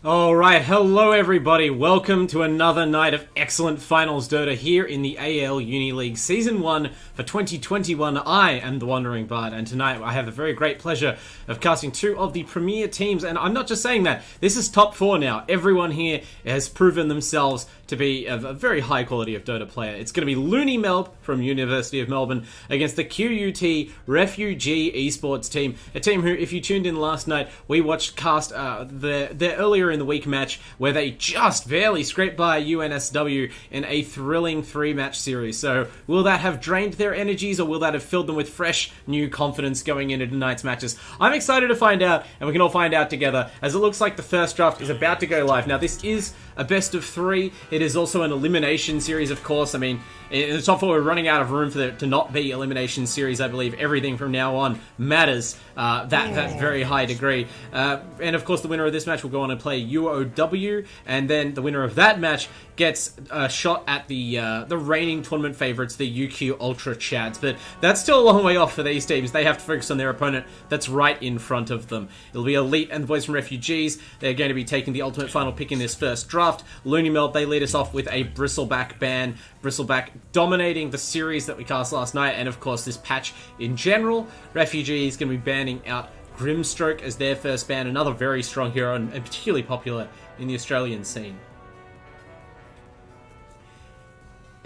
Alright, hello everybody, welcome to another night of excellent finals Dota here in the AELUni League Season 1 for 2021. I am the Awanderingbard, and tonight I have the very great pleasure of casting two of the premier teams, and I'm not just saying that, this is top 4 now. Everyone here has proven themselves to be a very high quality of Dota player. It's going to be LoonyMelb from University of Melbourne against the QUT Refugee Esports team, a team who, if you tuned in last night, we watched cast their earlier in the week match where they just barely scraped by UNSW in a thrilling 3-match series. So will that have drained their energies, or will that have filled them with fresh new confidence going into tonight's matches? I'm excited to find out, and we can all find out together, as it looks like the first draft is about to go live. Now this is a best of 3. It is also an elimination series, of course. I mean, in the top 4 we're running out of room for there to not be elimination series. I believe everything from now on matters that very high degree. And of course the winner of this match will go on and play UOM, and then the winner of that match gets a shot at the reigning tournament favourites, the UQ Ultra Chads. But that's still a long way off for these teams. They have to focus on their opponent that's right in front of them. It'll be Elite and the boys from Refugees. They're going to be taking the ultimate final pick in this first draft. LoonyMelb, they lead us off with a Bristleback ban. Bristleback dominating the series that we cast last night, and of course this patch in general. Refugees going to be banning out Grimstroke as their first ban, another very strong hero and particularly popular in the Australian scene.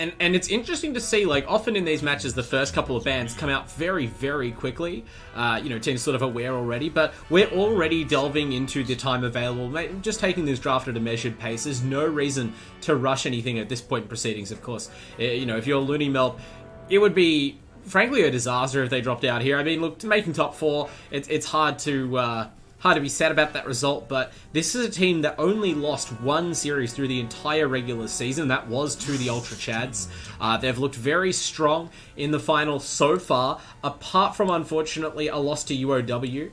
And it's interesting to see, like, often in these matches, the first couple of bans come out very, very quickly. Teams sort of aware already, but we're already delving into the time available. Just taking this draft at a measured pace. There's no reason to rush anything at this point in proceedings, of course. If you're LoonyMelb, it would be, frankly, a disaster if they dropped out here. I mean, look, making top 4, it's hard to be sad about that result, but this is a team that only lost one series through the entire regular season. That was to the Ultra Chads. They've looked very strong in the final so far, apart from, unfortunately, a loss to UOM.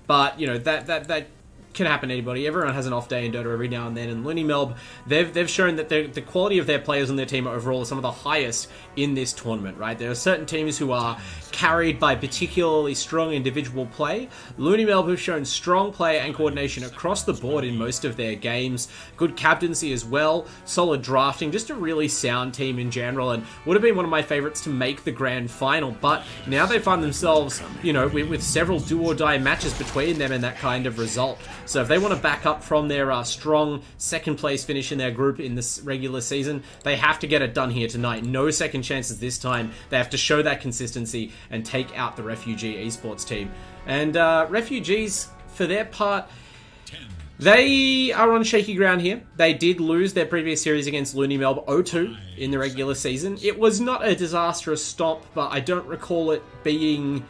But, that can happen to anybody. Everyone has an off day in Dota every now and then, and LoonyMelb, they've shown that the quality of their players on their team overall is some of the highest in this tournament, right? There are certain teams who are carried by particularly strong individual play. LoonyMelb have shown strong play and coordination across the board in most of their games. Good captaincy as well, solid drafting, just a really sound team in general, and would have been one of my favorites to make the grand final. But now they find themselves, with several do-or-die matches between them and that kind of result. So if they want to back up from their strong second place finish in their group in this regular season, they have to get it done here tonight. No second chances this time. They have to show that consistency and take out the Refugee Esports team. And Refugees, for their part, they are on shaky ground here. They did lose their previous series against LoonyMelb 0-2 in the regular season. It was not a disastrous stomp, but I don't recall it being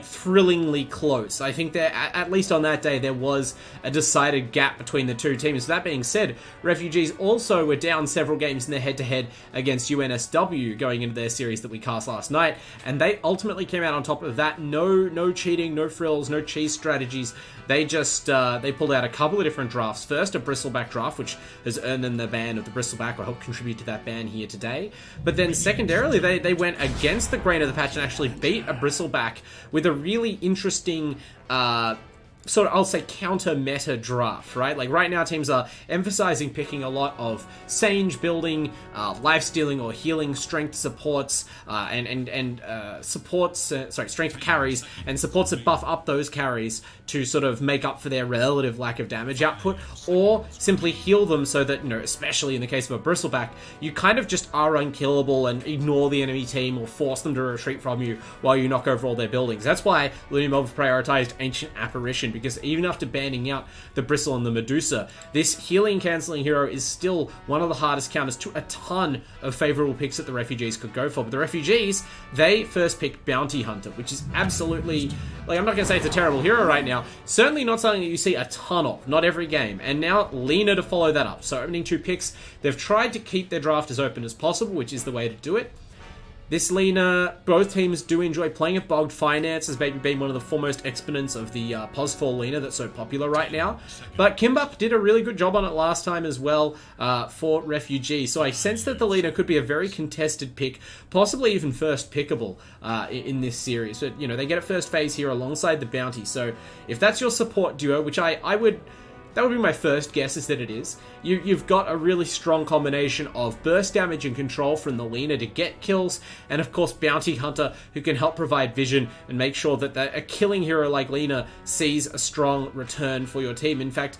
thrillingly close. I think that at least on that day there was a decided gap between the two teams. That being said, Refugees also were down several games in their head-to-head against UNSW going into their series that we cast last night, and they ultimately came out on top of that. No cheating, no frills, no cheese strategies. They just they pulled out a couple of different drafts. First, a Bristleback draft, which has earned them the ban of the Bristleback, or helped contribute to that ban here today. But then secondarily, they went against the grain of the patch and actually beat a Bristleback with a really interesting I'll say counter-meta draft, right? Like right now teams are emphasizing picking a lot of Sage building, life-stealing or healing strength supports, strength carries, and supports that buff up those carries to sort of make up for their relative lack of damage output, or simply heal them so that, especially in the case of a Bristleback, you kind of just are unkillable and ignore the enemy team or force them to retreat from you while you knock over all their buildings. That's why LoonyMelb have prioritized Ancient Apparition, because even after banning out the Bristle and the Medusa, this healing cancelling hero is still one of the hardest counters to a ton of favourable picks that the Refugees could go for. But the Refugees, they first picked Bounty Hunter, which is absolutely, I'm not going to say it's a terrible hero right now, certainly not something that you see a ton of, not every game. And now Lina to follow that up. So opening 2 picks, they've tried to keep their draft as open as possible, which is the way to do it. This Lina, both teams do enjoy playing it. Bogged Finance has maybe been one of the foremost exponents of the POS4 Lina that's so popular right now. But Kimbup did a really good job on it last time as well for Refugee. So I sense that the Lina could be a very contested pick, possibly even first pickable in this series. But, they get a first phase here alongside the Bounty. So if that's your support duo, which I would That would be my first guess, is that it is. You've got a really strong combination of burst damage and control from the Lina to get kills, and of course Bounty Hunter, who can help provide vision and make sure that a killing hero like Lina sees a strong return for your team. In fact,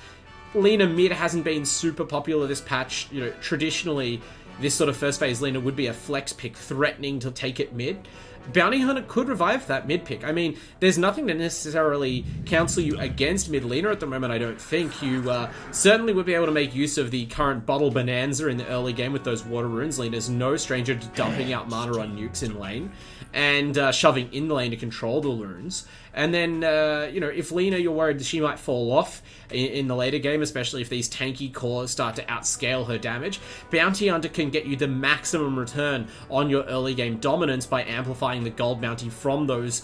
Lina mid hasn't been super popular this patch. Traditionally, this sort of first phase Lina would be a flex pick threatening to take it mid. Bounty Hunter could revive that mid pick. I mean, there's nothing to necessarily counsel you against mid Lina at the moment, I don't think. You certainly would be able to make use of the current Bottle Bonanza in the early game with those water runes. Lina's no stranger to dumping out mana on nukes in lane and shoving in the lane to control the runes. And then, if Lina, you're worried that she might fall off in the later game, especially if these tanky cores start to outscale her damage, Bounty Hunter can get you the maximum return on your early game dominance by amplifying the gold bounty from those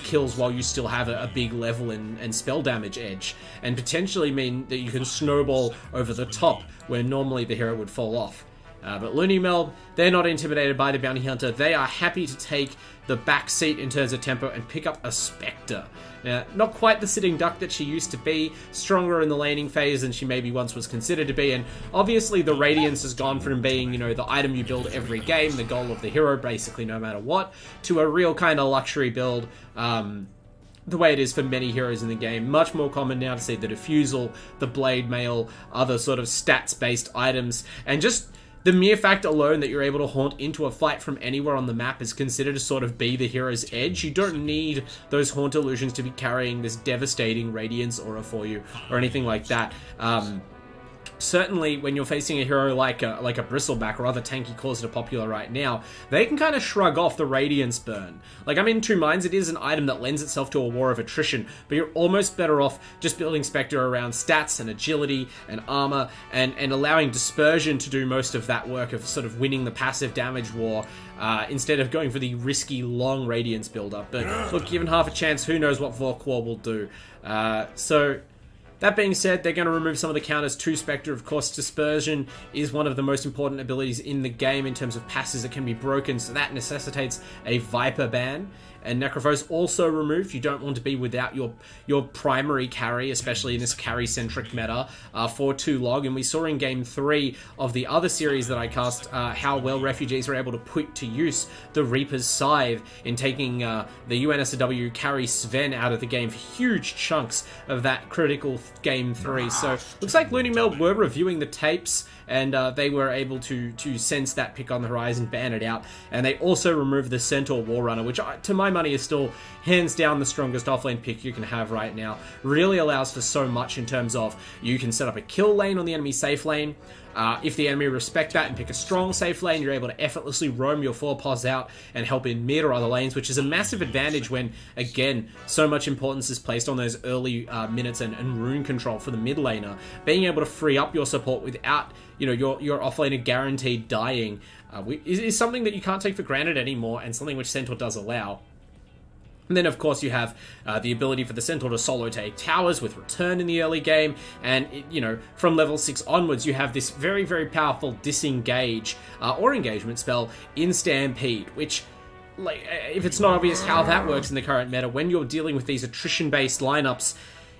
kills while you still have a big level and spell damage edge, and potentially mean that you can snowball over the top where normally the hero would fall off. But LoonyMelb, they're not intimidated by the Bounty Hunter. They are happy to take the back seat in terms of tempo and pick up a Spectre. Now, not quite the sitting duck that she used to be, stronger in the laning phase than she maybe once was considered to be, and obviously the Radiance has gone from being, the item you build every game, the goal of the hero, basically no matter what, to a real kind of luxury build, the way it is for many heroes in the game. Much more common now to see the Diffusal, the Blade Mail, other sort of stats-based items, and just the mere fact alone that you're able to haunt into a fight from anywhere on the map is considered to sort of be the hero's edge. You don't need those haunt illusions to be carrying this devastating Radiance aura for you or anything like that. Certainly, when you're facing a hero like a Bristleback or other tanky cores that are popular right now, they can kind of shrug off the Radiance burn. Like, I'm in two minds. It is an item that lends itself to a war of attrition, but you're almost better off just building Spectre around stats and agility and armor and allowing Dispersion to do most of that work of sort of winning the passive damage war instead of going for the risky long Radiance build-up. But look, given half a chance, who knows what Vorkwar will do. That being said, they're going to remove some of the counters to Spectre. Of course, Dispersion is one of the most important abilities in the game in terms of passes that can be broken, so that necessitates a Viper ban. And Necrophos also removed. You don't want to be without your primary carry, especially in this carry-centric meta, for too long. And we saw in Game 3 of the other series that I cast how well Refugees were able to put to use the Reaper's Scythe in taking the UNSW carry Sven out of the game for huge chunks of that critical Game 3. So looks like LoonyMelb were reviewing the tapes, and they were able to sense that pick on the horizon, ban it out. And they also removed the Centaur Warrunner, which to my money is still hands down the strongest offlane pick you can have right now. Really allows for so much in terms of you can set up a kill lane on the enemy safe lane. If the enemy respect that and pick a strong safe lane, you're able to effortlessly roam your 4-pos out and help in mid or other lanes, which is a massive advantage when, again, so much importance is placed on those early minutes and rune control for the mid laner. Being able to free up your support without your offlaner guaranteed dying is something that you can't take for granted anymore, and something which Centaur does allow. And then, of course, you have the ability for the Centaur to solo take towers with return in the early game. And, from level 6 onwards, you have this very, very powerful disengage or engagement spell in Stampede, which, if it's not obvious how that works in the current meta, when you're dealing with these attrition-based lineups,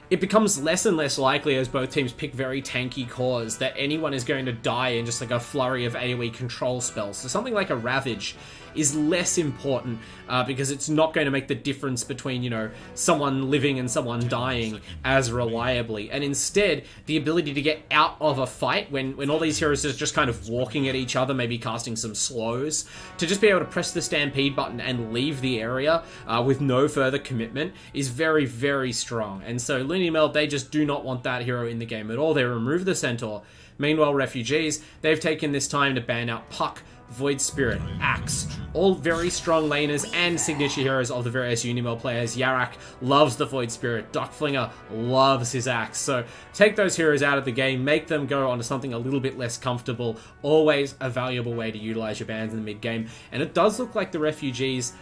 it becomes less and less likely as both teams pick very tanky cores that anyone is going to die in just like a flurry of AoE control spells. So something like a Ravage is less important because it's not going to make the difference between, someone living and someone dying as reliably. And instead, the ability to get out of a fight when all these heroes are just kind of walking at each other, maybe casting some slows, to just be able to press the Stampede button and leave the area with no further commitment is very, very strong. And so LoonyMelb, they just do not want that hero in the game at all. They remove the Centaur. Meanwhile, Refugees, they've taken this time to ban out Puck, Void Spirit, Axe, all very strong laners and signature heroes of the various UNIMEL players. Yarak loves the Void Spirit, Duckflinger loves his Axe. So take those heroes out of the game, make them go onto something a little bit less comfortable. Always a valuable way to utilize your bans in the mid game. And it does look like the Refugees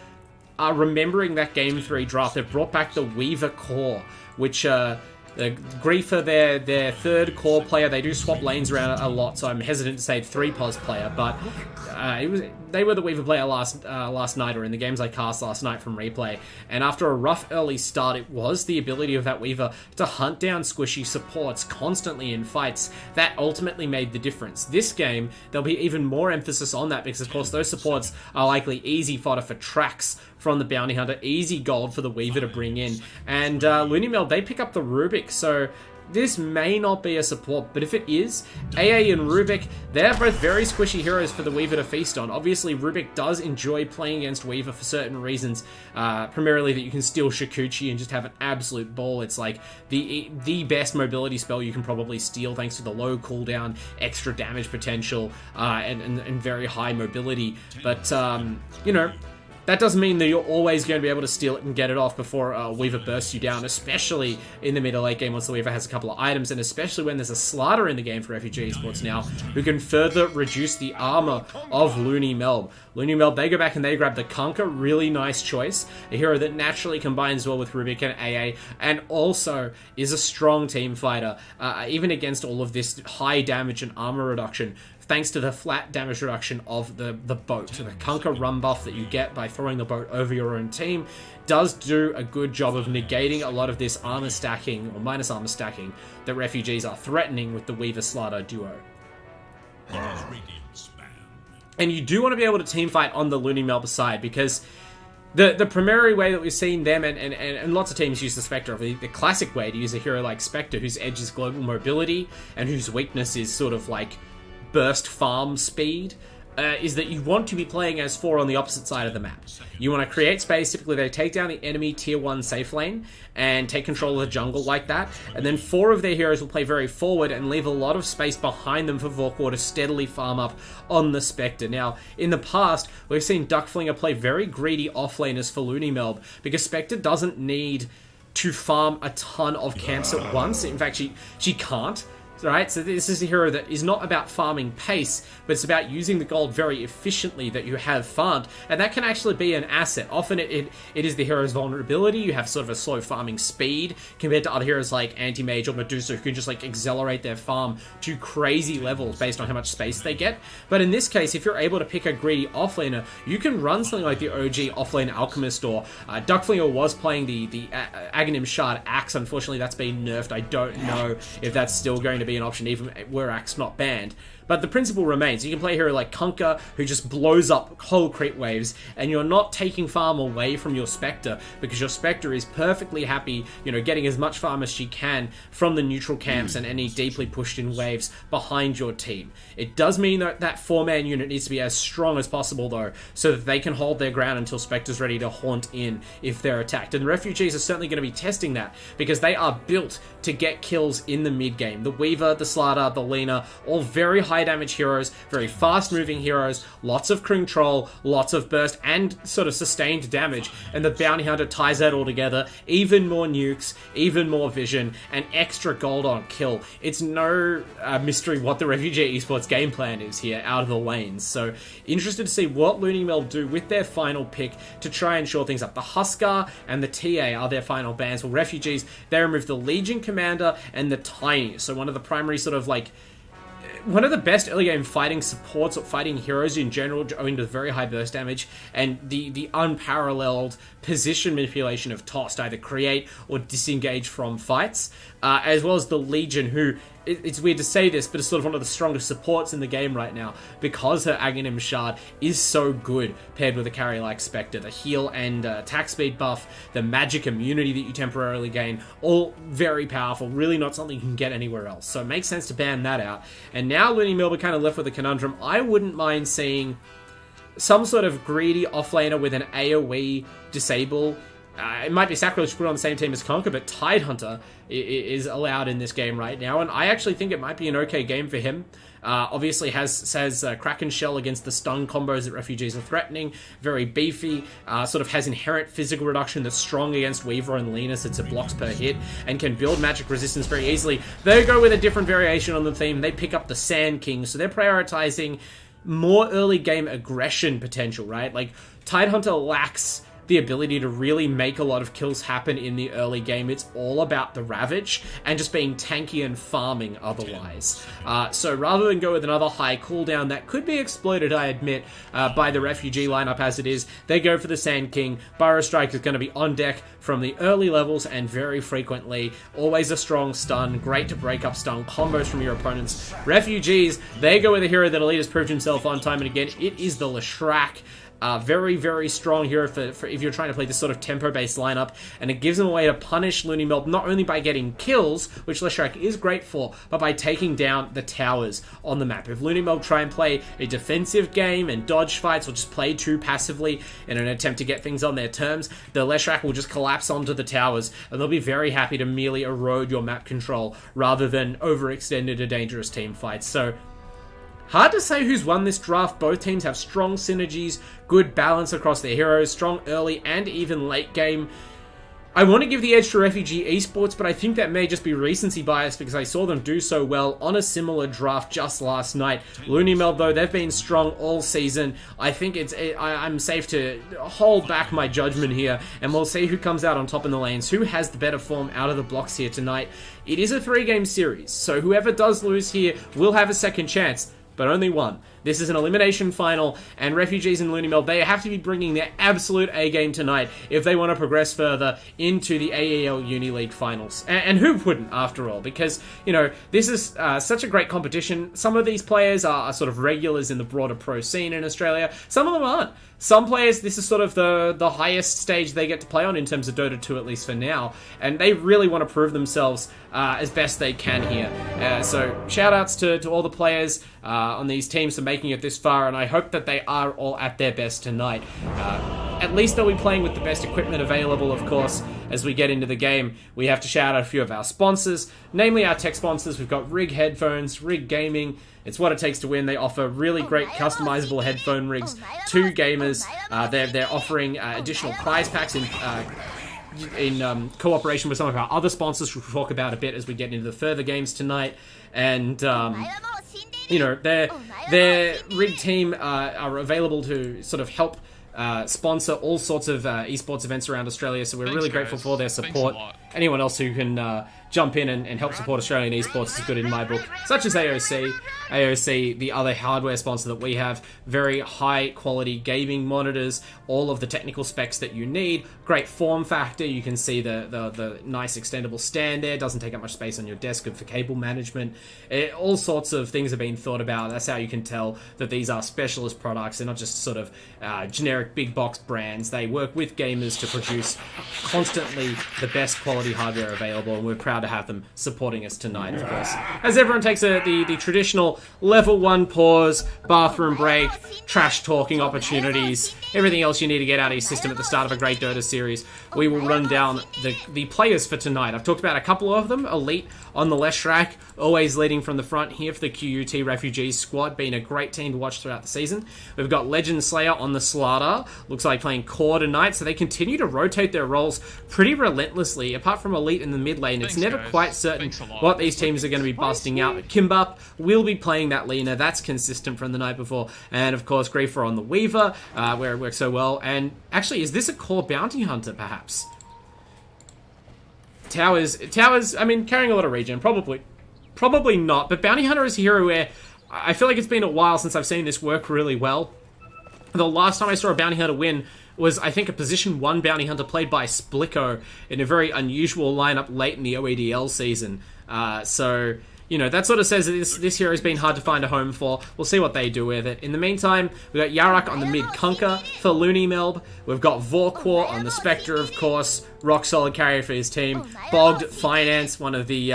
are remembering that Game 3 draft. They've brought back the Weaver core, which Griefer, their third core player. They do swap lanes around a lot, so I'm hesitant to say 3-pos player, but they were the Weaver player last night, or in the games I cast last night from replay. And after a rough early start, it was the ability of that Weaver to hunt down squishy supports constantly in fights that ultimately made the difference. This game, there'll be even more emphasis on that because, of course, those supports are likely easy fodder for tracks from the Bounty Hunter, easy gold for the Weaver to bring in. And LoonyMelb, they pick up the Rubik, so this may not be a support, but if it is, AA and Rubik, they're both very squishy heroes for the Weaver to feast on. Obviously, Rubik does enjoy playing against Weaver for certain reasons, primarily that you can steal Shikuchi and just have an absolute ball. It's like the best mobility spell you can probably steal thanks to the low cooldown, extra damage potential, and very high mobility. But, you know, that doesn't mean that you're always going to be able to steal it and get it off before Weaver bursts you down, especially in the middle late game once the Weaver has a couple of items, and especially when there's a Slider in the game for Refugee Esports now, who can further reduce the armor of LoonyMelb. LoonyMelb, they go back and they grab the Kunkka, really nice choice, a hero that naturally combines well with Rubik and AA, and also is a strong team fighter, even against all of this high damage and armor reduction. Thanks to the flat damage reduction of the boat. The Kunkka run buff that you get by throwing the boat over your own team does do a good job of negating a lot of this armor stacking, or minus armor stacking, that Refugees are threatening with the Weaver-Slider duo. And you do want to be able to team fight on the LoonyMelb side, because the primary way that we've seen them, and lots of teams use the Spectre, the classic way to use a hero like Spectre, whose edge is global mobility, and whose weakness is sort of like burst farm speed, is that you want to be playing as 4 on the opposite side of the map. You want to create space. Typically they take down the enemy tier 1 safe lane and take control of the jungle like that, and then 4 of their heroes will play very forward and leave a lot of space behind them for Vorkor to steadily farm up on the Spectre. Now, in the past, we've seen Duckflinger play very greedy offlaners for LoonyMelb, because Spectre doesn't need to farm a ton of camps at once. In fact, she can't. Right, so this is a hero that is not about farming pace, but it's about using the gold very efficiently that you have farmed, and that can actually be an asset. Often it is the hero's vulnerability. You have sort of a slow farming speed compared to other heroes like Anti-Mage or Medusa, who can just like accelerate their farm to crazy levels based on how much space they get. But in this case, if you're able to pick a greedy offlaner, you can run something like the OG offlane Alchemist, or Duckflinger was playing the Aghanim Shard Axe. Unfortunately, that's been nerfed. I don't know if that's still going to be an option, even were Axe not banned. But the principle remains. You can play a hero like Kunkka, who just blows up whole creep waves, and you're not taking farm away from your Spectre, because your Spectre is perfectly happy, you know, getting as much farm as she can from the neutral camps and any deeply pushed in waves behind your team. It does mean that that 4-man unit needs to be as strong as possible, though, so that they can hold their ground until Spectre's ready to haunt in if they're attacked. And the Refugees are certainly going to be testing that, because they are built to get kills in the mid-game. The Weaver, the Slider, the Lina, all very high damage heroes, very fast moving heroes, lots of control, lots of burst, and sort of sustained damage. And the Bounty Hunter ties that all together. Even more nukes, even more vision, and extra gold on kill. It's no mystery what the Refugee Esports game plan is here out of the lanes. So interested to see what LoonyMelb do with their final pick to try and shore things up. The Huskar and the TA are their final bans. Well, Refugees, they remove the Legion Commander and the Tiny. So one of the primary sort of like one of the best early game fighting supports or fighting heroes in general, owing to very high burst damage and the unparalleled position manipulation of Toss to either create or disengage from fights, as well as the Legion, who, it's weird to say this, but it's sort of one of the strongest supports in the game right now, because her Aghanim Shard is so good paired with a carry like Spectre. The heal and attack speed buff, the magic immunity that you temporarily gain, all very powerful, really not something you can get anywhere else. So it makes sense to ban that out. And now LoonyMelb are kind of left with a conundrum. I wouldn't mind seeing some sort of greedy offlaner with an AoE disable. It might be sacrilege to put on the same team as Kunkka, but Tidehunter is allowed in this game right now, and I actually think it might be an okay game for him. Obviously says Kraken Shell against the stun combos that Refugees are threatening. Very beefy, sort of has inherent physical reduction that's strong against Weaver and Lina since it blocks per hit, and can build magic resistance very easily. They go with a different variation on the theme. They pick up the Sand King, so they're prioritizing more early game aggression potential, right? Like, Tidehunter lacks the ability to really make a lot of kills happen in the early game. It's all about the Ravage and just being tanky and farming otherwise. So rather than go with another high cooldown that could be exploited, I admit, by the Refugee lineup as it is, they go for the Sand King. Burrow Strike is going to be on deck from the early levels and very frequently. Always a strong stun, great to break up stun combos from your opponents. Refugees, they go with a hero that Elite has proved himself on time and again. It is the Leshrac. Very, very strong hero for if you're trying to play this sort of tempo-based lineup, and it gives them a way to punish LoonyMelb not only by getting kills, which Leshrac is great for, but by taking down the towers on the map. If LoonyMelb try and play a defensive game and dodge fights or just play too passively in an attempt to get things on their terms, the Leshrac will just collapse onto the towers, and they'll be very happy to merely erode your map control rather than overextend into dangerous team fights. So, hard to say who's won this draft. Both teams have strong synergies, good balance across their heroes, strong early and even late game. I want to give the edge to Refugee Esports, but I think that may just be recency bias because I saw them do so well on a similar draft just last night. LoonyMelb, though, they've been strong all season. I think I'm safe to hold back my judgment here, and we'll see who comes out on top in the lanes, who has the better form out of the blocks here tonight. It is a 3-game series, so whoever does lose here will have a second chance, but only one. This is an elimination final, and Refugees and LoonyMelb, they have to be bringing their absolute A-game tonight if they want to progress further into the AELUni League finals. And who wouldn't, after all? Because, you know, this is such a great competition. Some of these players are sort of regulars in the broader pro scene in Australia. Some of them aren't. Some players, this is sort of the highest stage they get to play on in terms of Dota 2, at least for now. And they really want to prove themselves as best they can here. So shout-outs to all the players on these teams for making it this far, and I hope that they are all at their best tonight. At least they'll be playing with the best equipment available, of course. As we get into the game, we have to shout out a few of our sponsors, namely our tech sponsors. We've got Rig Headphones, Rig Gaming. It's what it takes to win. They offer really great customizable headphone rigs to gamers. They're offering additional prize packs in cooperation with some of our other sponsors, which we'll talk about a bit as we get into the further games tonight. And you know, their rig team are available to sort of help sponsor all sorts of esports events around Australia, so we're really grateful for their support. Anyone else who can jump in and help support Australian esports is good in my book, such as AOC. AOC, the other hardware sponsor that we have, very high quality gaming monitors, all of the technical specs that you need, great form factor. You can see the nice extendable stand there, doesn't take up much space on your desk, good for cable management. All sorts of things have been thought about. That's how you can tell that these are specialist products. They're not just sort of generic big box brands. They work with gamers to produce constantly the best quality hardware available, and we're proud to have them supporting us tonight, of course. As everyone takes the traditional level 1 pause, bathroom break, trash talking opportunities, everything else you need to get out of your system at the start of a great Dota series, we will run down the players for tonight. I've talked about a couple of them. Elite on the Leshrac, always leading from the front here for the QUT Refugees squad, being a great team to watch throughout the season. We've got Legend Slayer on the Slaughter, looks like playing core tonight, so they continue to rotate their roles pretty relentlessly. Apart from Elite in the mid lane, it's never quite certain what these teams are going to be busting out. Kimbap will be playing that Lina, that's consistent from the night before. And of course, Griefer on the Weaver, where it works so well. And actually, is this a core bounty hunter, perhaps? Towers, I mean, carrying a lot of regen, probably not, but Bounty Hunter is a hero where I feel like it's been a while since I've seen this work really well. The last time I saw a Bounty Hunter win was, I think, a position 1 Bounty Hunter played by Splicko in a very unusual lineup late in the OEDL season. So, you know, that sort of says that this hero has been hard to find a home for. We'll see what they do with it. In the meantime, we've got Yarak on the mid Kunker for LoonyMelb. We've got Vorquar on the Spectre, of course. Rock solid carrier for his team. Bogged Finance, one of the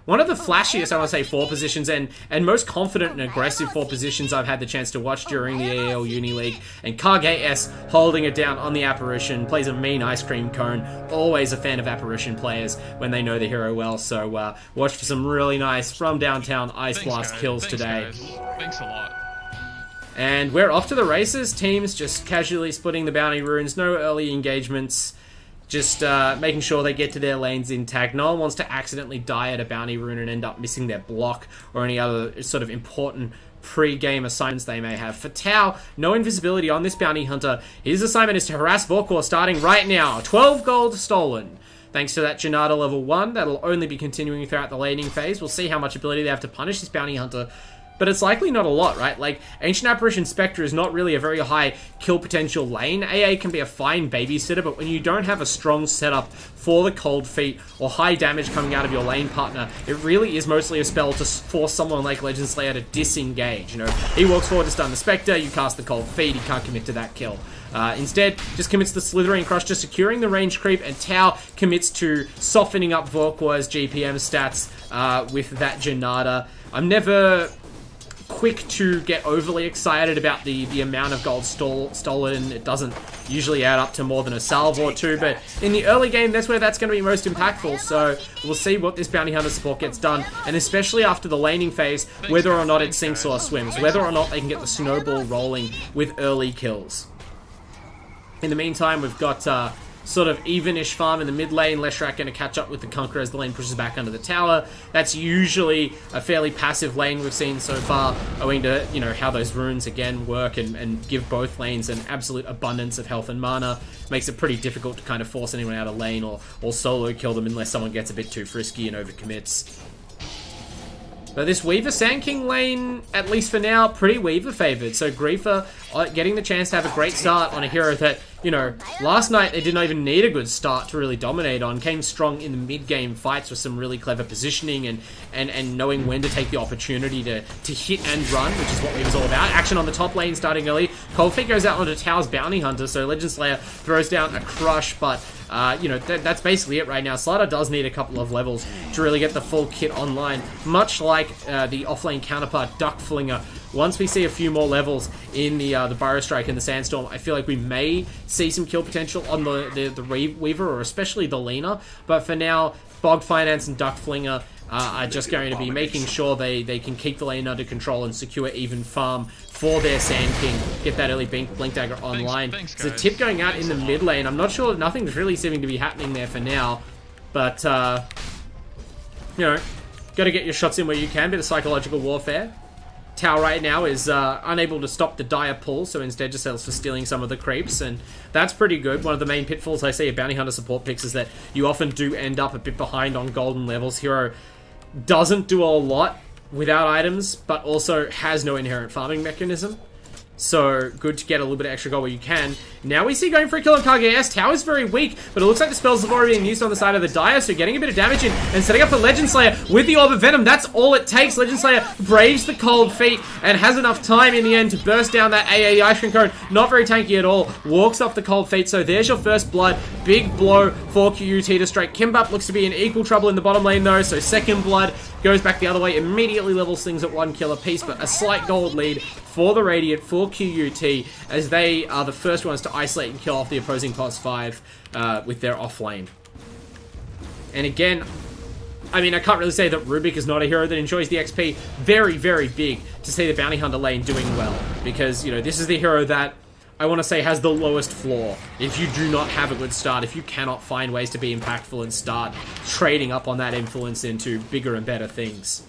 flashiest, I want to say, 4 positions and most confident and aggressive 4 positions I've had the chance to watch during the AELUni League. And Kage S holding it down on the Apparition, plays a mean ice cream cone. Always a fan of Apparition players when they know the hero well. So watch for some really nice from downtown Ice Blast kills today. Thanks a lot. And we're off to the races. Teams just casually splitting the bounty runes. No early engagements. just making sure they get to their lanes intact. No one wants to accidentally die at a bounty rune and end up missing their block or any other sort of important pre-game assignments they may have. For Tau, no invisibility on this bounty hunter. His assignment is to harass Vorkor starting right now. 12 gold stolen. Thanks to that Janata level 1, that'll only be continuing throughout the laning phase. We'll see how much ability they have to punish this bounty hunter, but it's likely not a lot, right? Like, Ancient Apparition Spectre is not really a very high kill potential lane. AA can be a fine babysitter, but when you don't have a strong setup for the Cold Feet or high damage coming out of your lane partner, it really is mostly a spell to force someone like Legend Slayer to disengage. You know, he walks forward to stun the Spectre, you cast the Cold Feet, he can't commit to that kill. Instead, just commits the Slithering Crush to securing the range creep, and Tau commits to softening up Vorkor's GPM stats with that Janata. I'm never quick to get overly excited about the amount of gold stolen. It doesn't usually add up to more than a salve or two, but in the early game, that's where that's going to be most impactful. So we'll see what this bounty hunter support gets done, and especially after the laning phase, whether or not it sinks or swims, whether or not they can get the snowball rolling with early kills. In the meantime, we've got sort of even-ish farm in the mid lane. Leshrac going to catch up with the Conqueror as the lane pushes back under the tower. That's usually a fairly passive lane we've seen so far, owing to, you know, how those runes again work and give both lanes an absolute abundance of health and mana. Makes it pretty difficult to kind of force anyone out of lane or solo kill them unless someone gets a bit too frisky and overcommits. But this Weaver Sand King lane, at least for now, pretty Weaver favored. So Griefer getting the chance to have a great start on a hero that, you know, last night they didn't even need a good start to really dominate on. Came strong in the mid-game fights with some really clever positioning and knowing when to take the opportunity to hit and run, which is what Weaver's all about. Action on the top lane starting early. Cold Feet goes out onto Tau's Bounty Hunter, so Legend Slayer throws down a Crush, but you know, that's basically it right now. Slider does need a couple of levels to really get the full kit online, much like the offlane counterpart Duck Flinger. Once we see a few more levels in the Burrow Strike and the Sandstorm, I feel like we may see some kill potential on the Weaver, or especially the Lina. But for now, Bog Finance and Duck Flinger are just going to be making sure they can keep the lane under control and secure even farm for their Sand King. Get that early Blink Dagger online. There's a tip going out in the mid lane. I'm not sure, nothing's really seeming to be happening there for now. But, you know, got to get your shots in where you can. Bit of psychological warfare. Tau right now is unable to stop the dire pull, so instead just settles for stealing some of the creeps, and that's pretty good. One of the main pitfalls I see of Bounty Hunter support picks is that you often do end up a bit behind on golden levels. Hero doesn't do a lot without items, but also has no inherent farming mechanism. So, good to get a little bit of extra gold where you can. Now we see going for a kill on KGS. Tau is very weak, but it looks like the spells have already been used on the side of the Dire, so getting a bit of damage in and setting up for Legend Slayer with the Orb of Venom. That's all it takes. Legend Slayer braves the Cold Feet and has enough time in the end to burst down that AA, the Ice Cream Cone. Not very tanky at all. Walks off the Cold Feet, so there's your first blood. Big blow for QUT to strike. Kimbap looks to be in equal trouble in the bottom lane though, so second blood goes back the other way, immediately levels things at 1 kill apiece, but a slight gold lead for the Radiant, for QUT, as they are the first ones to isolate and kill off the opposing +5 with their off lane. And again, I mean, I can't really say that Rubik is not a hero that enjoys the XP. Very, very big to see the Bounty Hunter lane doing well, because, you know, this is the hero that I want to say has the lowest floor. If you do not have a good start, if you cannot find ways to be impactful and start trading up on that influence into bigger and better things.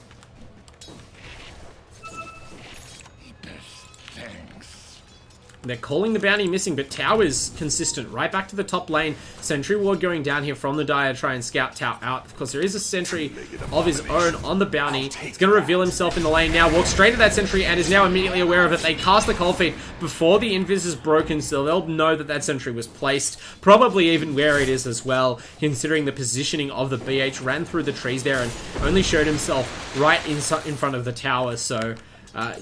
They're calling the bounty missing, but Tau is consistent. Right back to the top lane. Sentry Ward going down here from the Dire to try and scout Tau out. Of course, there is a sentry of his own on the bounty. He's going to reveal himself in the lane now. Walks straight to that sentry and is now immediately aware of it. They cast the Cold Feet before the invis is broken, so they'll know that that sentry was placed. Probably even where it is as well, considering the positioning of the BH. Ran through the trees there and only showed himself right in front of the tower, so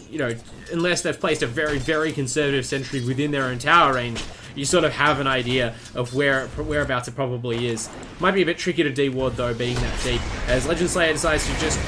you know, unless they've placed a very, very conservative sentry within their own tower range, you sort of have an idea of whereabouts it probably is. Might be a bit tricky to de-ward though, being that deep, as Legend Slayer decides to just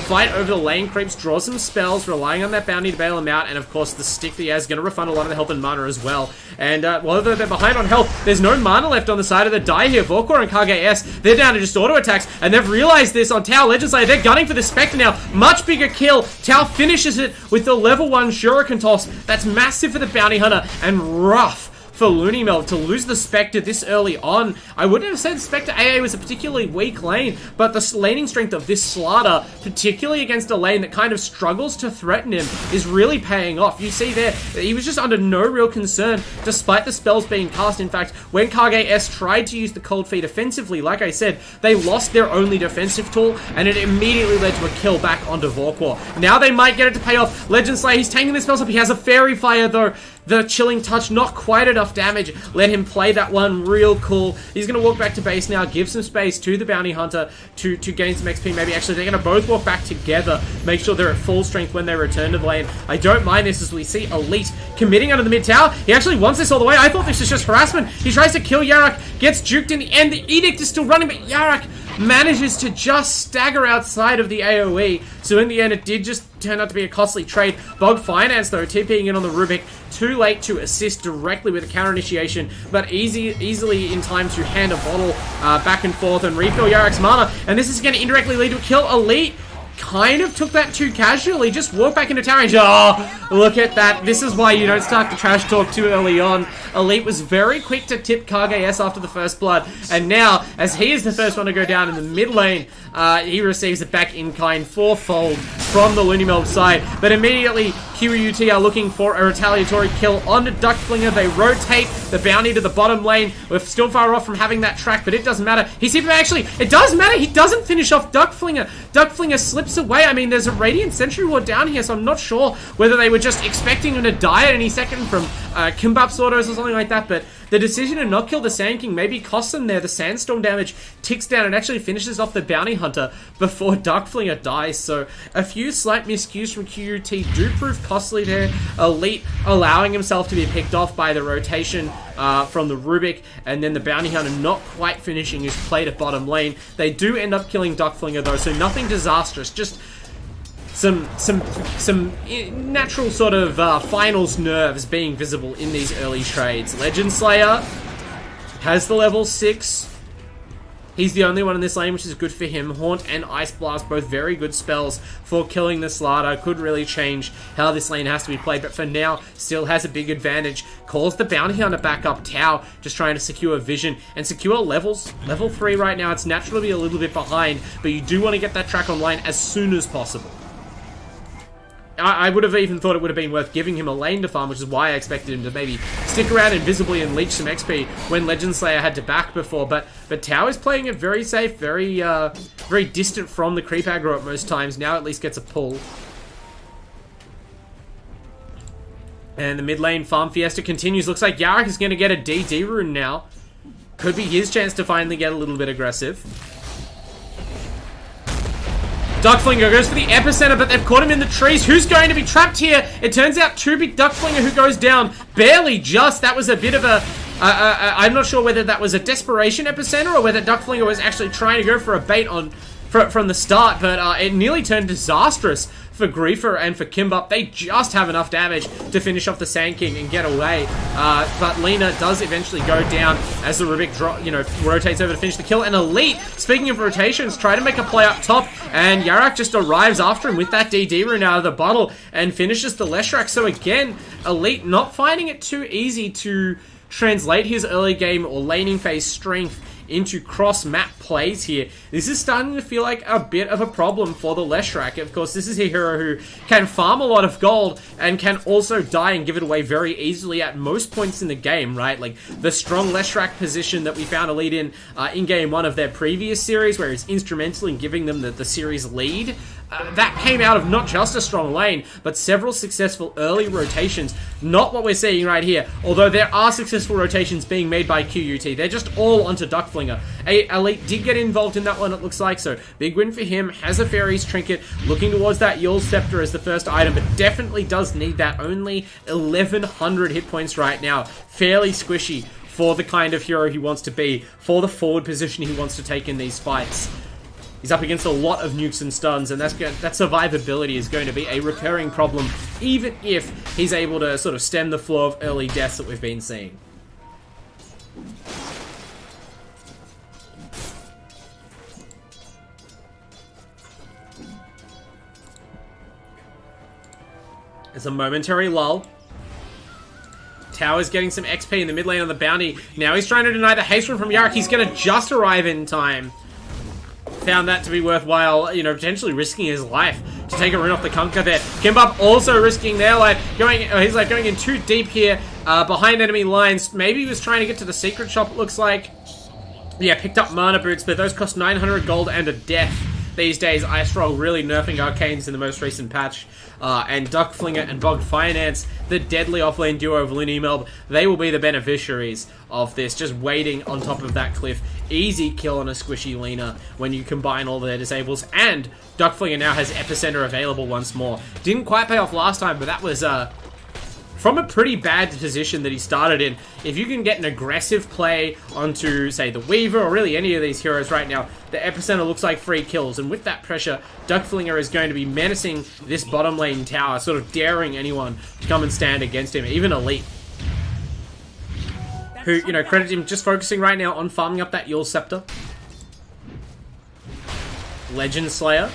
fight over the lane creeps, draw some spells, relying on that bounty to bail him out, and of course the stick that he has is going to refund a lot of the health and mana as well. And while they're behind on health, there's no mana left on the side of the Die here. Vorkor and KGS, they're down to just auto attacks, and they've realized this on Tau. Legend Slayer, they're gunning for the Spectre now. Much bigger kill. Tau finishes it with the level 1 Shuriken toss. That's massive for the Bounty Hunter, and rough for LoonyMelb to lose the Spectre this early on. I wouldn't have said Spectre AA was a particularly weak lane, but the laning strength of this Slardar, particularly against a lane that kind of struggles to threaten him, is really paying off. You see there, he was just under no real concern, despite the spells being cast. In fact, when AEST tried to use the Cold Feet offensively, like I said, they lost their only defensive tool, and it immediately led to a kill back onto Vorkor. Now they might get it to pay off. Legend Slayer, he's taking the spells up. He has a Fairy Fire, though. The Chilling Touch, not quite enough damage. Let him play that one real cool. He's going to walk back to base now, give some space to the Bounty Hunter to gain some XP. Maybe actually they're going to both walk back together, make sure they're at full strength when they return to the lane. I don't mind this as we see Elite committing under the mid tower. He actually wants this all the way. I thought this was just harassment. He tries to kill Yarak, gets juked in the end. The Edict is still running, but Yarak manages to just stagger outside of the AoE. So in the end, it did just turn out to be a costly trade. Bog Finance, though, TPing in on the Rubik. Too late to assist directly with a counter initiation, but easily in time to hand a bottle back and forth and refill Yarak's mana. And this is going to indirectly lead to a kill. Elite kind of took that too casually, just walked back into tower range. Oh, look at that. This is why you don't start to trash talk too early on. Elite was very quick to tip KGS after the first blood, and now, as he is the first one to go down in the mid lane, he receives it back in kind fourfold from the LoonyMelb side, but immediately QUT are looking for a retaliatory kill on Duckflinger. They rotate the bounty to the bottom lane. We're still far off from having that track, but it doesn't matter. Actually, it does matter. He doesn't finish off Duckflinger. Duckflinger slips away. I mean, there's a Radiant Sentry Ward down here, so I'm not sure whether they were just expecting him to die at any second from Kimbap's autos or something like that, but the decision to not kill the Sand King maybe costs them there. The Sandstorm damage ticks down and actually finishes off the Bounty Hunter before Duckflinger dies, so a few slight miscues from QUT do prove costly there. Elite allowing himself to be picked off by the rotation from the Rubik, and then the Bounty Hunter not quite finishing his play to bottom lane. They do end up killing Duckflinger though, so nothing disastrous, just some natural sort of finals nerves being visible in these early trades. Legend Slayer has the level 6. He's the only one in this lane, which is good for him. Haunt and Ice Blast, both very good spells for killing the Slardar. Could really change how this lane has to be played, but for now, still has a big advantage. Calls the Bounty Hunter back up. Tau just trying to secure vision and secure levels. Level 3 right now, it's natural to be a little bit behind, but you do want to get that track online as soon as possible. I would have even thought it would have been worth giving him a lane to farm, which is why I expected him to maybe stick around invisibly and leech some XP when Legend Slayer had to back before. But Tau is playing it very safe, very distant from the creep aggro at most times. Now at least gets a pull. And the mid lane farm fiesta continues. Looks like Yarak is going to get a DD rune now. Could be his chance to finally get a little bit aggressive. Duckflinger goes for the epicenter, but they've caught him in the trees. Who's going to be trapped here? It turns out to be Duckflinger who goes down. Barely just. That was a bit of a... I'm not sure whether that was a desperation epicenter or whether Duckflinger was actually trying to go for a bait on from the start, but it nearly turned disastrous for Griefer and for Kimbap. They just have enough damage to finish off the Sand King and get away. But Lena does eventually go down as the Rubik rotates over to finish the kill. And Elite, speaking of rotations, try to make a play up top, and Yarak just arrives after him with that DD rune out of the bottle and finishes the Leshrac. So again, Elite not finding it too easy to translate his early game or laning phase strength into cross-map plays here. This is starting to feel like a bit of a problem for the Leshrac. Of course, this is a hero who can farm a lot of gold and can also die and give it away very easily at most points in the game, right? Like the strong Leshrac position that we found Elite in game 1 of their previous series, where it's instrumental in giving them the series lead. That came out of not just a strong lane, but several successful early rotations. Not what we're seeing right here, although there are successful rotations being made by QUT. They're just all onto Duckflinger. Elite did get involved in that one, it looks like, so big win for him. Has a Fairies Trinket, looking towards that Yule Scepter as the first item, but definitely does need that. Only 1100 hit points right now. Fairly squishy for the kind of hero he wants to be, for the forward position he wants to take in these fights. He's up against a lot of nukes and stuns, and that survivability is going to be a recurring problem, even if he's able to sort of stem the flow of early deaths that we've been seeing. It's a momentary lull. Tower's getting some XP in the mid lane on the bounty. Now he's trying to deny the haste run from Yarrick. He's going to just arrive in time. Found that to be worthwhile, you know, potentially risking his life to take a rune off the Kunkka there. Kimbap also risking their life. He's like going in too deep here behind enemy lines. Maybe he was trying to get to the secret shop, it looks like. Yeah, picked up mana boots, but those cost 900 gold and a death. These days, Ice Roll really nerfing arcanes in the most recent patch. And Duckflinger and Bogged Finance, the deadly offlane duo of LoonyMelb, they will be the beneficiaries of this. Just waiting on top of that cliff. Easy kill on a squishy Lina when you combine all their disables. And Duckflinger now has Epicenter available once more. Didn't quite pay off last time, but that was from a pretty bad position that he started in. If you can get an aggressive play onto, say, the Weaver, or really any of these heroes right now, the Epicenter looks like free kills. And with that pressure, Duckflinger is going to be menacing this bottom lane tower, sort of daring anyone to come and stand against him, even Elite. Who, you know, credit him just focusing right now on farming up that Yule Scepter. Legend Slayer.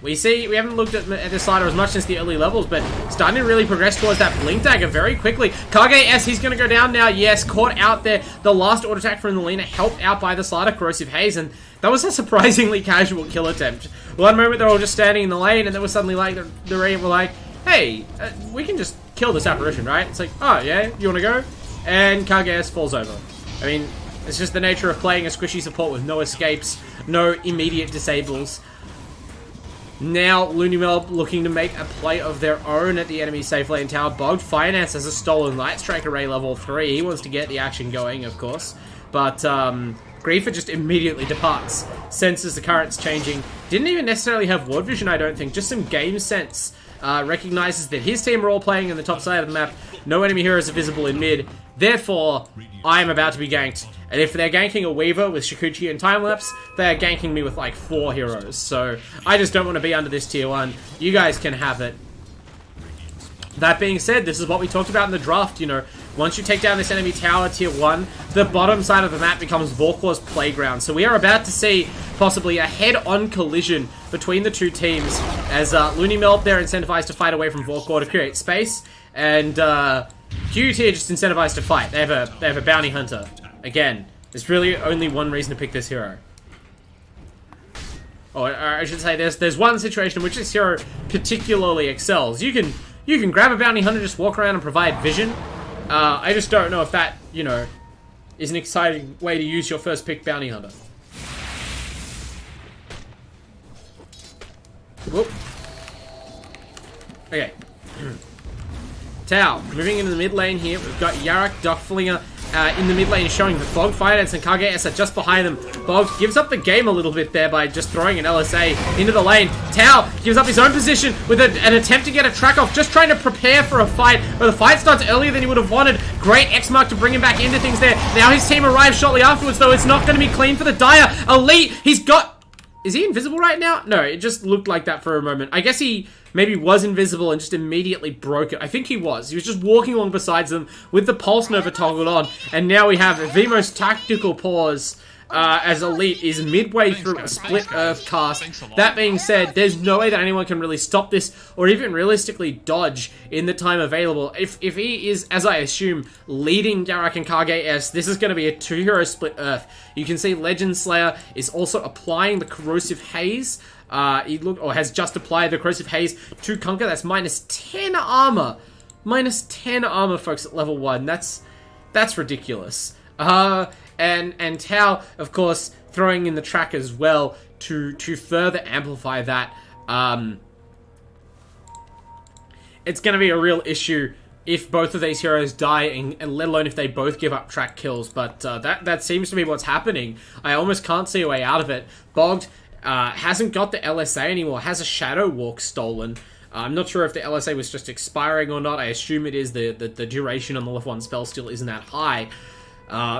We haven't looked at this slider as much since the early levels, but starting to really progress towards that Blink Dagger very quickly. KGS, he's going to go down now. Yes, caught out there. The last auto attack from the Lina helped out by the slider, Corrosive Haze, and that was a surprisingly casual kill attempt. One moment they're all just standing in the lane, and then was suddenly like, the Radiant were like, hey, we can just kill this apparition, right? It's like, oh yeah, you want to go? And KGS falls over. I mean, it's just the nature of playing a squishy support with no escapes, no immediate disables. Now, LoonyMelb looking to make a play of their own at the enemy safe lane tower. Bogged Finance has a stolen Light Strike Array level 3. He wants to get the action going, of course. But Griefer just immediately departs. Senses the current's changing. Didn't even necessarily have ward vision, I don't think. Just some game sense. Recognizes that his team are all playing on the top side of the map. No enemy heroes are visible in mid. Therefore, I am about to be ganked. And if they're ganking a Weaver with Shikuchi and Timelapse, they're ganking me with like 4 heroes. So, I just don't want to be under this tier 1. You guys can have it. That being said, this is what we talked about in the draft, you know. Once you take down this enemy tower, tier 1, the bottom side of the map becomes Vorklaw's playground. So we are about to see possibly a head-on collision between the two teams as LoonyMelb, they're incentivized to fight away from Vorklaw to create space, and QUT are just incentivized to fight. They have a bounty hunter. Again, there's really only one reason to pick this hero. Or I should say, there's one situation in which this hero particularly excels. You can grab a bounty hunter, just walk around and provide vision. I just don't know if that, you know, is an exciting way to use your first pick bounty hunter. Whoop. Okay. Tau, moving into the mid lane here. We've got Yarrick, Duckflinger in the mid lane showing that Bogged Finance and KGS are just behind them. Bogged gives up the game a little bit there by just throwing an LSA into the lane. Tau gives up his own position with an attempt to get a track off, just trying to prepare for a fight, but the fight starts earlier than he would have wanted. Great X mark to bring him back into things there. Now his team arrives shortly afterwards, though. It's not going to be clean for the Dire. Elite, he's got... Is he invisible right now? No, it just looked like that for a moment. I guess he maybe was invisible and just immediately broke it. I think he was. He was just walking along beside them with the Pulse Nova toggled on. And now we have the most tactical pause as Elite is midway through a split Earth cast. That being said, there's no way that anyone can really stop this or even realistically dodge in the time available. If he is, as I assume, leading Yarrick and KGS, this is going to be a 2-hero split Earth. You can see Legend Slayer is also applying the Corrosive Haze. Has just applied the Corrosive Haze to Kunkka. That's minus 10 armor. Minus 10 armor, folks, at level 1. That's ridiculous. And Tau, of course, throwing in the track as well to further amplify that. It's going to be a real issue if both of these heroes die, and let alone if they both give up track kills. But that seems to be what's happening. I almost can't see a way out of it. Bogged hasn't got the LSA anymore, has a Shadow Walk stolen. I'm not sure if the LSA was just expiring or not. I assume it is. The duration on the level 1 spell still isn't that high.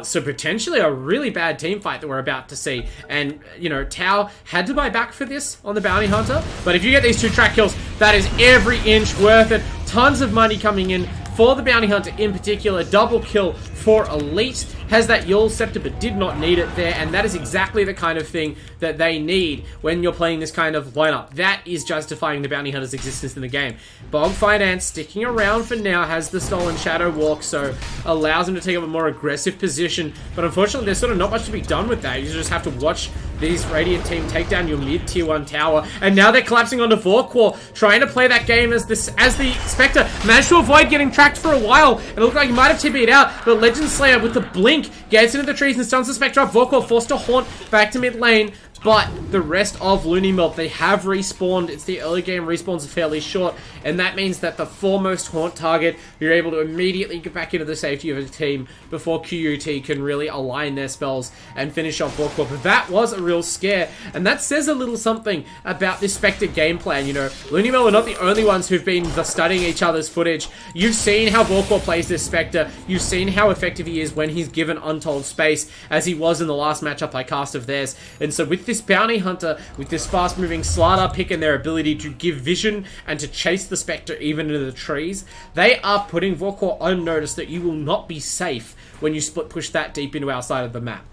So potentially a really bad team fight that we're about to see. And, you know, Tau had to buy back for this on the Bounty Hunter. But if you get these 2 track kills, that is every inch worth it. Tons of money coming in for the Bounty Hunter in particular. Double kill for Elite. has that Yule Scepter but did not need it there, and that is exactly the kind of thing that they need when you're playing this kind of lineup. That is justifying the Bounty Hunter's existence in the game. Bog Finance sticking around for now, has the Stolen Shadow Walk, so allows him to take up a more aggressive position, but unfortunately there's sort of not much to be done with that. You just have to watch this Radiant team take down your mid tier 1 tower, and now they're collapsing onto Vorkwar, trying to play that game as the Spectre managed to avoid getting tracked for a while. It looked like he might have TP'd out, but Legend Slayer with the blink gets into the trees and stuns the Spectre up. Vorkwar forced to haunt back to mid lane, but the rest of LoonyMelb, they have respawned. It's the early game respawns are fairly short, and that means that the foremost haunt target, you're able to immediately get back into the safety of the team before QUT can really align their spells and finish off Vorkwar. But that was a real scare, and that says a little something about this Spectre game plan. You know, LoonyMelb are not the only ones who've been studying each other's footage. You've seen how Vorkwar plays this Spectre. You've seen how effective he is when he's given untold space, as he was in the last matchup I cast of theirs. And so with this Bounty Hunter, with this fast-moving Slardar pick and their ability to give vision and to chase the Spectre even into the trees, they are putting Vorkwar on notice that you will not be safe when you split push that deep into our side of the map.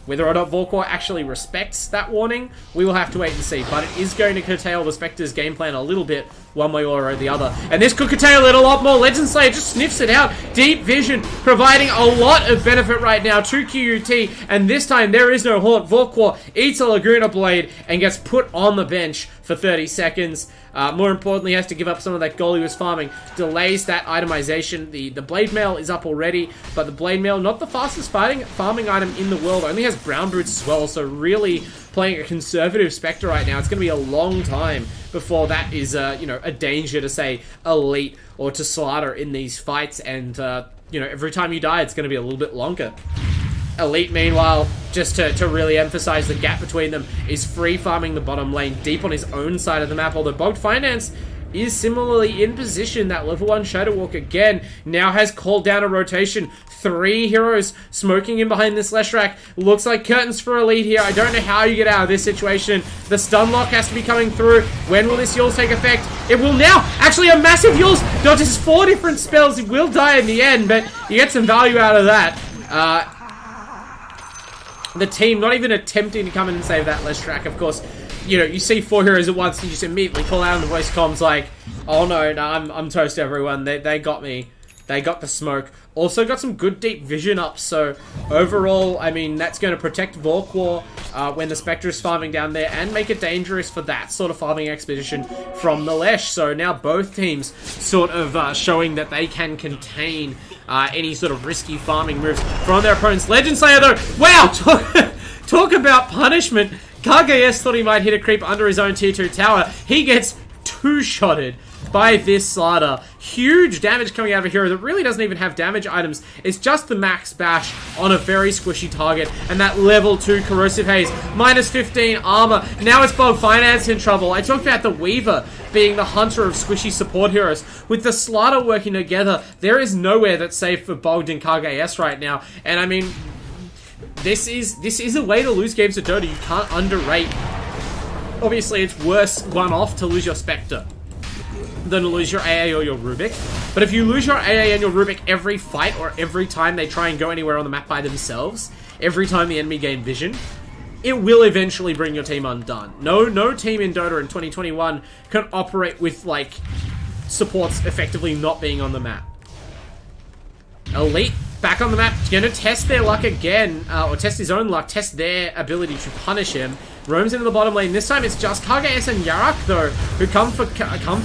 Whether or not Vorkwar actually respects that warning, we will have to wait and see. But it is going to curtail the Spectre's game plan a little bit, one way or the other. And this could curtail it a lot more. Legend Slayer just sniffs it out. Deep vision, providing a lot of benefit right now to QUT. And this time, there is no haunt. Vorkwar eats a Laguna Blade and gets put on the bench for 30 seconds. More importantly, has to give up some of that gold he was farming. Delays that itemization. The Blade Mail is up already, but the Blade Mail, not the fastest farming item in the world, only has Brown Boots as well, so really playing a conservative Spectre right now. It's going to be a long time before that is, you know, a danger to, say, Elite or to Slardar in these fights, and, you know, every time you die, it's going to be a little bit longer. Elite, meanwhile, just to really emphasize the gap between them, is free farming the bottom lane deep on his own side of the map, although Bogged Finance is similarly in position. That level 1 Shadow Walk again now has called down a rotation. 3 heroes smoking in behind this Leshrac. Looks like curtains for Elite here. I don't know how you get out of this situation. The stun lock has to be coming through. When will this Yules take effect? It will now. Actually, a massive Yules dodges 4 different spells. He will die in the end, but you get some value out of that. The team not even attempting to come in and save that Leshrac. Of course, you know, you see 4 heroes at once and you just immediately call out on the voice comms like, oh no, I'm toast everyone. They got me. They got the smoke. Also got some good deep vision up, so overall, I mean, that's going to protect Vorkwar when the Spectre is farming down there and make it dangerous for that sort of farming expedition from the Lesh. So now both teams sort of showing that they can contain any sort of risky farming moves from their opponents. Legend Slayer though, wow, talk about punishment. KGS thought he might hit a creep under his own tier 2 tower. He gets 2-shotted by this Slardar. Huge damage coming out of a hero that really doesn't even have damage items. It's just the max bash on a very squishy target, and that level 2 corrosive haze, minus 15 armor. Now it's Bogged Finance in trouble. I talked about the Weaver being the hunter of squishy support heroes. With the Slardar working together, there is nowhere that's safe for Bogged and KGS right now. And I mean, this is a way to lose games of Dota. You can't underrate. Obviously, it's worse one-off to lose your Spectre than to lose your AA or your Rubik. But if you lose your AA and your Rubik every fight, or every time they try and go anywhere on the map by themselves, every time the enemy gain vision, it will eventually bring your team undone. No team in Dota in 2021 can operate with, like, supports effectively not being on the map. Elite back on the map, going to test their luck again, or test his own luck, test their ability to punish him. Roams into the bottom lane. This time it's just KGS and Yarak, though, who come for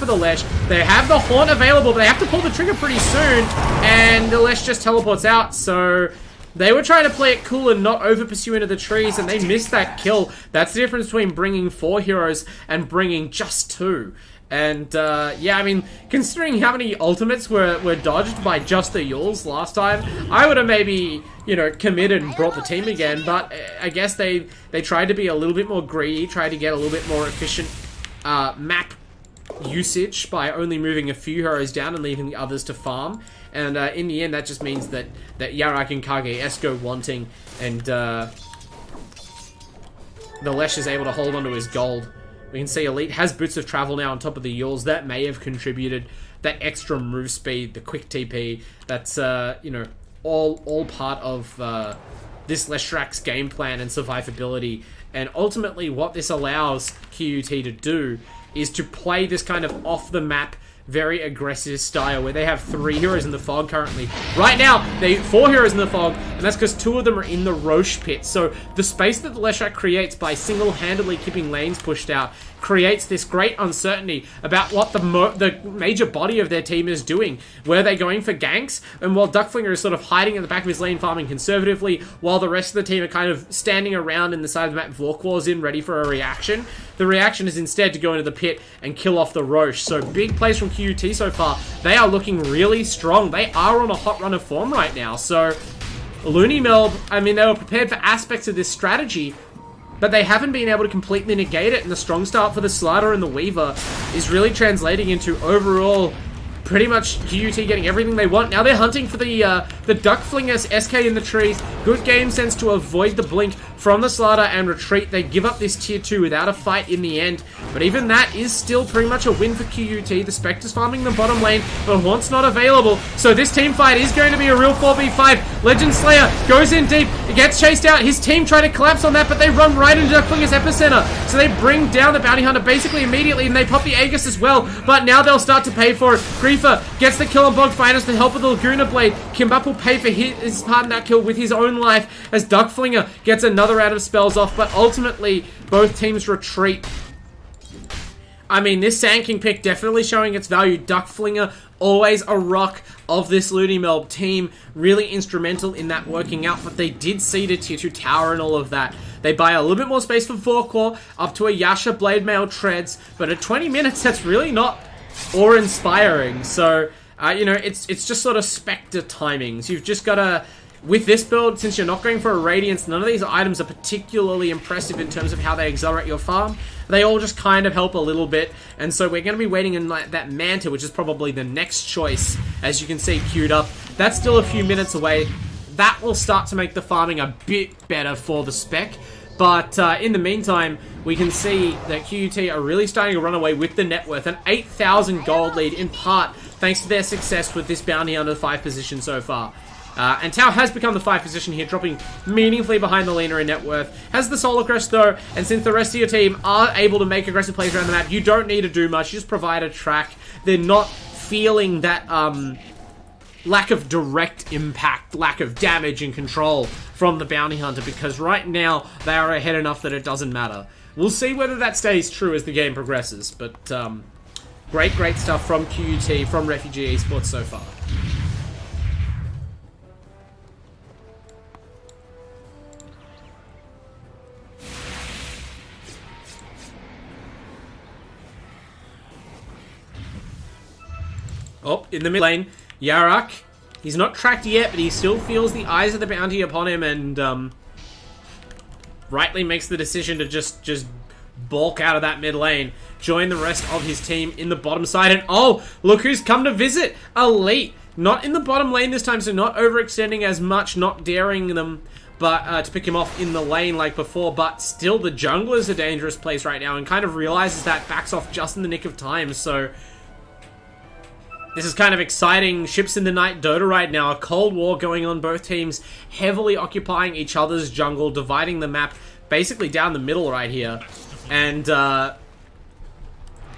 the Lesh. They have the Haunt available, but they have to pull the trigger pretty soon, and the Lesh just teleports out, so they were trying to play it cool and not over-pursue into the trees, and they missed that kill. That's the difference between bringing 4 heroes and bringing just 2. And, yeah, I mean, considering how many ultimates were dodged by just the Yules last time, I would have maybe, you know, committed and brought the team again, but I guess they tried to be a little bit more greedy, tried to get a little bit more efficient map usage by only moving a few heroes down and leaving the others to farm. And in the end, that just means that Yarak and KGS go wanting, and the Lesh is able to hold onto his gold. We can see Elite has Boots of Travel now on top of the Yules. That may have contributed. That extra move speed, the quick TP, that's, you know, all part of this Leshrak's game plan and survivability. And ultimately, what this allows QUT to do is to play this kind of off-the-map, very aggressive style where they have 3 heroes in the fog currently. Right now, 4 heroes in the fog, and that's because 2 of them are in the Roche pit. So the space that the Leshrak creates by single-handedly keeping lanes pushed out creates this great uncertainty about what the major body of their team is doing. Were they going for ganks? And while Duckflinger is sort of hiding in the back of his lane, farming conservatively, while the rest of the team are kind of standing around in the side of the map Vorquar's in, ready for a reaction. The reaction is instead to go into the pit and kill off the Roche. So big plays from QUT so far. They are looking really strong. They are on a hot run of form right now. So LoonyMelb, I mean, they were prepared for aspects of this strategy, but they haven't been able to completely negate it, and the strong start for the Slider and the Weaver is really translating into overall pretty much QUT getting everything they want. Now they're hunting for the Duckflinger's SK in the trees. Good game sense to avoid the blink from the Slider and retreat. They give up this tier 2 without a fight in the end, but even that is still pretty much a win for QUT. The Spectre's farming the bottom lane, but Haunt's not available, so this team fight is going to be a real 4v5. Legend Slayer goes in deep, it gets chased out. His team try to collapse on that, but they run right into Duckflinger's epicenter, so they bring down the Bounty Hunter basically immediately, and they pop the Aegis as well, but now they'll start to pay for it. Griefer gets the kill on Bog Finest with the help of the Laguna Blade. Kimbap will pay for his part in that kill with his own life as Duckflinger gets another round of spells off, but ultimately both teams retreat. I mean, this Sand King pick definitely showing its value. Duckflinger, always a rock of this LoonyMelb team, really instrumental in that working out, but they did see the tier 2 tower and all of that. They buy a little bit more space for Vorquar, up to a Yasha Blade Mail treads, but at 20 minutes, that's really not awe-inspiring. So, you know, it's just sort of Spectre timings. You've just got to, with this build, since you're not going for a Radiance, none of these items are particularly impressive in terms of how they accelerate your farm. They all just kind of help a little bit, and so we're going to be waiting in like that Manta, which is probably the next choice, as you can see queued up. That's still a few minutes away. That will start to make the farming a bit better for the Spec, but in the meantime, we can see that QUT are really starting to run away with the net worth. An 8,000 gold lead, in part thanks to their success with this bounty under the 5 position so far. And Tau has become the 5 position here, dropping meaningfully behind the laner in net worth. Has the Solar Crest though, and since the rest of your team are able to make aggressive plays around the map, you don't need to do much, you just provide a track. They're not feeling that lack of direct impact, lack of damage and control from the Bounty Hunter, because right now they are ahead enough that it doesn't matter. We'll see whether that stays true as the game progresses, but great stuff from QUT, from Refugee Esports so far. Oh, in the mid lane, Yarak. He's not tracked yet, but he still feels the eyes of the bounty upon him, and rightly makes the decision to just bulk out of that mid lane, join the rest of his team in the bottom side, and oh, look who's come to visit! Elite! Not in the bottom lane this time, so not overextending as much, not daring them, but to pick him off in the lane like before, but still the jungle is a dangerous place right now, and kind of realizes that, backs off just in the nick of time, so this is kind of exciting ships in the night Dota right now. A cold war going on, both teams heavily occupying each other's jungle, dividing the map basically down the middle right here, and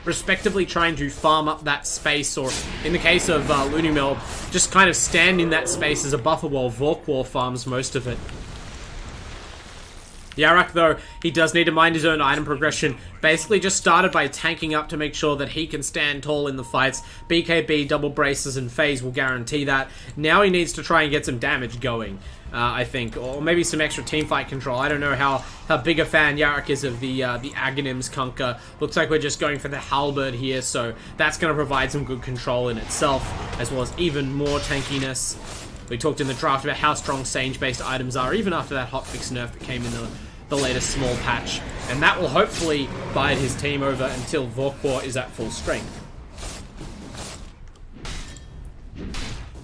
respectively trying to farm up that space, or in the case of LoonyMelb, just kind of stand in that space as a buffer while Vorquar farms most of it. Yarak, though, he does need to mind his own item progression. Basically just started by tanking up to make sure that he can stand tall in the fights. BKB, double braces, and phase will guarantee that. Now he needs to try and get some damage going, I think. Or maybe some extra teamfight control. I don't know how big a fan Yarak is of the Aghanim's Conquer. Looks like we're just going for the Halberd here, so that's going to provide some good control in itself, as well as even more tankiness. We talked in the draft about how strong Sage-based items are, even after that hotfix nerf that came in the latest small patch. And that will hopefully bide his team over until Vorquar is at full strength.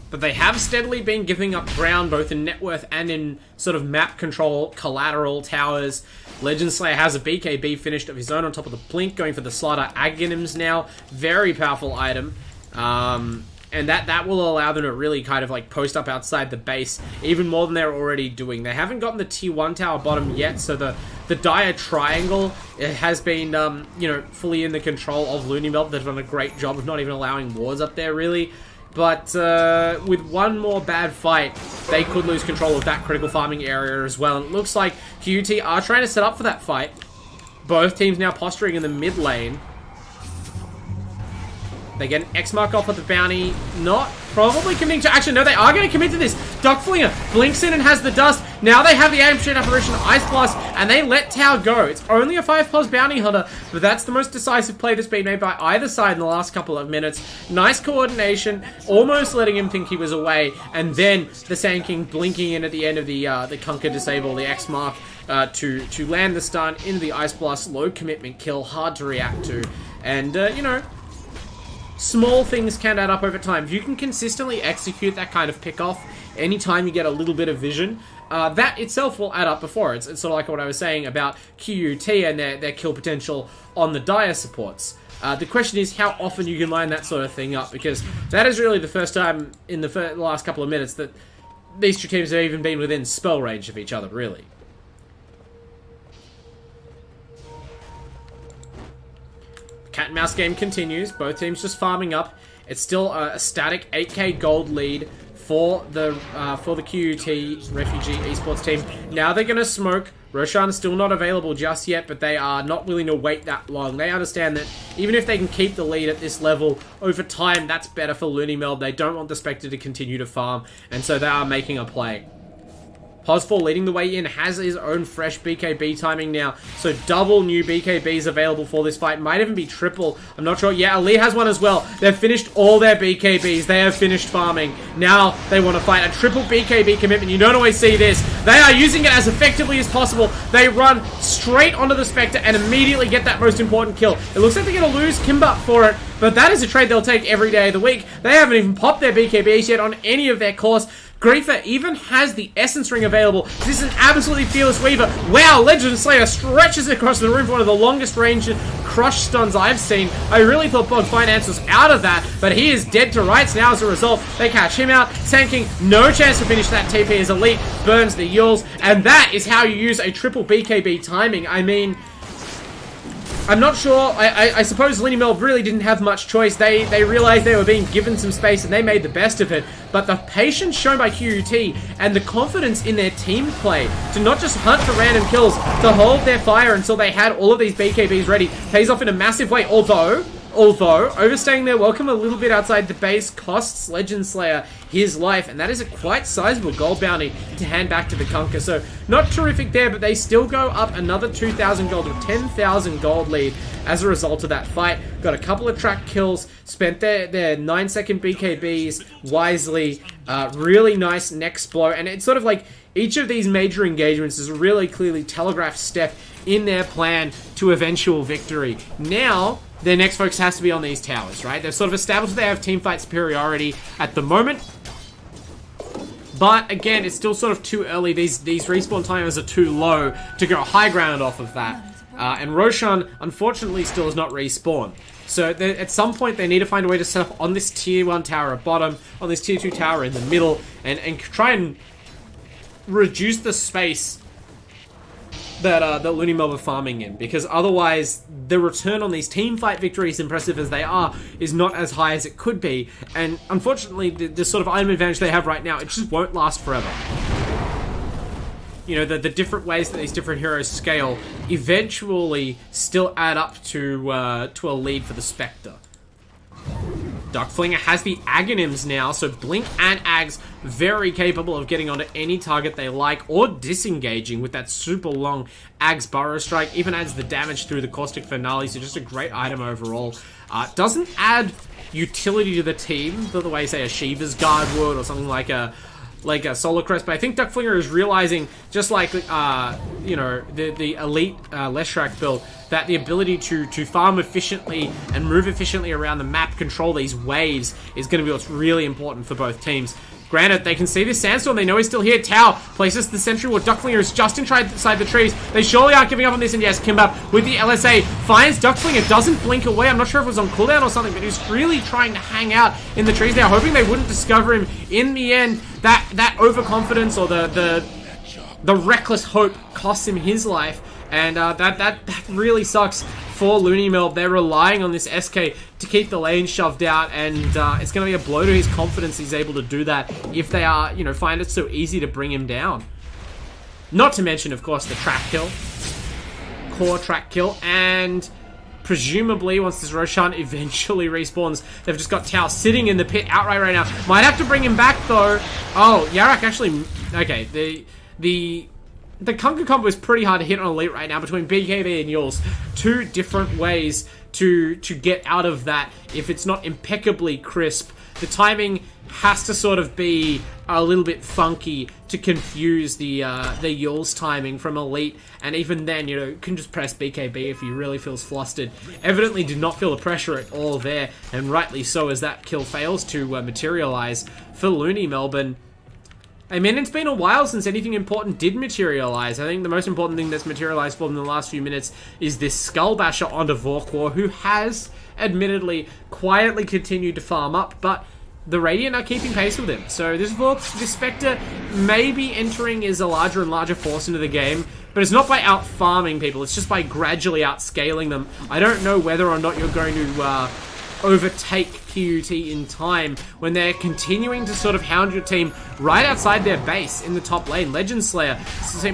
But they have steadily been giving up ground, both in net worth and in sort of map control, collateral, towers. Legend Slayer has a BKB finished of his own on top of the Blink, going for the Slaughter Aghanims now. Very powerful item. And that will allow them to really kind of like post up outside the base even more than they're already doing. They haven't gotten the tier 1 tower bottom yet, so the dire triangle, it has been, you know, fully in the control of LoonyMelb. They've done a great job of not even allowing wards up there, really. But with one more bad fight, they could lose control of that critical farming area as well. And it looks like QUT are trying to set up for that fight. Both teams now posturing in the mid lane. They get an X mark off of the bounty. Not probably committing to... Actually, no, they are going to commit to this. Duckflinger blinks in and has the dust. Now they have the Aim Shade Apparition Ice Blast, and they let Tau go. It's only a 5+ bounty hunter, but that's the most decisive play that's been made by either side in the last couple of minutes. Nice coordination, almost letting him think he was away, and then the Sand King blinking in at the end of the Conquer Disable, the X mark, to land the stun into the Ice Blast. Low commitment kill, hard to react to, and, you know... Small things can add up over time. If you can consistently execute that kind of pick-off anytime you get a little bit of vision, that itself will add up before. It's sort of like what I was saying about QUT and their kill potential on the dire supports. The question is how often you can line that sort of thing up, because that is really the first time in the last couple of minutes that these two teams have even been within spell range of each other, really. Cat and mouse game continues. Both teams just farming up. It's still a static 8k gold lead for the QUT Refugee Esports team. Now they're going to smoke. Roshan is still not available just yet, but they are not willing to wait that long. They understand that even if they can keep the lead at this level over time, that's better for LoonyMelb. They don't want the Spectre to continue to farm, and so they are making a play. Pos4 leading the way in, has his own fresh BKB timing now. So double new BKBs available for this fight. Might even be triple. I'm not sure. Yeah, Ali has one as well. They've finished all their BKBs. They have finished farming. Now they want to fight a triple BKB commitment. You don't always see this. They are using it as effectively as possible. They run straight onto the Spectre and immediately get that most important kill. It looks like they're going to lose Kimbap for it, but that is a trade they'll take every day of the week. They haven't even popped their BKBs yet on any of their cores. Griefer even has the Essence Ring available. This is an absolutely fearless Weaver. Wow, Legend Slayer stretches across the room for one of the longest range crush stuns I've seen. I really thought Bog Finance was out of that, but he is dead to rights now as a result. They catch him out. Sand King, no chance to finish that TP as Elite, burns the Yules, and that is how you use a triple BKB timing. I mean... I'm not sure. I suppose LoonyMelb really didn't have much choice. They realized they were being given some space and they made the best of it. But the patience shown by QUT and the confidence in their team play to not just hunt for random kills, to hold their fire until they had all of these BKBs ready, pays off in a massive way. Although overstaying their welcome a little bit outside the base costs Legend Slayer his life, and that is a quite sizable gold bounty to hand back to the Conquer. So not terrific there, but they still go up another 2,000 gold to 10,000 gold lead as a result of that fight. Got a couple of track kills, spent their 9-second BKBs wisely. Really nice next blow, and it's sort of like each of these major engagements is a really clearly telegraphed step in their plan to eventual victory. Now their next focus has to be on these towers, right? They've sort of established they have teamfight superiority at the moment. But again, it's still sort of too early. These respawn timers are too low to go high ground off of that. And Roshan, unfortunately, still has not respawned. So at some point, they need to find a way to set up on this tier 1 tower at bottom, on this tier 2 tower in the middle, and try and reduce the space that LoonyMelb are farming in, because otherwise the return on these team fight victories, impressive as they are, is not as high as it could be, and unfortunately the sort of item advantage they have right now, it just won't last forever. You know, the different ways that these different heroes scale eventually still add up to a lead for the Spectre. Duckflinger has the Aghanims now, so Blink and Ags very capable of getting onto any target they like, or disengaging with that super long Ags Burrow Strike. Even adds the damage through the Caustic Finale, so just a great item overall. Doesn't add utility to the team the way, say, a Shiva's Guard would, or something like a Solar Crest, but I think Duckflinger is realizing, just like, you know, the Elite Leshrac build, that the ability to farm efficiently and move efficiently around the map, control these waves, is going to be what's really important for both teams. Granted, they can see this sandstorm. They know he's still here. Tau places the sentry ward. Duckslinger is just inside the trees. They surely aren't giving up on this. And yes, Kimbap with the LSA finds Duckslinger. Doesn't blink away. I'm not sure if it was on cooldown or something, but he's really trying to hang out in the trees now, hoping they wouldn't discover him. In the end, that overconfidence or the reckless hope costs him his life. And that really sucks for LoonyMelb. They're relying on this SK to keep the lane shoved out, and it's going to be a blow to his confidence he's able to do that if they are, find it so easy to bring him down. Not to mention, of course, the track kill. Core track kill, and presumably once this Roshan eventually respawns, they've just got Tau sitting in the pit outright right now. Might have to bring him back, though. Oh, Yarak actually... Okay, the Kunka combo is pretty hard to hit on Elite right now between BKB and Yules. Two different ways to get out of that if it's not impeccably crisp. The timing has to sort of be a little bit funky to confuse the Yules timing from Elite, and even then, you can just press BKB if he really feels flustered. Evidently did not feel the pressure at all there, and rightly so, as that kill fails to materialize for LoonyMelb. And I mean, it's been a while since anything important did materialize. I think the most important thing that's materialized for them in the last few minutes is this Skull Basher onto Vorkor, who has, admittedly, quietly continued to farm up, but the Radiant are keeping pace with him. So this Spectre may be entering as a larger and larger force into the game, but it's not by out-farming people, it's just by gradually out-scaling them. I don't know whether or not you're going to overtake QUT in time when they're continuing to sort of hound your team right outside their base in the top lane. Legend Slayer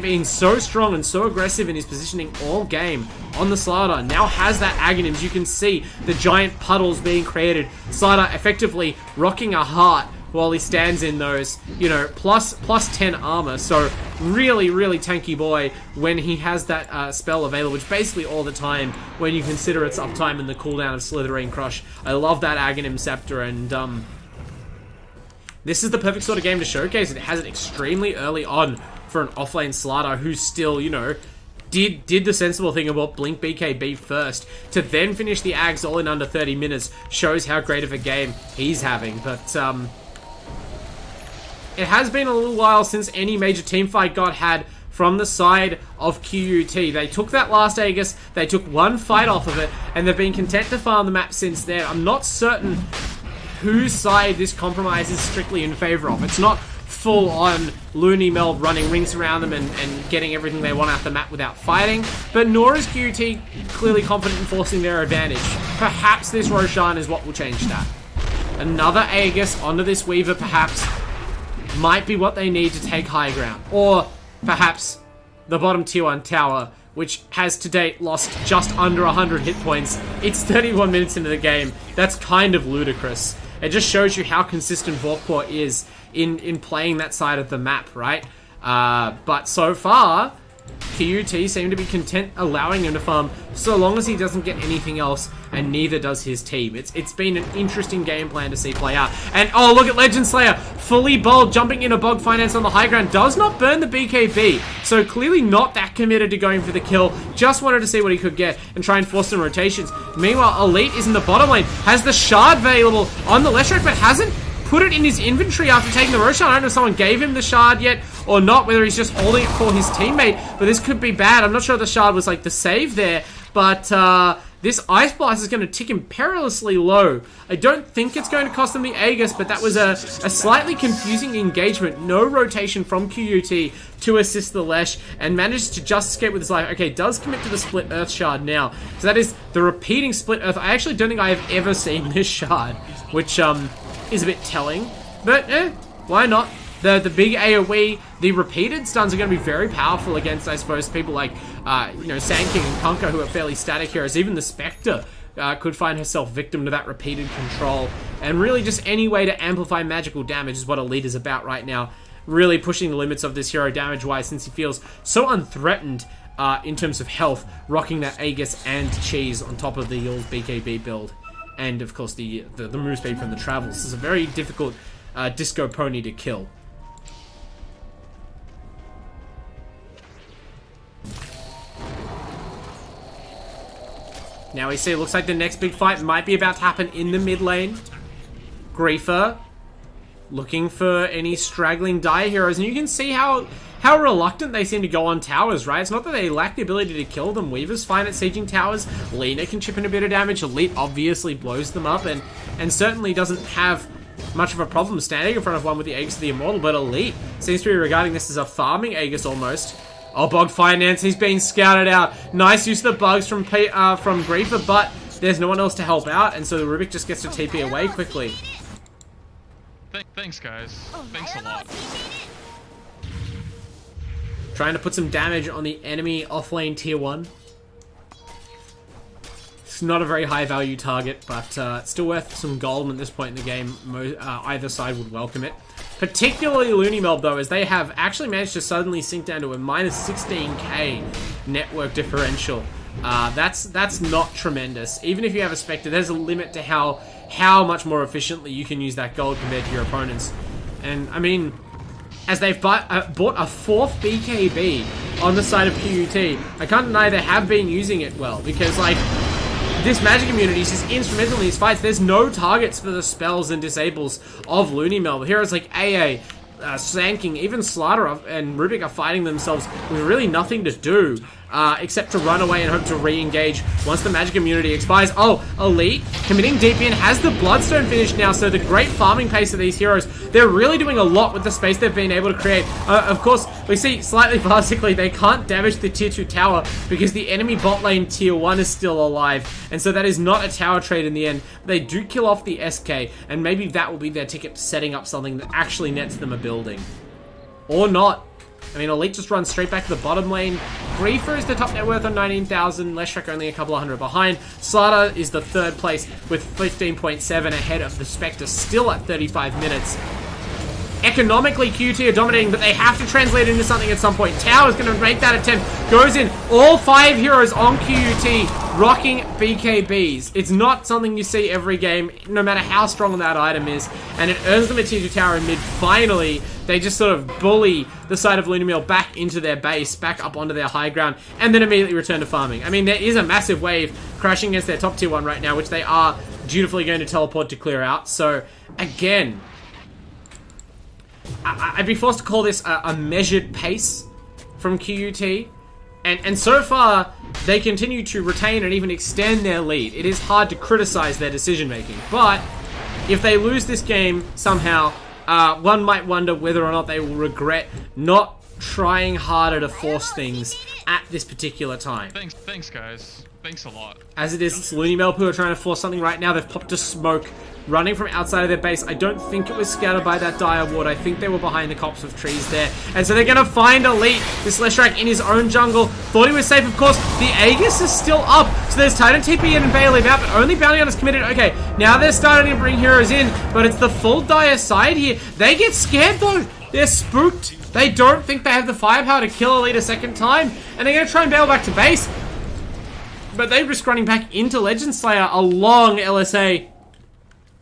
being so strong and so aggressive in his positioning all game on the Slardar now has that Aghanim's. You can see the giant puddles being created. Slardar effectively rocking a heart while he stands in those, plus 10 armor. So really, really tanky boy when he has that spell available, which basically all the time when you consider its uptime and the cooldown of Slitherine Crush. I love that Aghanim Scepter, and this is the perfect sort of game to showcase it. It has it extremely early on for an offlane Slardar who's still, did the sensible thing about blink BKB first to then finish the Ags all in under 30 minutes. Shows how great of a game he's having. But it has been a little while since any major teamfight got had from the side of QUT. They took that last Aegis, they took one fight off of it, and they've been content to farm the map since then. I'm not certain whose side this compromise is strictly in favor of. It's not full-on LoonyMelb running rings around them and getting everything they want out the map without fighting, but nor is QUT clearly confident in forcing their advantage. Perhaps this Roshan is what will change that. Another Aegis onto this Weaver, perhaps, might be what they need to take high ground. Or perhaps the bottom tier 1 tower, which has to date lost just under 100 hit points. It's 31 minutes into the game. That's kind of ludicrous. It just shows you how consistent Vorkor is in playing that side of the map, right? But so far, QUT seem to be content allowing him to farm so long as he doesn't get anything else, and neither does his team. It's been an interesting game plan to see play out. And oh, look at Legend Slayer, fully bold, jumping in a Bog Finance on the high ground, does not burn the BKB, so clearly not that committed to going for the kill, just wanted to see what he could get and try and force some rotations. Meanwhile, Elite is in the bottom lane, has the shard available on the left track, but hasn't put it in his inventory after taking the Roshan. I don't know if someone gave him the shard yet or not, whether he's just holding it for his teammate, but this could be bad. I'm not sure if the shard was like the save there, but this Ice Blast is going to tick him perilously low. I don't think it's going to cost them the Aegis, but that was a slightly confusing engagement. No rotation from QUT to assist the Lesh, and manages to just escape with his life. Okay, does commit to the Split Earth shard now. So that is the repeating Split Earth. I actually don't think I have ever seen this shard, which is a bit telling, but why not? The big AoE, the repeated stuns are going to be very powerful against, I suppose, people like, Sand King and Kunkka, who are fairly static heroes. Even the Spectre could find herself victim to that repeated control. And really just any way to amplify magical damage is what Elite is about right now. Really pushing the limits of this hero damage-wise, since he feels so unthreatened in terms of health, rocking that Aegis and Cheese on top of the Yule's BKB build. And, of course, the move speed from the Travels. This is a very difficult Disco Pony to kill. Now we see, it looks like the next big fight might be about to happen in the mid lane. Griefer looking for any straggling Dire heroes, and you can see how reluctant they seem to go on towers, right? It's not that they lack the ability to kill them. Weaver's fine at sieging towers. Lina can chip in a bit of damage. Elite obviously blows them up, and certainly doesn't have much of a problem standing in front of one with the Aegis of the Immortal, but Elite seems to be regarding this as a farming Aegis almost. Oh, Bog Finance, he's being scouted out. Nice use of the bugs from Griefer, but there's no one else to help out, and so Rubik just gets to TP away quickly. Thanks, guys. Thanks a lot. Trying to put some damage on the enemy offlane tier 1. It's not a very high value target, but it's still worth some gold at this point in the game. Either side would welcome it. Particularly LoonyMelb, though, as they have actually managed to suddenly sink down to a minus 16k network differential. That's not tremendous. Even if you have a Spectre, there's a limit to how much more efficiently you can use that gold compared to your opponents. And, I mean, as they've bought a 4th BKB on the side of QUT, I can't deny they have been using it well, because, like, this magic immunity is just instrumental in these fights. There's no targets for the spells and disables of LoonyMelb. Heroes like AA, Sanking, even Slaughter and Rubik are fighting themselves with really nothing to do except to run away and hope to re-engage once the magic immunity expires. Oh, Elite committing deep in, has the Bloodstone finished now, so the great farming pace of these heroes, they're really doing a lot with the space they've been able to create. Of course, we see slightly farcically they can't damage the tier 2 tower because the enemy bot lane tier 1 is still alive, and so that is not a tower trade in the end. They do kill off the SK, and maybe that will be their ticket to setting up something that actually nets them a building. Or not. I mean, Elite just runs straight back to the bottom lane. Griefer is the top net worth on 19,000. Leshrac only a couple of hundred behind. Slaughter is the 3rd place with 15.7 ahead of the Spectre, still at 35 minutes. Economically, QT are dominating, but they have to translate into something at some point. Tao is going to make that attempt. Goes in. All 5 heroes on QUT rocking BKBs. It's not something you see every game, no matter how strong that item is. And it earns them a tier 2 tower in mid. Finally, they just sort of bully the side of LoonyMelb back into their base, back up onto their high ground, and then immediately return to farming. I mean, there is a massive wave crashing against their top tier 1 right now, which they are dutifully going to teleport to clear out. So, again, I'd be forced to call this a measured pace from QUT. And so far, they continue to retain and even extend their lead. It is hard to criticize their decision-making. But if they lose this game somehow, one might wonder whether or not they will regret not trying harder to force things at this particular time. Thanks, guys. Thanks a lot. As it is, it's LoonyMelb who are trying to force something right now. They've popped a smoke running from outside of their base. I don't think it was scattered by that dire ward. I think they were behind the copse of trees there. And so they're going to find Elite. This Leshrac in his own jungle. Thought he was safe, of course. The Aegis is still up. So there's Titan TP in and Bailey out, but only Bounty Hunter's committed. Okay, now they're starting to bring heroes in, but it's the full dire side here. They get scared, though. They're spooked. They don't think they have the firepower to kill Elite a second time, and they're going to try and bail back to base. But they risk running back into Legend Slayer. A long LSA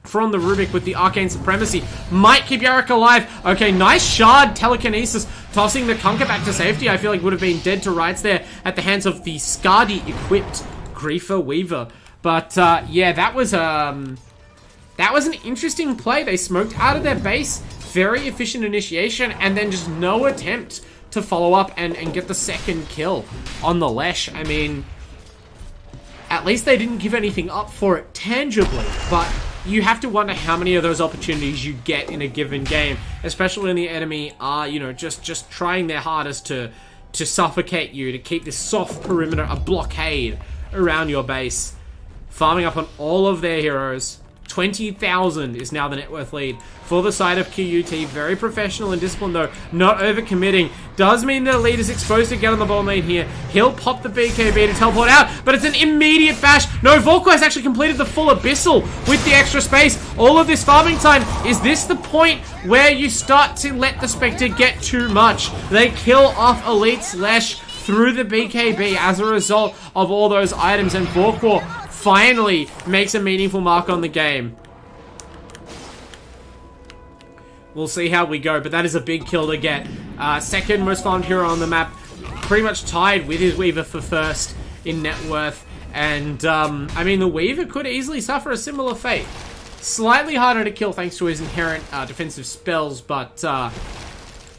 from the Rubik with the Arcane Supremacy. Might keep Yarick alive. Okay, nice shard telekinesis. Tossing the Conquer back to safety. I feel like would have been dead to rights there at the hands of the Skadi-equipped Griefer Weaver. But, yeah, that was an interesting play. They smoked out of their base. Very efficient initiation. And then just no attempt to follow up and get the second kill on the Lesh. I mean, at least they didn't give anything up for it tangibly, but you have to wonder how many of those opportunities you get in a given game, especially when the enemy are, you know, just trying their hardest to suffocate you, to keep this soft perimeter, a blockade around your base. Farming up on all of their heroes. 20,000 is now the net worth lead for the side of QUT. Very professional and disciplined, though. Not overcommitting. Does mean the lead is exposed to get on the bottom lane here. He'll pop the BKB to teleport out, but it's an immediate bash. No, Volko has actually completed the full Abyssal with the extra space. All of this farming time. Is this the point where you start to let the Spectre get too much? They kill off Elite's Lesh through the BKB as a result of all those items, and Volko finally makes a meaningful mark on the game. We'll see how we go, but that is a big kill to get. Second most farmed hero on the map, pretty much tied with his Weaver for first in net worth. And, I mean, the Weaver could easily suffer a similar fate. Slightly harder to kill thanks to his inherent defensive spells, but,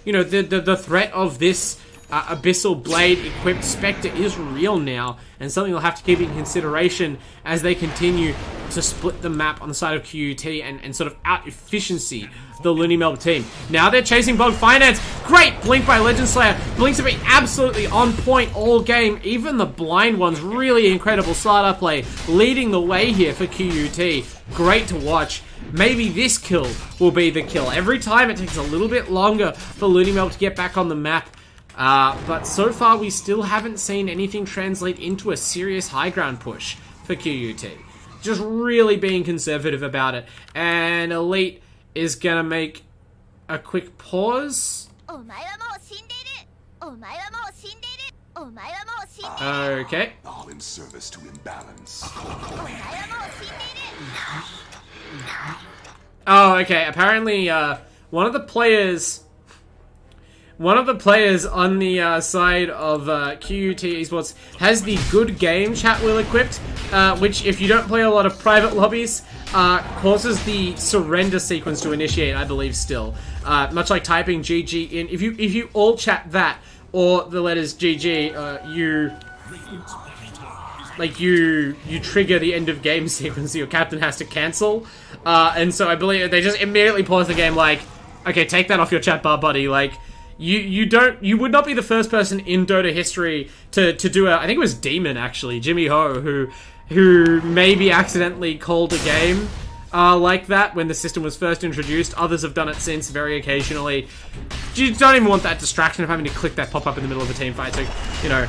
you know, the threat of this Abyssal Blade equipped Spectre is real now, and something they'll have to keep in consideration as they continue to split the map on the side of QUT and sort of out-efficiency the LoonyMelb team. Now they're chasing Bog Finance. Great blink by Legend Slayer. Blinks have been absolutely on point all game. Even the blind ones, really incredible startup play, leading the way here for QUT. Great to watch. Maybe this kill will be the kill. Every time it takes a little bit longer for LoonyMelb to get back on the map. But so far we still haven't seen anything translate into a serious high ground push for QUT. Just really being conservative about it. And Elite is gonna make a quick pause. Okay. All in service to imbalance. Oh, okay. Apparently, one of the players on the side of QUT Esports has the good game chat wheel equipped, which, if you don't play a lot of private lobbies, causes the surrender sequence to initiate, I believe, still. Much like typing GG in. If you all chat that, or the letters GG, you trigger the end of game sequence, so your captain has to cancel. And so I believe they just immediately pause the game like, okay, take that off your chat bar, buddy. Like, you would not be the first person in Dota history to do I think it was Demon, actually, Jimmy Ho, who maybe accidentally called a game like that when the system was first introduced. Others have done it since, very occasionally. You don't even want that distraction of having to click that pop-up in the middle of a team fight, so, you know,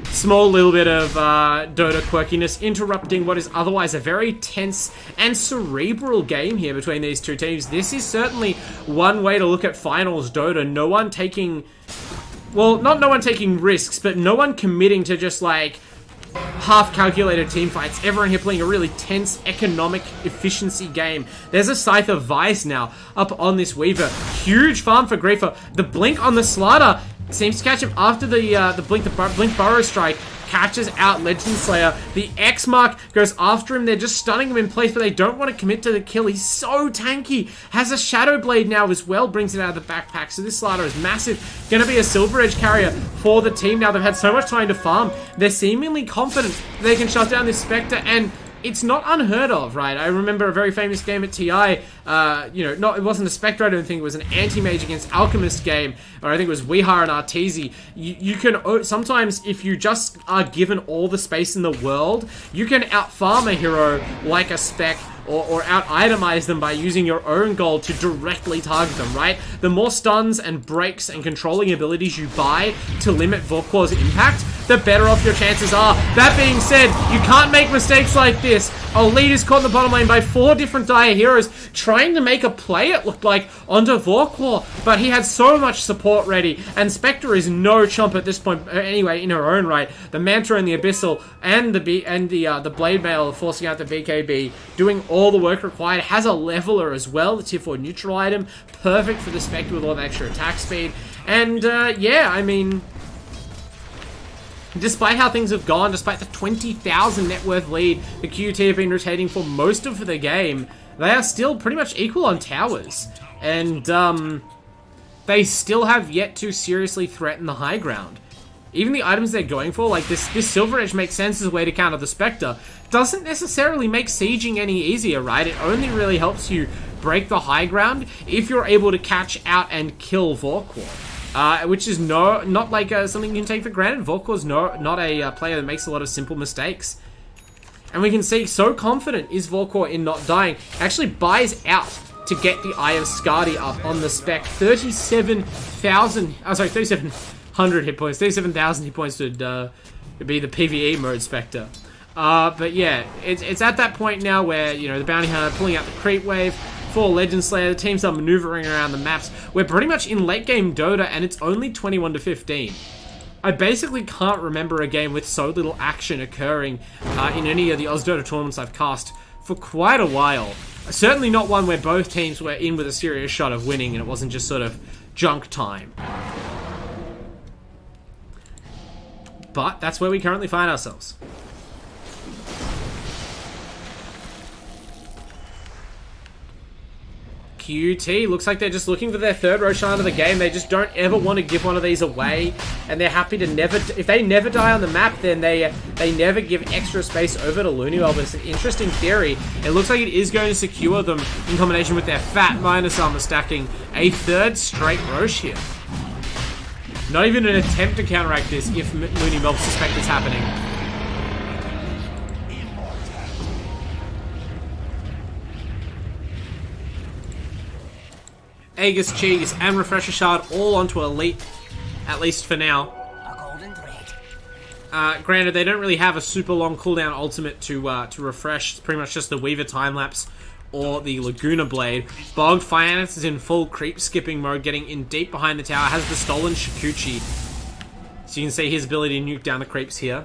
small little bit of Dota quirkiness interrupting what is otherwise a very tense and cerebral game here between these two teams. This is certainly one way to look at finals Dota. No one taking, well, not no one taking risks, but no one committing to just like half-calculated team fights. Everyone here playing a really tense economic efficiency game. There's a Scythe of Vice now up on this Weaver. Huge farm for Griefer. The blink on the Slider seems to catch him after the blink Burrow Strike catches out Legend Slayer. The X Mark goes after him. They're just stunning him in place, but they don't want to commit to the kill. He's so tanky. Has a Shadow Blade now as well. Brings it out of the backpack. So this Slider is massive. Going to be a Silver Edge carrier for the team now. They've had so much time to farm. They're seemingly confident they can shut down this Spectre, and it's not unheard of, right? I remember a very famous game at TI, you know, it wasn't a Spectre, I don't think, it was an Anti-Mage against Alchemist game, or I think it was Wihar and Arteezy. You can, sometimes, if you just are given all the space in the world, you can out-farm a hero like a Spec, or out-itemize them by using your own gold to directly target them, right? The more stuns and breaks and controlling abilities you buy to limit Vorquar's impact, the better off your chances are. That being said, you can't make mistakes like this. Elite is caught in the bottom lane by 4 different Dire heroes trying to make a play, it looked like, onto Vorquar, but he had so much support ready, and Spectre is no chump at this point, anyway, in her own right. The Manta and the Abyssal and the Blade Mail forcing out the BKB, doing all the work required. Has a leveler as well, the tier 4 neutral item, perfect for the Spectre with all the extra attack speed. And yeah, I mean, despite how things have gone, despite the 20,000 net worth lead the QUT have been rotating for most of the game, they are still pretty much equal on towers. And they still have yet to seriously threaten the high ground. Even the items they're going for, like this Silver Edge makes sense as a way to counter the Spectre, doesn't necessarily make sieging any easier, right? It only really helps you break the high ground if you're able to catch out and kill Vorquar. Which is not like something you can take for granted. Vorquar's not a player that makes a lot of simple mistakes. And we can see, so confident is Vorquar in not dying, actually buys out to get the Eye of Skadi up on the Spec. 3,700 hit points, 37,000 hit points would be the PvE mode Spectre. But yeah, it's at that point now where, you know, the Bounty Hunter pulling out the creep wave for Legend Slayer, the teams are maneuvering around the maps. We're pretty much in late game Dota, and it's only 21-15. I basically can't remember a game with so little action occurring in any of the Oz Dota tournaments I've cast for quite a while. Certainly not one where both teams were in with a serious shot of winning and it wasn't just sort of junk time. But that's where we currently find ourselves. QUT looks like they're just looking for their third Roshan of the game. They just don't ever want to give one of these away, and they're happy to never. If they never die on the map, then they never give extra space over to LoonyMelb. It's an interesting theory. It looks like it is going to secure them in combination with their fat minus armor stacking a third straight Rosh here. Not even an attempt to counteract this if LoonyMelb suspect it's happening. Aegis, Cheese, and Refresher Shard all onto Elite, at least for now. Granted, they don't really have a super long cooldown ultimate to refresh. It's pretty much just the Weaver time-lapse or the Laguna Blade. Bogged Finance is in full creep skipping mode, getting in deep behind the tower, has the stolen Shikuchi. So you can see his ability to nuke down the creeps here.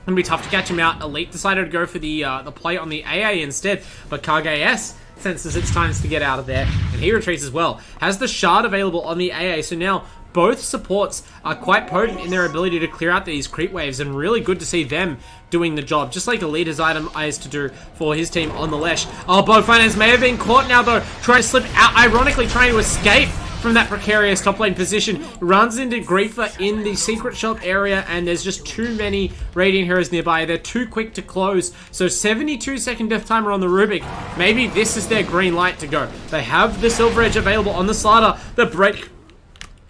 Gonna be tough to catch him out. Elite decided to go for the play on the AA instead, but KGS senses it's time to get out of there, and he retreats as well. Has the shard available on the AA, so now both supports are quite potent in their ability to clear out these creep waves, and really good to see them doing the job, just like Elite has itemized to do for his team on the Lesh. Oh, Bog Finance may have been caught now though, trying to slip out, ironically trying to escape from that precarious top lane position. Runs into Griefer in the secret shop area, and there's just too many Radiant heroes nearby. They're too quick to close, so 72-second death timer on the Rubik. Maybe this is their green light to go. They have the Silver Edge available on the Slider. The break.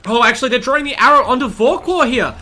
Oh, actually, they're drawing the arrow onto Vorkor here.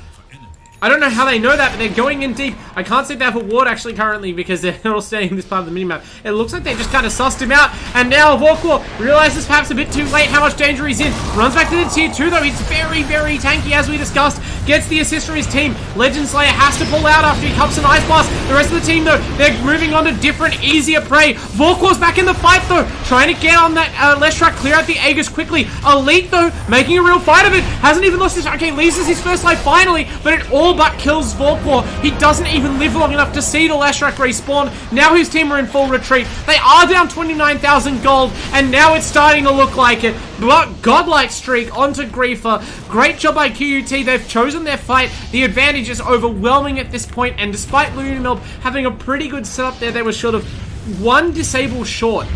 I don't know how they know that, but they're going in deep. I can't see if they have a ward actually currently because they're all staying in this part of the minimap. It looks like they just kind of sussed him out, and now Vorkor realizes perhaps a bit too late how much danger he's in. Runs back to the tier 2 though. He's very, very tanky as we discussed. Gets the assist from his team. Legend Slayer has to pull out after he cups an Ice Blast. The rest of the team though, they're moving on to different, easier prey. Vorkor's back in the fight though, trying to get on that Leshrac, clear out the Aegis quickly. Elite though, making a real fight of it. Hasn't even lost his, okay, loses his first life finally, but it all but kills Vorkor. He doesn't even live long enough to see the Leshrac respawn. Now his team are in full retreat. They are down 29,000 gold, and now it's starting to look like it. But godlike streak onto Griefer. Great job by QUT. They've chosen their fight. The advantage is overwhelming at this point, and despite LoonyMelb having a pretty good setup there, they were short of one disable short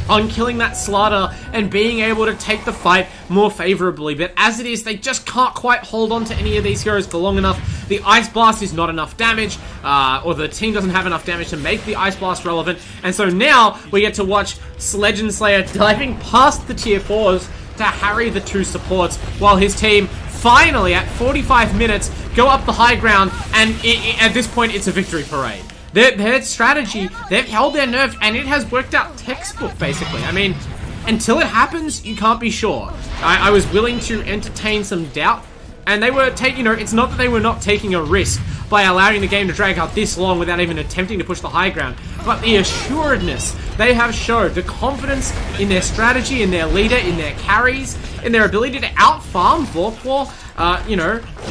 on killing that Slaughter and being able to take the fight more favorably. But as it is, they just can't quite hold on to any of these heroes for long enough. The Ice Blast is not enough damage, or the team doesn't have enough damage to make the Ice Blast relevant. And so now we get to watch Legend Slayer diving past the tier 4s to harry the two supports, while his team finally, at 45 minutes, go up the high ground, and at this point, it's a victory parade. Their strategy, they've held their nerve, and it has worked out textbook, basically. I mean, until it happens, you can't be sure. I was willing to entertain some doubt, and they were taking, it's not that they were not taking a risk by allowing the game to drag out this long without even attempting to push the high ground, but the assuredness they have showed, the confidence in their strategy, in their leader, in their carries, in their ability to out-farm Vorkor,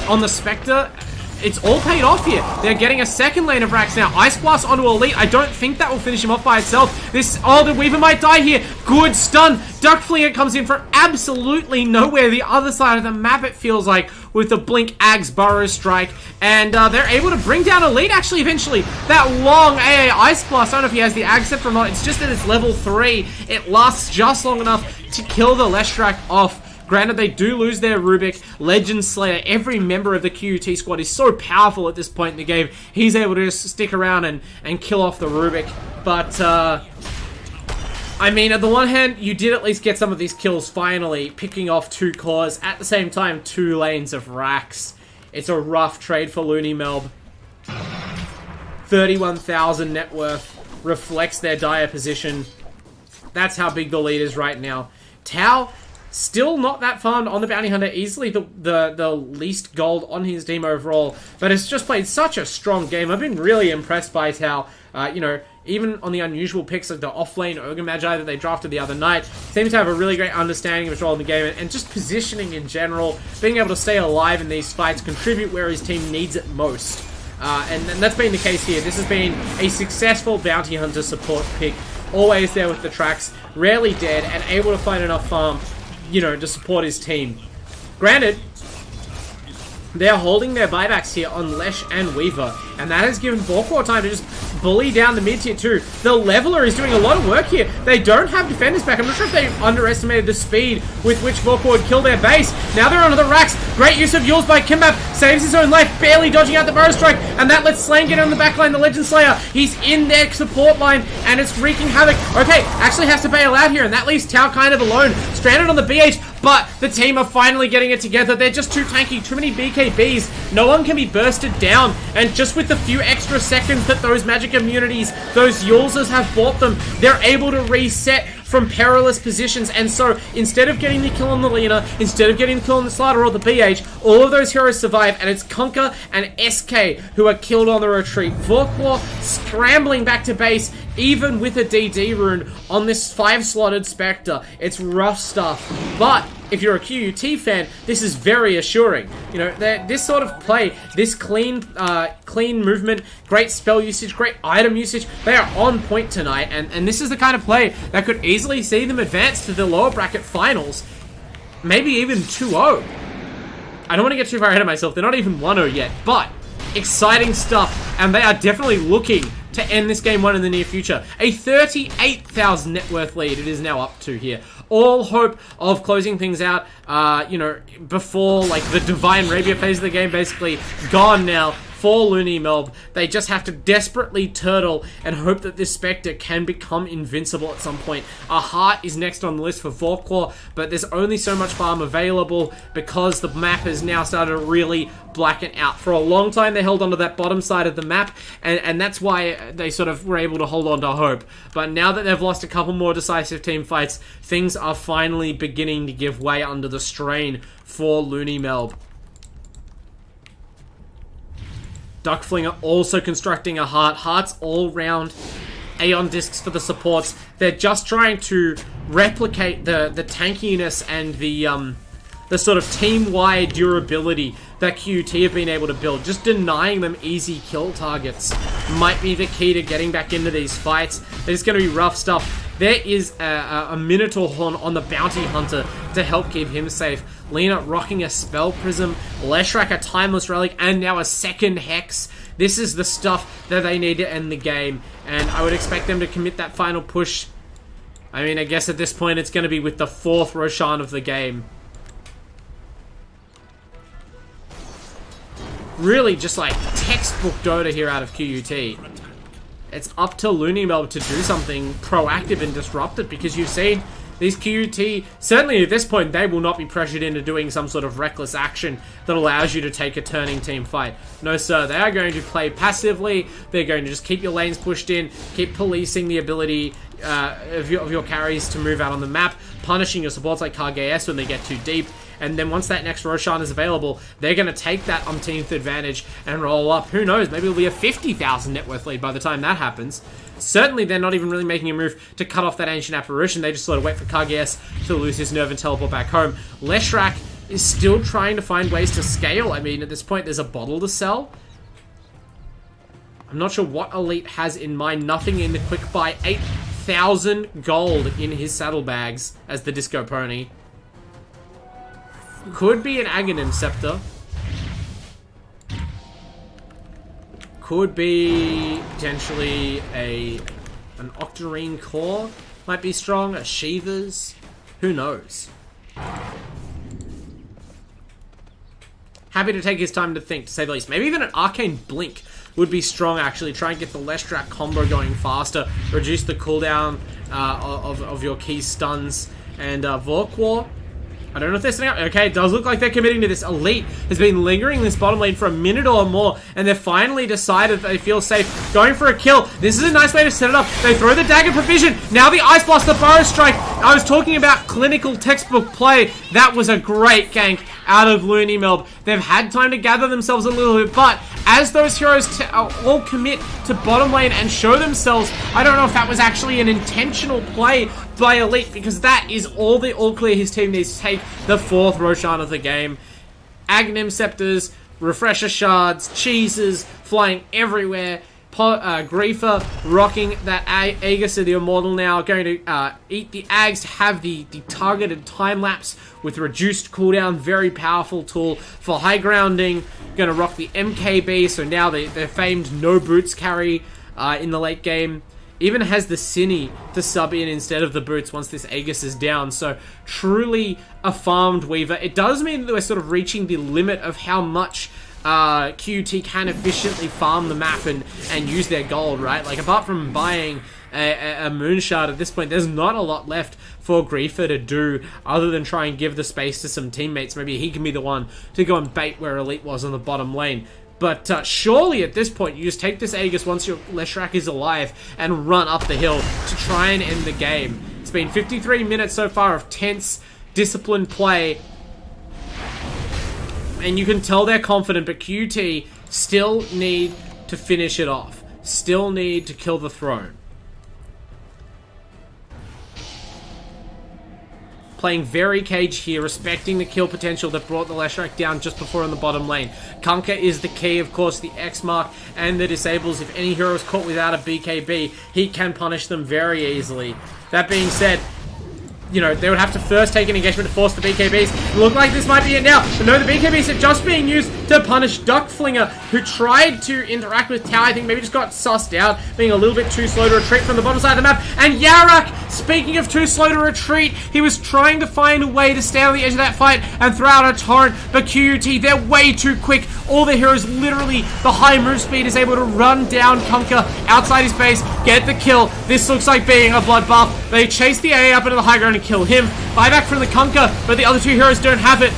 on the Spectre. It's all paid off here. They're getting a second lane of racks now. Ice Blast onto Elite. I don't think that will finish him off by itself. The Weaver might die here. Good stun. Duck Flinger comes in from absolutely nowhere. The other side of the map, it feels like, with the Blink Ags Burrow Strike. And they're able to bring down Elite, actually, eventually. That long AA Ice Blast, I don't know if he has the Ag Scepter or not. It's just that it's level 3. It lasts just long enough to kill the Leshrac off. Granted, they do lose their Rubik. Legend Slayer, every member of the QUT squad is so powerful at this point in the game. He's able to just stick around and kill off the Rubik. But, I mean, at the one hand, you did at least get some of these kills finally, picking off 2 cores. At the same time, 2 lanes of racks. It's a rough trade for LoonyMelb. 31,000 net worth reflects their dire position. That's how big the lead is right now. Tau, still not that farmed on the Bounty Hunter, easily the least gold on his team overall, but has just played such a strong game. I've been really impressed by Tau. Even on the unusual picks like the off-lane Ogre Magi that they drafted the other night, seems to have a really great understanding of his role in the game, and just positioning in general, being able to stay alive in these fights, contribute where his team needs it most. And that's been the case here. This has been a successful Bounty Hunter support pick, always there with the tracks, rarely dead, and able to find enough farm to support his team. Granted, they're holding their buybacks here on Lesh and Weaver, and that has given Vorkor time to just bully down the mid tier too. The leveler is doing a lot of work here. They don't have defenders back. I'm not sure if they underestimated the speed with which Vorkor would kill their base. Now they're onto the racks. Great use of Yules by Kimbap. Saves his own life, barely dodging out the Burrow Strike, and that lets Slane get on the back line, the Legend Slayer. He's in their support line, and it's wreaking havoc. Okay, actually has to bail out here, and that leaves Tau kind of alone, stranded on the BH, but the team are finally getting it together. They're just too tanky, too many BKBs. No one can be bursted down, and just with the few extra seconds that those magic immunities, those Yulesers have bought them, they're able to reset from perilous positions. And so instead of getting the kill on the Lina, instead of getting the kill on the Slider or the BH, all of those heroes survive, and it's Conker and SK who are killed on the retreat. Vorkor scrambling back to base, even with a DD rune on this 5-slotted Spectre. It's rough stuff, but if you're a QUT fan, this is very assuring. You know, this sort of play, this clean movement, great spell usage, great item usage, they are on point tonight, and this is the kind of play that could easily see them advance to the lower bracket finals, maybe even 2-0. I don't want to get too far ahead of myself, they're not even 1-0 yet, but exciting stuff, and they are definitely looking to end this game 1 in the near future. A 38,000 net worth lead it is now up to here. All hope of closing things out, you know, before, like, the Divine Rapier phase of the game basically gone now for LoonyMelb. They just have to desperately turtle and hope that this Spectre can become invincible at some point. A heart is next on the list for Vorkor, but there's only so much farm available because the map has now started to really blacken out. For a long time, they held onto that bottom side of the map, and that's why they sort of were able to hold on to hope. But now that they've lost a couple more decisive team fights, things are finally beginning to give way under the strain for LoonyMelb. Duckflinger also constructing a heart. Hearts all round. Aeon discs for the supports. They're just trying to replicate the tankiness and the sort of team-wide durability that QUT have been able to build. Just denying them easy kill targets might be the key to getting back into these fights. It's going to be rough stuff. There is a Minotaur Horn on the Bounty Hunter to help keep him safe. Lina rocking a Spell Prism, Leshrac a Timeless Relic, and now a second Hex. This is the stuff that they need to end the game, and I would expect them to commit that final push. I mean, I guess at this point it's going to be with the 4th Roshan of the game. Really just like textbook Dota here out of QUT. It's up to LoonyMelb to do something proactive and disruptive, because you've seen these QUT, certainly at this point, they will not be pressured into doing some sort of reckless action that allows you to take a turning team fight. No, sir. They are going to play passively. They're going to just keep your lanes pushed in, keep policing the ability of your carries to move out on the map, punishing your supports like AEST when they get too deep. And then once that next Roshan is available, they're going to take that umpteenth advantage and roll up. Who knows? Maybe it'll be a 50,000 net worth lead by the time that happens. Certainly, they're not even really making a move to cut off that Ancient Apparition. They just sort of wait for AEST to lose his nerve and teleport back home. Leshrac is still trying to find ways to scale. I mean, at this point, there's a bottle to sell. I'm not sure what Elite has in mind. Nothing in the quick buy. 8,000 gold in his saddlebags as the Disco Pony. Could be an Aghanim Scepter. Could be potentially an Octarine Core. Might be strong. A Sheevers. Who knows? Happy to take his time to think, to say the least. Maybe even an Arcane Blink would be strong, actually. Try and get the Leshrac combo going faster. Reduce the cooldown of your key stuns. And Vorkor, I don't know if they're setting up. Okay, it does look like they're committing to this. Elite has been lingering in this bottom lane for a minute or more, and they've finally decided that they feel safe going for a kill. This is a nice way to set it up. They throw the dagger for vision. Now the Ice Blast, the Burrow Strike. I was talking about clinical textbook play. That was a great gank out of LoonyMelb. They've had time to gather themselves a little bit, but as those heroes all commit to bottom lane and show themselves, I don't know if that was actually an intentional play by Elite, because that is all the all clear his team needs to take the 4th Roshan of the game. Aghanim Scepters, Refresher Shards, Cheeses flying everywhere. Griefer rocking that Aegis of the Immortal now, going to eat the Ags to have the targeted time lapse with reduced cooldown. Very powerful tool for high grounding. Going to rock the MKB, so now the famed no boots carry. in the late game. Even has the Cine to sub in instead of the boots once this Aegis is down. So truly a farmed Weaver. It does mean that we're sort of reaching the limit of how much QUT can efficiently farm the map and use their gold, right? Like, apart from buying a Moon Shard at this point, there's not a lot left for Griefer to do other than try and give the space to some teammates. Maybe he can be the one to go and bait where Elite was on the bottom lane. But surely at this point, you just take this Aegis once your Leshrac is alive and run up the hill to try and end the game. It's been 53 minutes so far of tense, disciplined play. And you can tell they're confident, but QUT still need to finish it off. Still need to kill the throne. Playing very caged here, respecting the kill potential that brought the Leshrac down just before in the bottom lane. Kunkka is the key, of course, the X mark and the disables. If any hero is caught without a BKB, he can punish them very easily. That being said, you know, they would have to first take an engagement to force the BKBs. Look like this might be it now. But no, the BKBs are just being used to punish Duckflinger, who tried to interact with Tau. I think maybe just got sussed out, being a little bit too slow to retreat from the bottom side of the map. And Yarak, speaking of too slow to retreat, he was trying to find a way to stay on the edge of that fight and throw out a torrent. But QUT, they're way too quick. All the heroes, literally, the high move speed is able to run down Kunkka outside his base, get the kill. This looks like being a bloodbath. They chase the A up into the high ground and kill him. Buyback from the Kunkka, but the other two heroes don't have it.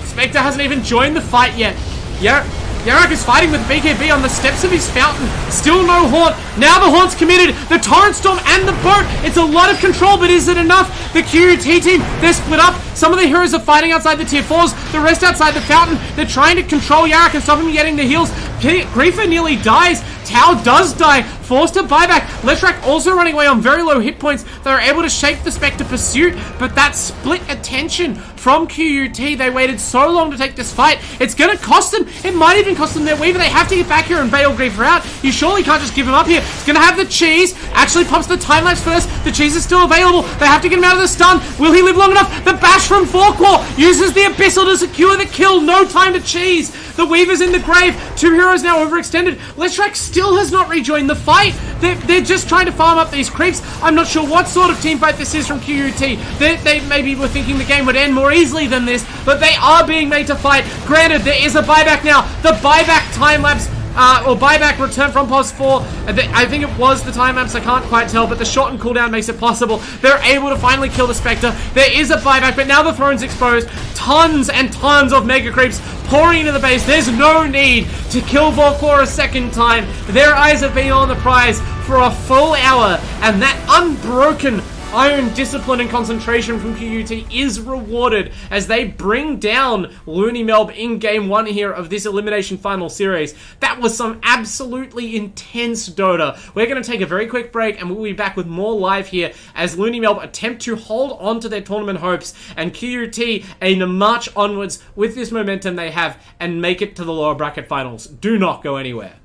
Spectre hasn't even joined the fight yet. Yarak is fighting with BKB on the steps of his fountain. Still no Haunt. Now the Haunt's committed. The Torrent Storm and the boat. It's a lot of control, but is it enough? The QUT team, they're split up. Some of the heroes are fighting outside the tier 4s. The rest outside the fountain. They're trying to control Yarak and stop him getting the heals. Griefer nearly dies. Tau does die, forced to buyback. Leshrac also running away on very low hit points. They're able to shape the Spectre pursuit, but that split attention from QUT, they waited so long to take this fight. It's going to cost them. It might even cost them their Weaver. They have to get back here and bail Griefer out. You surely can't just give him up here. It's going to have the cheese. Actually pops the time lapse first. The cheese is still available. They have to get him out of the stun. Will he live long enough? The bash from Forkwall uses the Abyssal to secure the kill. No time to cheese. The Weaver's in the grave. Two heroes now overextended. Leshrac still has not rejoined the fight. They're just trying to farm up these creeps. I'm not sure what sort of team fight this is from QUT. They maybe were thinking the game would end more easily than this, but they are being made to fight. Granted, there is a buyback now. The buyback time lapse or buyback return from pause 4. I think it was the time lapse, I can't quite tell, but the shortened cooldown makes it possible. They're able to finally kill the Spectre. There is a buyback, but now the throne's exposed. Tons and tons of mega creeps pouring into the base. There's no need to kill Volcor a second time. Their eyes have been on the prize for a full hour, and that unbroken iron discipline and concentration from QUT is rewarded as they bring down LoonyMelb in game 1 here of this elimination final series. That was some absolutely intense Dota. We're going to take a very quick break and we'll be back with more live here as LoonyMelb attempt to hold on to their tournament hopes and QUT a march onwards with this momentum they have and make it to the lower bracket finals. Do not go anywhere.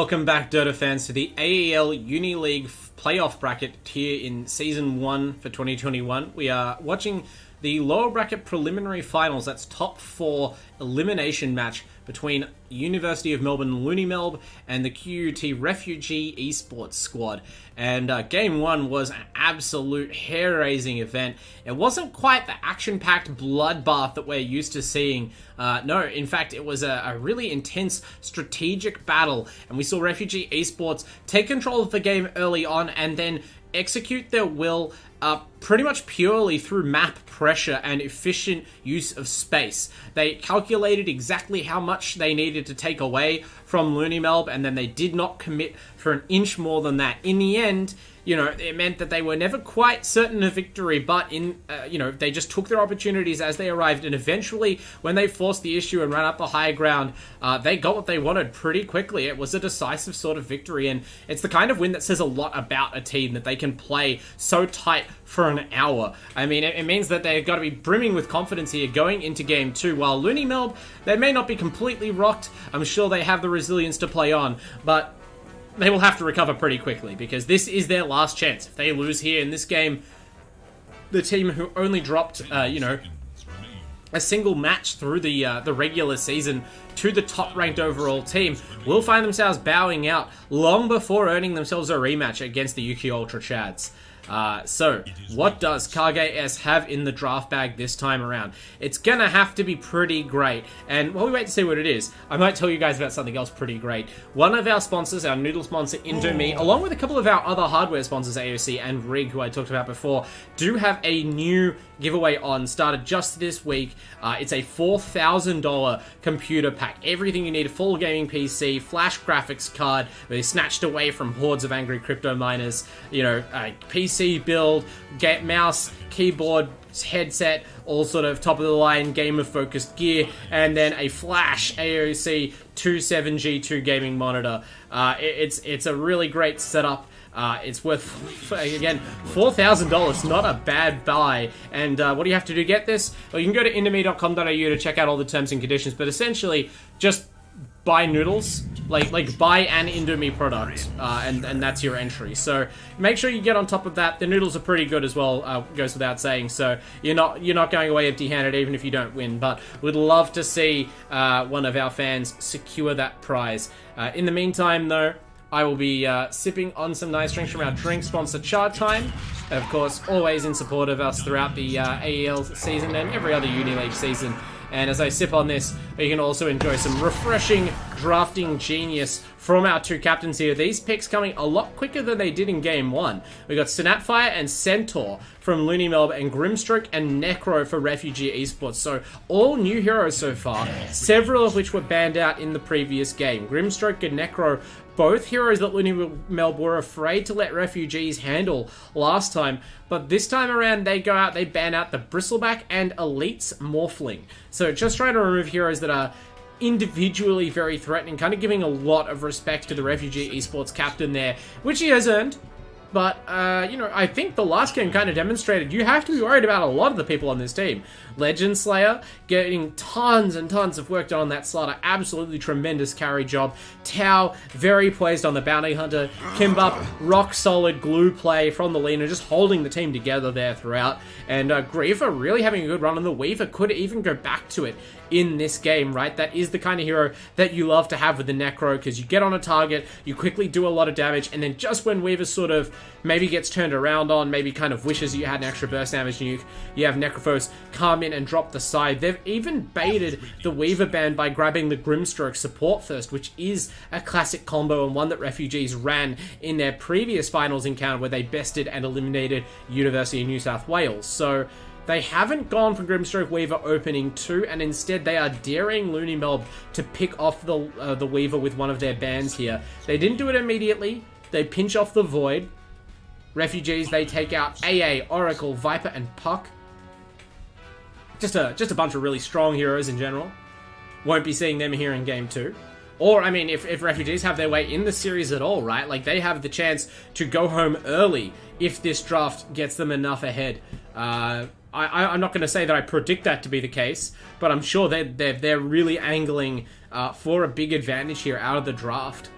Welcome back, Dota fans, to the AELUni League playoff bracket here in Season 1 for 2021. We are watching the lower bracket preliminary finals. That's top 4 elimination match between University of Melbourne LoonyMelb and the QUT Refugee Esports squad. And Game 1 was an absolute hair-raising event. It wasn't quite the action-packed bloodbath that we're used to seeing. No, in fact, it was a really intense strategic battle. And we saw Refugee Esports take control of the game early on and then execute their will pretty much purely through map pressure and efficient use of space. They calculated exactly how much they needed to take away from LoonyMelb, and then they did not commit for an inch more than that. In the end, you know, it meant that they were never quite certain of victory, but they just took their opportunities as they arrived, and eventually, when they forced the issue and ran up the high ground, they got what they wanted pretty quickly. It was a decisive sort of victory, and it's the kind of win that says a lot about a team, that they can play so tight for an hour. I mean, it means that they've got to be brimming with confidence here going into Game 2, while LoonyMelb, they may not be completely rocked. I'm sure they have the resilience to play on, but they will have to recover pretty quickly, because this is their last chance. If they lose here in this game, the team who only dropped, a single match through the regular season to the top-ranked overall team will find themselves bowing out long before earning themselves a rematch against the UK Ultra Chads. So, what does KGS have in the draft bag this time around? It's gonna have to be pretty great, and while we wait to see what it is, I might tell you guys about something else pretty great. One of our sponsors, our noodle sponsor Indomie, along with a couple of our other hardware sponsors, AOC and Rig, who I talked about before, do have a new giveaway on, started just this week. It's a $4,000 computer pack. Everything you need: a full gaming PC, flash graphics card, they snatched away from hordes of angry crypto miners, a PC build, mouse, keyboard, headset, all sort of top-of-the-line gamer-focused gear, and then a flash AOC 27G2 gaming monitor. It's a really great setup. It's worth, again, $4,000, not a bad buy. And what do you have to do to get this? Well, you can go to indomie.com.au to check out all the terms and conditions, but essentially, just buy noodles, like buy an Indomie product, and that's your entry. So make sure you get on top of that. The noodles are pretty good as well, goes without saying. So you're not going away empty-handed even if you don't win. But we'd love to see one of our fans secure that prize. In the meantime, though, I will be sipping on some nice drinks from our drink sponsor, Chatime. Of course, always in support of us throughout the AEL season and every other Uni League season. And as I sip on this, you can also enjoy some refreshing drafting genius from our two captains here. These picks coming a lot quicker than they did in Game 1. We got Snapfire and Centaur from LoonyMelb, and Grimstroke and Necro for Refugee Esports. So all new heroes so far, several of which were banned out in the previous game. Grimstroke and Necro, both heroes that LoonyMelb were afraid to let refugees handle last time, but this time around they go out, they ban out the Bristleback and Elite's Morphling. So just trying to remove heroes that are individually very threatening, kind of giving a lot of respect to the Refugee Esports captain there, which he has earned. But, I think the last game kind of demonstrated you have to be worried about a lot of the people on this team. Legend Slayer getting tons and tons of work done on that slaughter. Absolutely tremendous carry job. Tau, very poised on the Bounty Hunter. Kimbap, rock solid glue play from the leaner, just holding the team together there throughout. And Griefer really having a good run on the Weaver. Could even go back to it in this game, right? That is the kind of hero that you love to have with the Necro, because you get on a target, you quickly do a lot of damage, and then just when Weaver sort of maybe gets turned around on, maybe kind of wishes you had an extra burst damage nuke, you have Necrophos come in and drop the side. They've even baited the Weaver ban by grabbing the Grimstroke support first, which is a classic combo and one that Refugees ran in their previous finals encounter where they bested and eliminated University of New South Wales. So they haven't gone for Grimstroke Weaver opening 2, and instead they are daring LoonyMelb to pick off the Weaver with one of their bans here. They didn't do it immediately. They pinch off the Void. Refugees, they take out AA, Oracle, Viper, and Puck. Just a bunch of really strong heroes in general. Won't be seeing them here in Game 2. Or, I mean, if Refugees have their way in the series at all, right? Like, they have the chance to go home early if this draft gets them enough ahead. I'm not going to say that I predict that to be the case, but I'm sure they're really angling for a big advantage here out of the draft.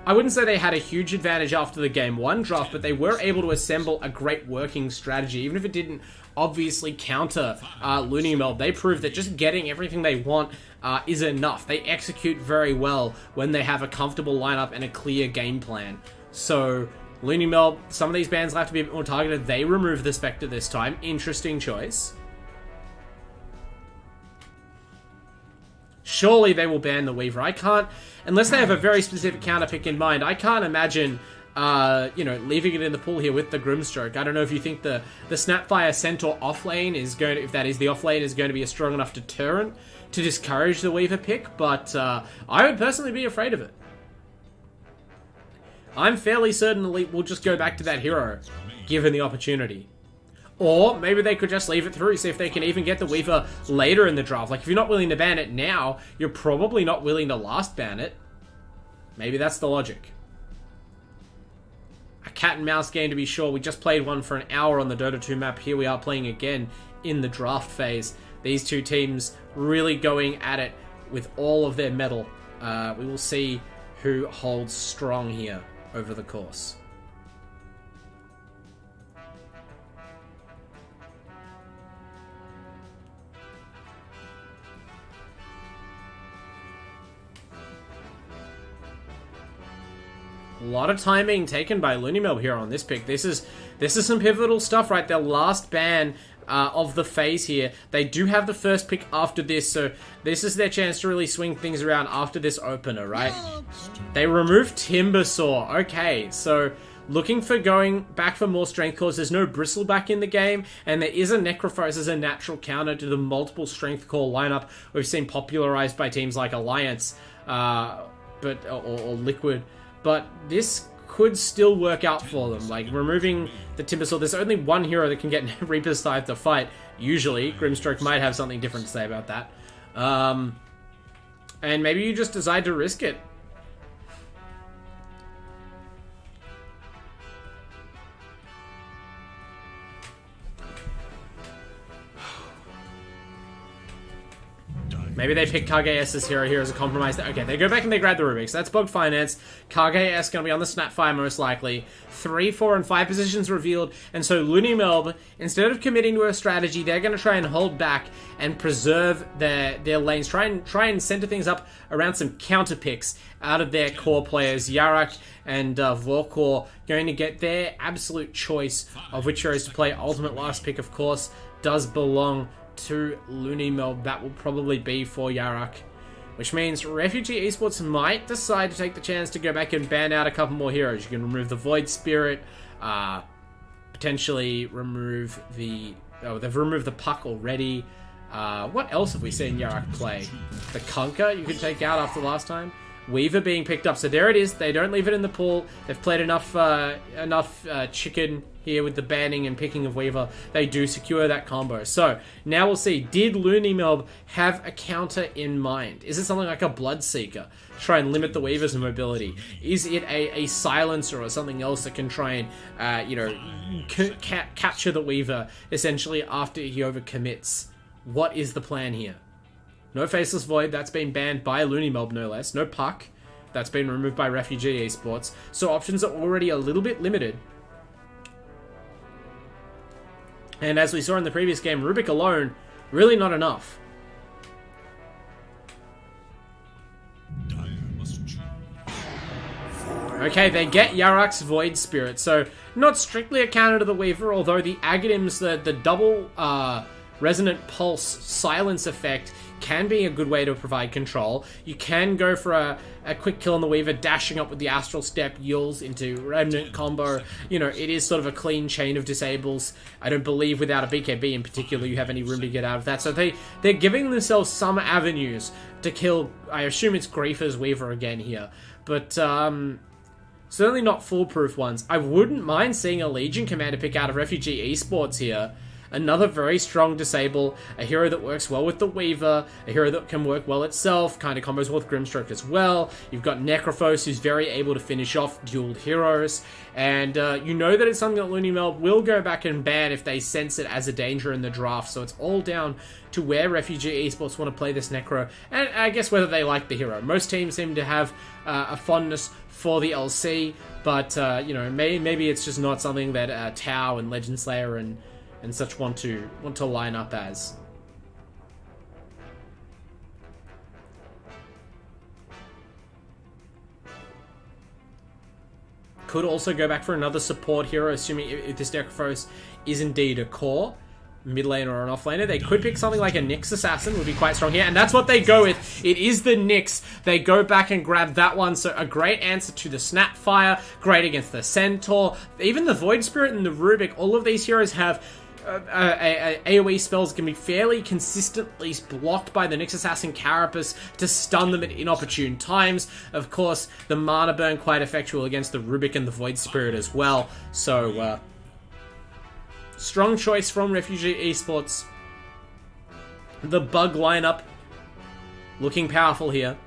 I wouldn't say they had a huge advantage after the Game 1 draft, but they were able to assemble a great working strategy. Even if it didn't obviously counter LoonyMelb, they proved that just getting everything they want is enough. They execute very well when they have a comfortable lineup and a clear game plan. So, LoonyMelb, some of these bans will have to be a bit more targeted. They remove the Spectre this time. Interesting choice. Surely they will ban the Weaver. I can't, unless they have a very specific counter pick in mind, I can't imagine, leaving it in the pool here with the Grimstroke. I don't know if you think the Snapfire Centaur offlane is going to, if that is the offlane, is going to be a strong enough deterrent to discourage the Weaver pick, but I would personally be afraid of it. I'm fairly certain Elite will just go back to that hero, given the opportunity. Or maybe they could just leave it through, see if they can even get the Weaver later in the draft. Like, if you're not willing to ban it now, you're probably not willing to last ban it. Maybe that's the logic. A cat and mouse game, to be sure. We just played one for an hour on the Dota 2 map. Here we are playing again in the draft phase. These two teams really going at it with all of their mettle. We will see who holds strong here over the course. A lot of time being taken by LoonyMelb here on this pick. This is some pivotal stuff, right? Their last ban of the phase here. They do have the first pick after this, so this is their chance to really swing things around after this opener, right? They removed Timbersaw. Okay, so looking for going back for more strength cores. There's no Bristleback in the game, and there is a Necrophos as a natural counter to the multiple strength core lineup we've seen popularized by teams like Alliance, or Liquid. But this could still work out for them. Like, removing the Timbersaw, there's only one hero that can get Reaper's Scythe to fight, usually. Grimstroke might have something different to say about that. And maybe you just decide to risk it. Maybe they pick Kage-S's hero here as a compromise. Okay, they go back and they grab the Rubik. So that's Bug Finance. Kage-S going to be on the Snapfire most likely. 3, 4, and 5 positions revealed. And so LoonyMelb, instead of committing to a strategy, they're going to try and hold back and preserve their lanes. Try and center things up around some counter picks out of their core players. Yarak and Vorkor going to get their absolute choice of which heroes to play. Ultimate last pick, of course, does belong to LoonyMelb. That will probably be for Yarak, which means Refugee Esports might decide to take the chance to go back and ban out a couple more heroes. You can remove the Void Spirit, potentially remove the... Oh, they've removed the Puck already. What else have we seen Yarak play? The Conquer you could take out after last time. Weaver being picked up. So there it is. They don't leave it in the pool. They've played enough chicken here with the banning and picking of Weaver. They do secure that combo. So now we'll see. Did LoonyMelb have a counter in mind? Is it something like a Bloodseeker to try and limit the Weaver's mobility? Is it a Silencer or something else that can try and capture the Weaver essentially after he overcommits? What is the plan here? No Faceless Void, that's been banned by LoonyMelb, no less. No Puck, that's been removed by Refugee Esports. So options are already a little bit limited. And as we saw in the previous game, Rubik alone, really not enough. Okay, they get Yarak's Void Spirit, so not strictly a counter to the Weaver, although the Aghanims, the double Resonant Pulse silence effect can be a good way to provide control. You can go for a quick kill on the Weaver, dashing up with the Astral Step, Yules into Remnant combo. You know, it is sort of a clean chain of disables. I don't believe without a BKB in particular you have any room to get out of that. So they're giving themselves some avenues to kill, I assume it's Griefer's Weaver again here. But certainly not foolproof ones. I wouldn't mind seeing a Legion Commander pick out of Refugee Esports here. Another very strong disable, a hero that works well with the Weaver, a hero that can work well itself, kind of combos well with Grimstroke as well. You've got Necrophos, who's very able to finish off dueled heroes, and you know that it's something that LoonyMelb will go back and ban if they sense it as a danger in the draft, so it's all down to where Refugee Esports want to play this Necro, and I guess whether they like the hero. Most teams seem to have a fondness for the LC, but you know, maybe it's just not something that Tau and Legend Slayer and such want to line up as. Could also go back for another support hero, assuming if this Necrophos is indeed a core mid laner or an off laner. They could pick something like a Nyx Assassin, would be quite strong here, and that's what they go with. It is the Nyx. They go back and grab that one, so a great answer to the Snapfire, great against the Centaur, even the Void Spirit and the Rubik. All of these heroes have AoE spells can be fairly consistently blocked by the Nyx Assassin Carapace to stun them at inopportune times. Of course, the Mana Burn quite effectual against the Rubik and the Void Spirit as well. So, strong choice from Refugee Esports. The Bug lineup looking powerful here.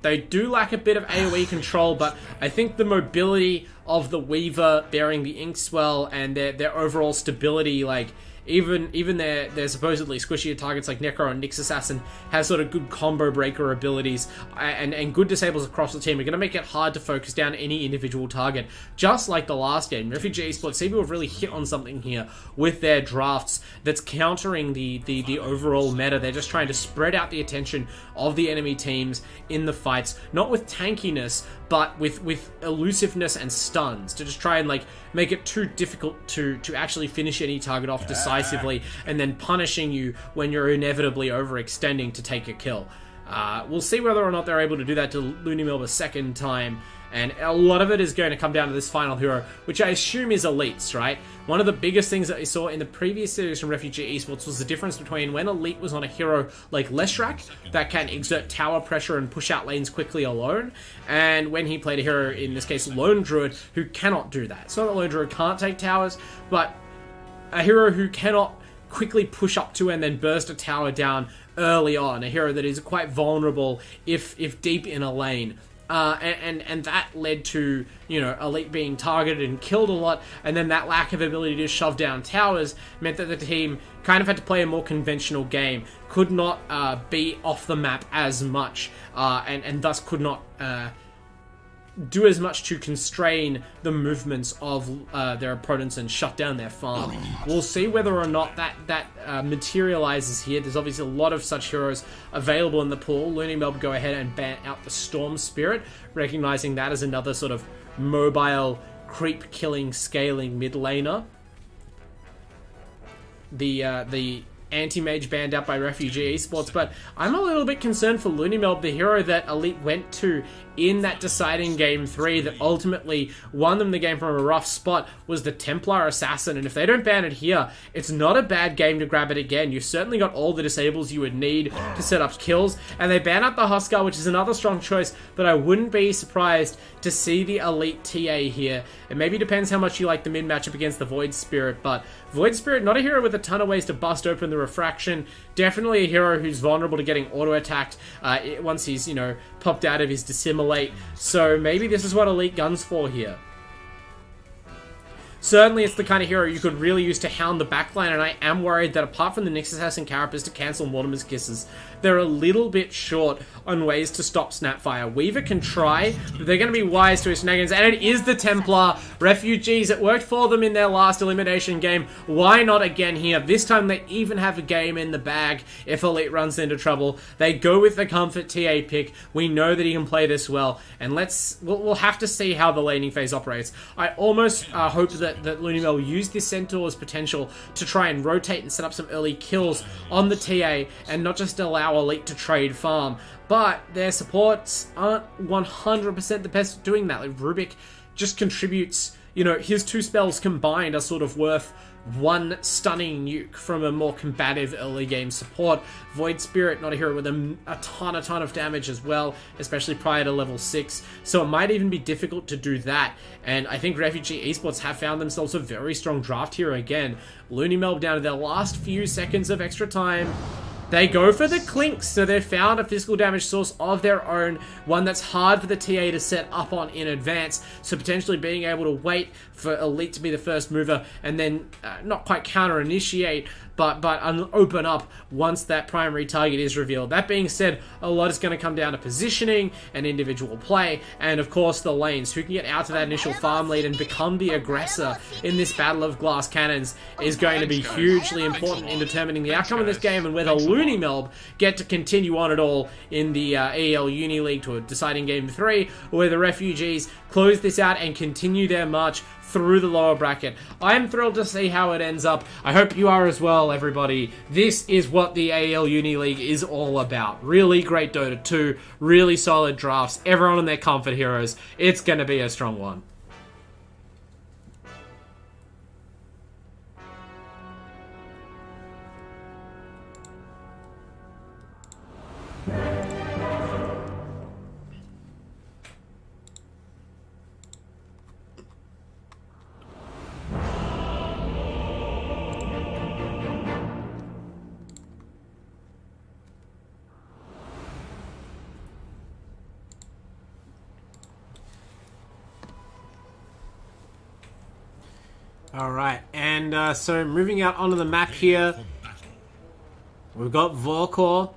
They do lack a bit of AoE control, but I think the mobility of the Weaver bearing the Inkswell and their overall stability, like even their supposedly squishier targets like Necro and Nyx Assassin have sort of good combo breaker abilities and good disables across the team are going to make it hard to focus down any individual target. Just like the last game, Refugee Esports seem to have really hit on something here with their drafts that's countering the overall meta. They're just trying to spread out the attention of the enemy teams in the fights, not with tankiness, but with elusiveness and stuns, to just try and like make it too difficult to actually finish any target off decisively, and then punishing you when you're inevitably overextending to take a kill. We'll see whether or not they're able to do that to LoonyMelb a second time, and a lot of it is going to come down to this final hero, which I assume is Elites, right? One of the biggest things that we saw in the previous series from Refugee Esports was the difference between when Elite was on a hero like Leshrac that can exert tower pressure and push out lanes quickly alone, and when he played a hero, in this case Lone Druid, who cannot do that. It's not that Lone Druid can't take towers, but a hero who cannot quickly push up to and then burst a tower down early on, a hero that is quite vulnerable if deep in a lane. And that led to, you know, Elite being targeted and killed a lot, and then that lack of ability to shove down towers meant that the team kind of had to play a more conventional game, could not be off the map as much, and thus could not do as much to constrain the movements of their opponents and shut down their farm. We'll see whether or not that materializes here. There's obviously a lot of such heroes available in the pool. LoonyMelb go ahead and ban out the Storm Spirit, recognizing that as another sort of mobile, creep-killing, scaling mid laner. The Anti-Mage banned out by Refugee Esports, but I'm a little bit concerned for LoonyMelb, the hero that Elite went to in that deciding Game 3 that ultimately won them the game from a rough spot, was the Templar Assassin, and if they don't ban it here, it's not a bad game to grab it again. You've certainly got all the disables you would need to set up kills, and they ban out the Huskar, which is another strong choice, but I wouldn't be surprised to see the Elite TA here. It maybe depends how much you like the mid matchup against the Void Spirit, but Void Spirit, not a hero with a ton of ways to bust open the refraction, definitely a hero who's vulnerable to getting auto-attacked once he's, you know, popped out of his Dissimulate, so maybe this is what Elite guns for here. Certainly it's the kind of hero you could really use to hound the backline, and I am worried that apart from the Nyx Assassin Carapace to cancel Mortimer's Kisses, they're a little bit short on ways to stop Snapfire. Weaver can try, but they're going to be wise to his shenanigans, and it is the Templar. Refugees, it worked for them in their last elimination game. Why not again here? This time they even have a game in the bag if Elite runs into trouble. They go with the Comfort TA pick. We know that he can play this well, and we'll have to see how the laning phase operates. I almost hope that LoonyMelb will use this Centaur's potential to try and rotate and set up some early kills on the TA and not just allow Elite to trade farm. But their supports aren't 100% the best at doing that. Like Rubik just contributes, you know, his two spells combined are sort of worth one stunning nuke from a more combative early game support. Void Spirit, not a hero with a ton of damage as well, especially prior to level 6, so it might even be difficult to do that, and I think Refugee Esports have found themselves a very strong draft here again. LoonyMelb down to their last few seconds of extra time. They go for the Clinks, so they've found a physical damage source of their own, one that's hard for the TA to set up on in advance, so potentially being able to wait for Elite to be the first mover, and then not quite counter-initiate, but open up once that primary target is revealed. That being said, a lot is going to come down to positioning and individual play, and of course the lanes. Who can get out to that initial farm lead and become the aggressor in this battle of glass cannons is going to be hugely important in determining the outcome of this game, and whether LoonyMelb get to continue on at all in the AELUni League to a deciding Game 3, or whether the Refugees close this out and continue their march through the lower bracket. I am thrilled to see how it ends up. I hope you are as well, everybody. This is what the AELUni League is all about. Really great Dota 2, really solid drafts, everyone on their comfort heroes. It's going to be a strong one. Alright, and so moving out onto the map here, we've got Vorkor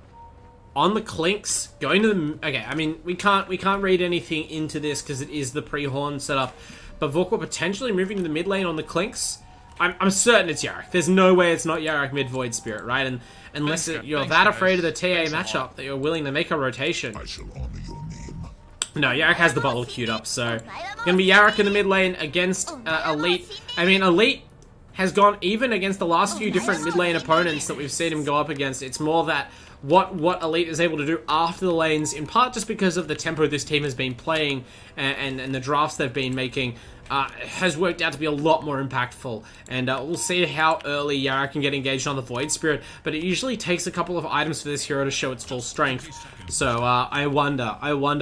on the Clinks, going to the... Okay, I mean, we can't read anything into this because it is the pre-horn setup, but Vorkor potentially moving to the mid lane on the Clinks. I'm certain it's Yarok. There's no way it's not Yarok mid Void Spirit, right? And unless you're that afraid of the TA matchup that you're willing to make a rotation. I shall honor your name. No, Yarok has the bottle queued up, so gonna be Yarok in the mid lane against Elite. I mean, Elite has gone even against the last few different mid lane opponents that we've seen him go up against. It's more that what Elite is able to do after the lanes, in part just because of the tempo this team has been playing and the drafts they've been making, has worked out to be a lot more impactful. And we'll see how early Yarok can get engaged on the Void Spirit, but it usually takes a couple of items for this hero to show its full strength. So I wonder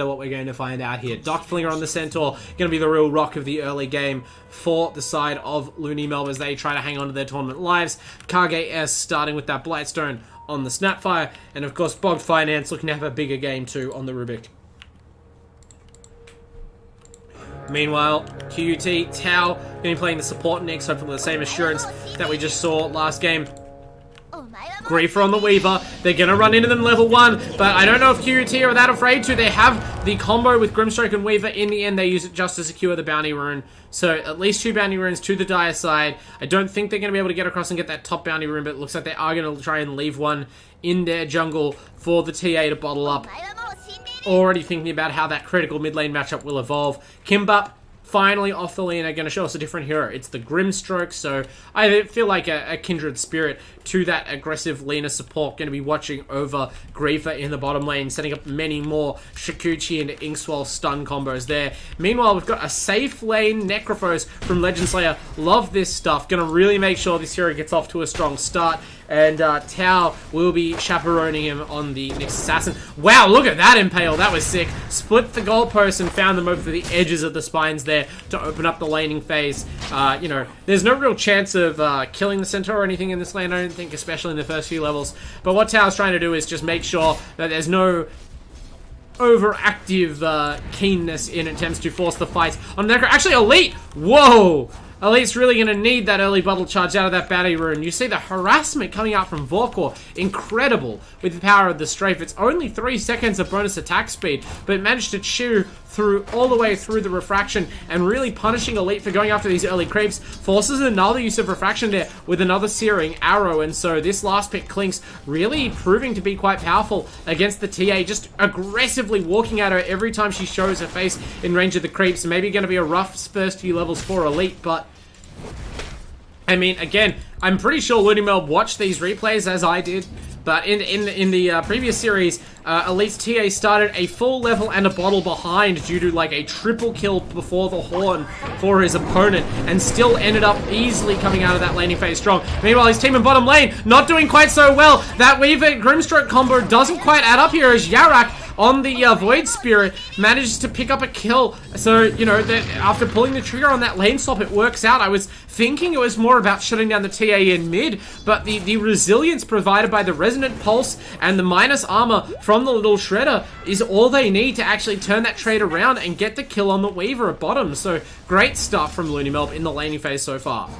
what we're going to find out here. Dockflinger on the Centaur, going to be the real rock of the early game for the side of LoonyMelb as they try to hang on to their tournament lives. Kage starting with that Blightstone on the Snapfire, and of course Bogged Finance looking to have a bigger game too on the Rubik. Meanwhile, QUT, Tau, going to be playing the support next, hopefully the same assurance that we just saw last game. Griefer on the Weaver. They're going to run into them level 1, but I don't know if QUT are that afraid to. They have the combo with Grimstroke and Weaver. In the end, they use it just to secure the bounty rune. So at least 2 bounty runes to the Dire side. I don't think they're going to be able to get across and get that top bounty rune, but it looks like they are going to try and leave one in their jungle for the TA to bottle up. Already thinking about how that critical mid lane matchup will evolve. Kimbap finally off the lane are going to show us a different hero. It's the Grimstroke, so I feel like a kindred spirit to that aggressive Lena support. Going to be watching over Griefer in the bottom lane, setting up many more Shikuchi and Inkswell stun combos there. Meanwhile, we've got a safe lane Necrophos from Legend Slayer. Love this stuff. Going to really make sure this hero gets off to a strong start. And Tau will be chaperoning him on the next assassin. Wow, look at that impale. That was sick. Split the goalpost and found them over the edges of the spines there to open up the laning phase. You know, there's no real chance of killing the Centaur or anything in this lane, I don't think, especially in the first few levels. But what Tau's trying to do is just make sure that there's no overactive keenness in attempts to force the fight on Necro. Actually, Elite! Whoa! Elite's really going to need that early bottle charge out of that bounty rune. You see the harassment coming out from Vorkor. Incredible with the power of the strafe. It's only 3 seconds of bonus attack speed, but it managed to chew through all the way through the refraction and really punishing Elite for going after these early creeps. Forces another use of refraction there with another searing arrow, and so this last pick Clinks really proving to be quite powerful against the TA, just aggressively walking at her every time she shows her face in range of the creeps. Maybe going to be a rough first few levels for Elite, but I mean, again, I'm pretty sure LoonyMelb watched these replays as I did, but in the previous series, Elite's TA started a full level and a bottle behind due to like a triple kill before the horn for his opponent, and still ended up easily coming out of that laning phase strong. Meanwhile, his team in bottom lane not doing quite so well. That Weaver Grimstroke combo doesn't quite add up here as Yarok on the Void Spirit, manages to pick up a kill. So, you know, after pulling the trigger on that lane swap, it works out. I was thinking it was more about shutting down the TA in mid, but the resilience provided by the Resonant Pulse and the minus armor from the little Shredder is all they need to actually turn that trade around and get the kill on the Weaver at bottom. So, great stuff from LoonyMelb in the laning phase so far.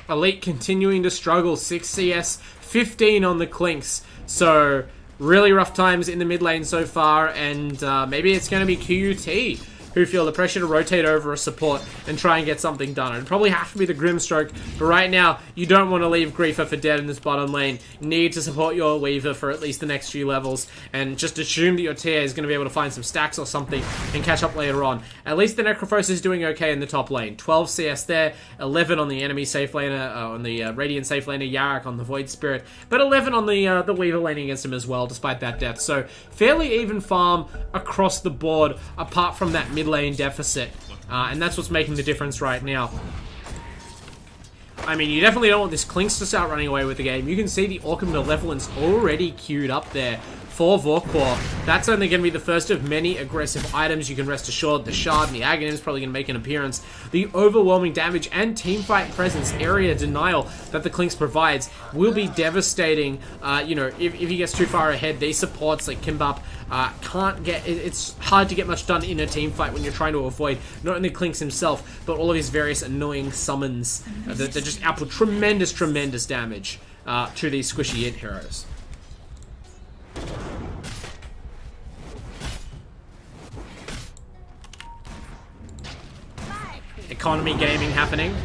Elite continuing to struggle, 6 CS, 15 on the Clinks. So, really rough times in the mid lane so far, and maybe it's going to be QUT who feel the pressure to rotate over a support and try and get something done. It'd probably have to be the Grimstroke, but right now, you don't want to leave Griefer for dead in this bottom lane. You need to support your Weaver for at least the next few levels, and just assume that your TA is going to be able to find some stacks or something and catch up later on. At least the Necrophos is doing okay in the top lane. 12 CS there, 11 on the enemy safe laner, on the Radiant safe laner, Yarak on the Void Spirit, but 11 on the Weaver laning against him as well, despite that death. So, fairly even farm across the board, apart from that mid lane deficit, and that's what's making the difference right now. I mean, you definitely don't want this Clinks to start running away with the game. You can see the Orchid Malevolence already queued up there for Vorkor. That's only going to be the first of many aggressive items. You can rest assured the Shard and the Aghanim is probably going to make an appearance. The overwhelming damage and teamfight presence, area denial that the Clinks provides will be devastating. You know, if he gets too far ahead, these supports like Kimbap can't get... It's hard to get much done in a team fight when you're trying to avoid not only Clinks himself, but all of his various annoying summons that just output tremendous damage to these squishy int heroes. Economy gaming happening.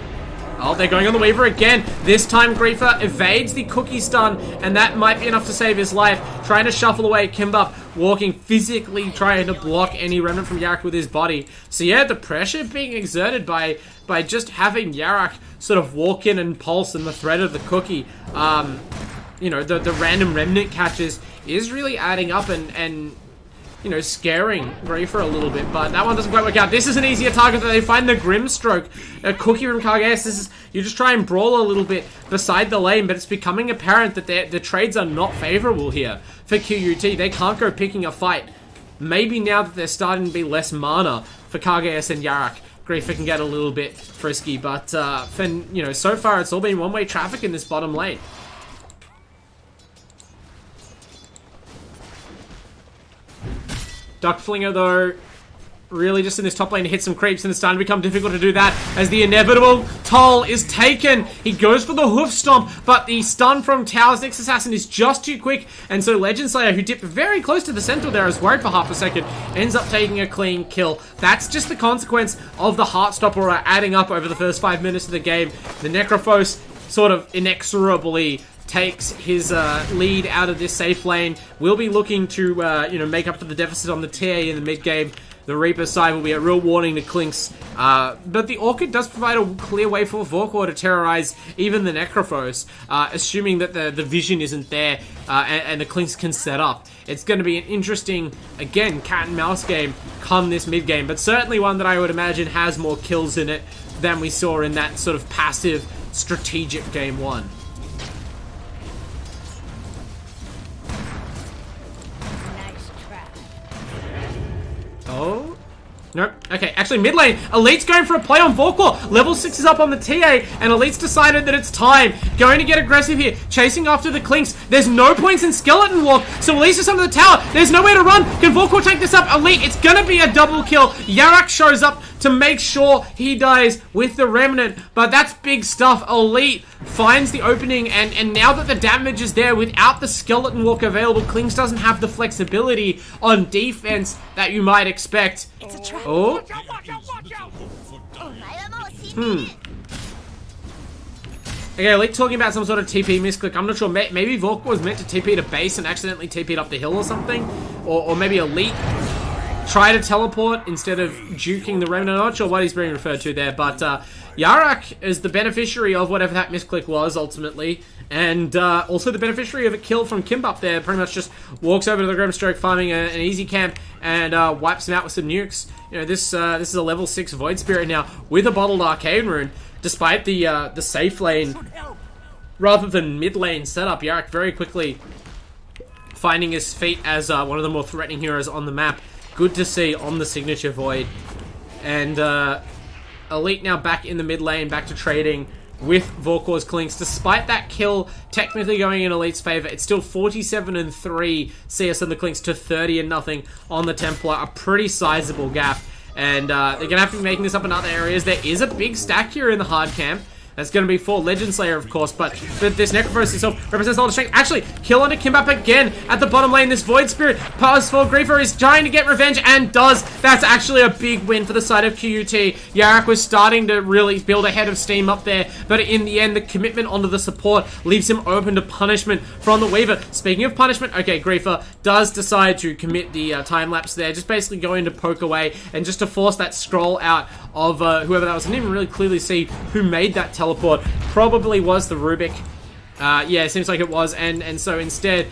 Oh, they're going on the Weaver again. This time, Griefer evades the cookie stun, and that might be enough to save his life. Trying to shuffle away, Kimbap walking, physically trying to block any remnant from Yarak with his body. So yeah, the pressure being exerted by just having Yarak sort of walk in and pulse and the threat of the cookie, you know, the random remnant catches is really adding up and you know, scaring Griefer a little bit, but that one doesn't quite work out. This is an easier target that they find the Grimstroke. A cookie from Kargas. This is, you just try and brawl a little bit beside the lane, but it's becoming apparent that the trades are not favorable here for QUT. They can't go picking a fight. Maybe now that they're starting to be less mana for Kargas and Yarak, Griefer can get a little bit frisky, but for, you know, so far it's all been one-way traffic in this bottom lane. Duck Flinger, though, really just in this top lane to hit some creeps, and it's starting to become difficult to do that as the inevitable toll is taken. He goes for the hoof stomp, but the stun from Tao's Nyx Assassin is just too quick, and so Legend Slayer, who dipped very close to the center there, is worried for half a second, ends up taking a clean kill. That's just the consequence of the Heartstopper adding up over the first 5 minutes of the game. The Necrophos sort of inexorably takes his lead out of this safe lane. We'll be looking to, you know, make up for the deficit on the TA in the mid-game. The Reaper side will be a real warning to Clinks. But the Orchid does provide a clear way for Vorkor to terrorize even the Necrophos, assuming that the vision isn't there and the Clinks can set up. It's going to be an interesting, again, cat and mouse game come this mid-game, but certainly one that I would imagine has more kills in it than we saw in that sort of passive, strategic game one. Oh, nope. Okay, actually mid lane, Elite's going for a play on Vorkor. Level 6 is up on the TA, and Elite's decided that it's time. Going to get aggressive here, chasing after the Clinks. There's no points in Skeleton Walk, so Elite's just under the tower. There's nowhere to run. Can Vorkor take this up? Elite, it's gonna be a double kill. Yarak shows up to make sure he dies with the Remnant, but that's big stuff. Elite finds the opening, and now that the damage is there without the Skeleton Walk available, Clinks doesn't have the flexibility on defense that you might expect. Oh. Okay, Elite talking about some sort of TP misclick. I'm not sure. Maybe Vorkor was meant to TP to base and accidentally TP'd up the hill or something. Or maybe Elite try to teleport instead of juking the Remnant. I'm not sure what he's being referred to there, but Yarak is the beneficiary of whatever that misclick was, ultimately. And also the beneficiary of a kill from Kimbap there. Pretty much just walks over to the Grimstroke, farming an easy camp, and wipes him out with some nukes. You know, this is a level 6 Void Spirit now, with a bottled Arcane Rune. Despite the safe lane, rather than mid lane setup, Yarak very quickly finding his feet as one of the more threatening heroes on the map. Good to see on the signature Void. And Elite now back in the mid lane, back to trading with Vorkor's Clinks. Despite that kill technically going in Elite's favor, it's still 47-3 CS and the Clinks to 30-0 on the Templar. A pretty sizable gap. And they're going to have to be making this up in other areas. There is a big stack here in the hard camp. That's going to be for Legend Slayer, of course, but this Necrophorus itself represents a lot of strength. Actually, kill onto Kimbap again at the bottom lane. This Void Spirit pass for Griefer is trying to get revenge and does. That's actually a big win for the side of QUT. Yarak was starting to really build a head of steam up there, but in the end, the commitment onto the support leaves him open to punishment from the Weaver. Speaking of punishment, okay, Griefer does decide to commit the time lapse there, just basically going to poke away and just to force that scroll out of whoever that was. I didn't even really clearly see who made that teleport. Probably was the Rubik. Yeah, it seems like it was. And so instead,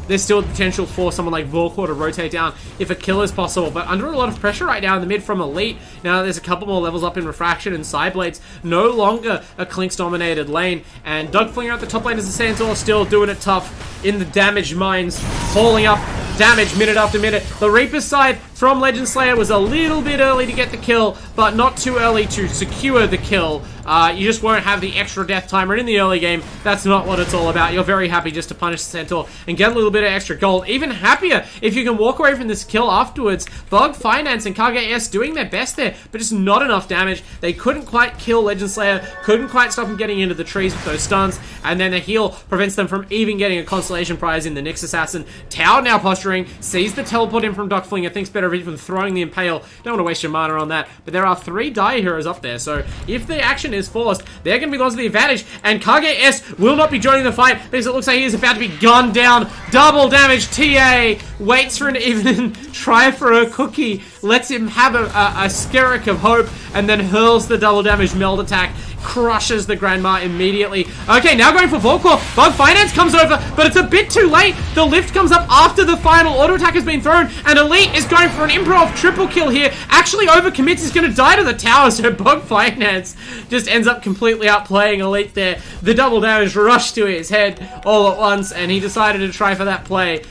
there's still the potential for someone like Vorkor to rotate down if a kill is possible. But under a lot of pressure right now in the mid from Elite. Now there's a couple more levels up in Refraction and Sideblades. No longer a Clinks-dominated lane. And Dugflinger at the top lane as the Santor still doing it tough in the damage mines. Hauling up damage minute after minute. The Reaper's side from Legend Slayer was a little bit early to get the kill, but not too early to secure the kill. You just won't have the extra death timer in the early game. That's not what it's all about. You're very happy just to punish the Centaur and get a little bit of extra gold. Even happier if you can walk away from this kill afterwards. Bug Finance and KGS doing their best there, but just not enough damage. They couldn't quite kill Legend Slayer, couldn't quite stop him getting into the trees with those stuns, and then the heal prevents them from even getting a consolation prize in the Nyx Assassin. Tau now posturing, sees the teleport in from Duckflinger, thinks better of it from throwing the Impale. Don't want to waste your mana on that, but there are 3 Dire Heroes up there, so if the action is forced, they're going to be lost to the advantage, and KGS will not be joining the fight because it looks like he is about to be gunned down. Double damage. TA waits for an even try for a cookie, lets him have a skerrick of hope, and then hurls the double damage meld attack. Crushes the Grandma immediately. Okay, now going for Volkor. Bug Finance comes over, but it's a bit too late. The lift comes up after the final auto attack has been thrown, and Elite is going for an improv triple kill here. Actually overcommits, is going to die to the tower, so Bug Finance just ends up completely outplaying Elite there. The double damage rushed to his head all at once, and he decided to try for that play.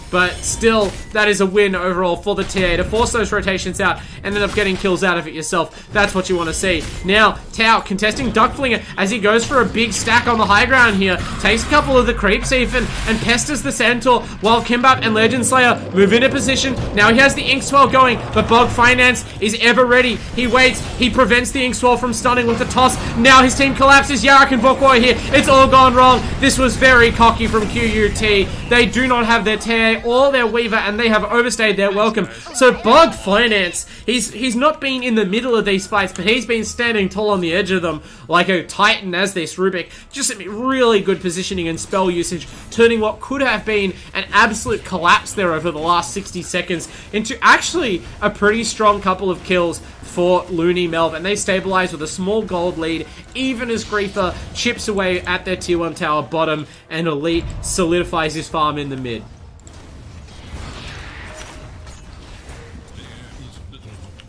But still, that is a win overall for the TA to force those rotations out and end up getting kills out of it yourself. That's what you want to see. Now, Tau contesting Duckflinger as he goes for a big stack on the high ground here. Takes a couple of the creeps even and pesters the Centaur while Kimbap and Legend Slayer move into position. Now he has the Ink Swell going, but Bog Finance is ever ready. He waits. He prevents the Ink Swell from stunning with the toss. Now his team collapses. Yarak and Vorkor here. It's all gone wrong. This was very cocky from QUT. They do not have their TA or their Weaver, and they have overstayed their welcome. So Bug Finance, he's not been in the middle of these fights, but he's been standing tall on the edge of them like a titan as this Rubik. Just really good positioning and spell usage, turning what could have been an absolute collapse there over the last 60 seconds into actually a pretty strong couple of kills for LoonyMelb, and they stabilize with a small gold lead, even as Griefer chips away at their tier 1 tower bottom, and Elite solidifies his farm in the mid.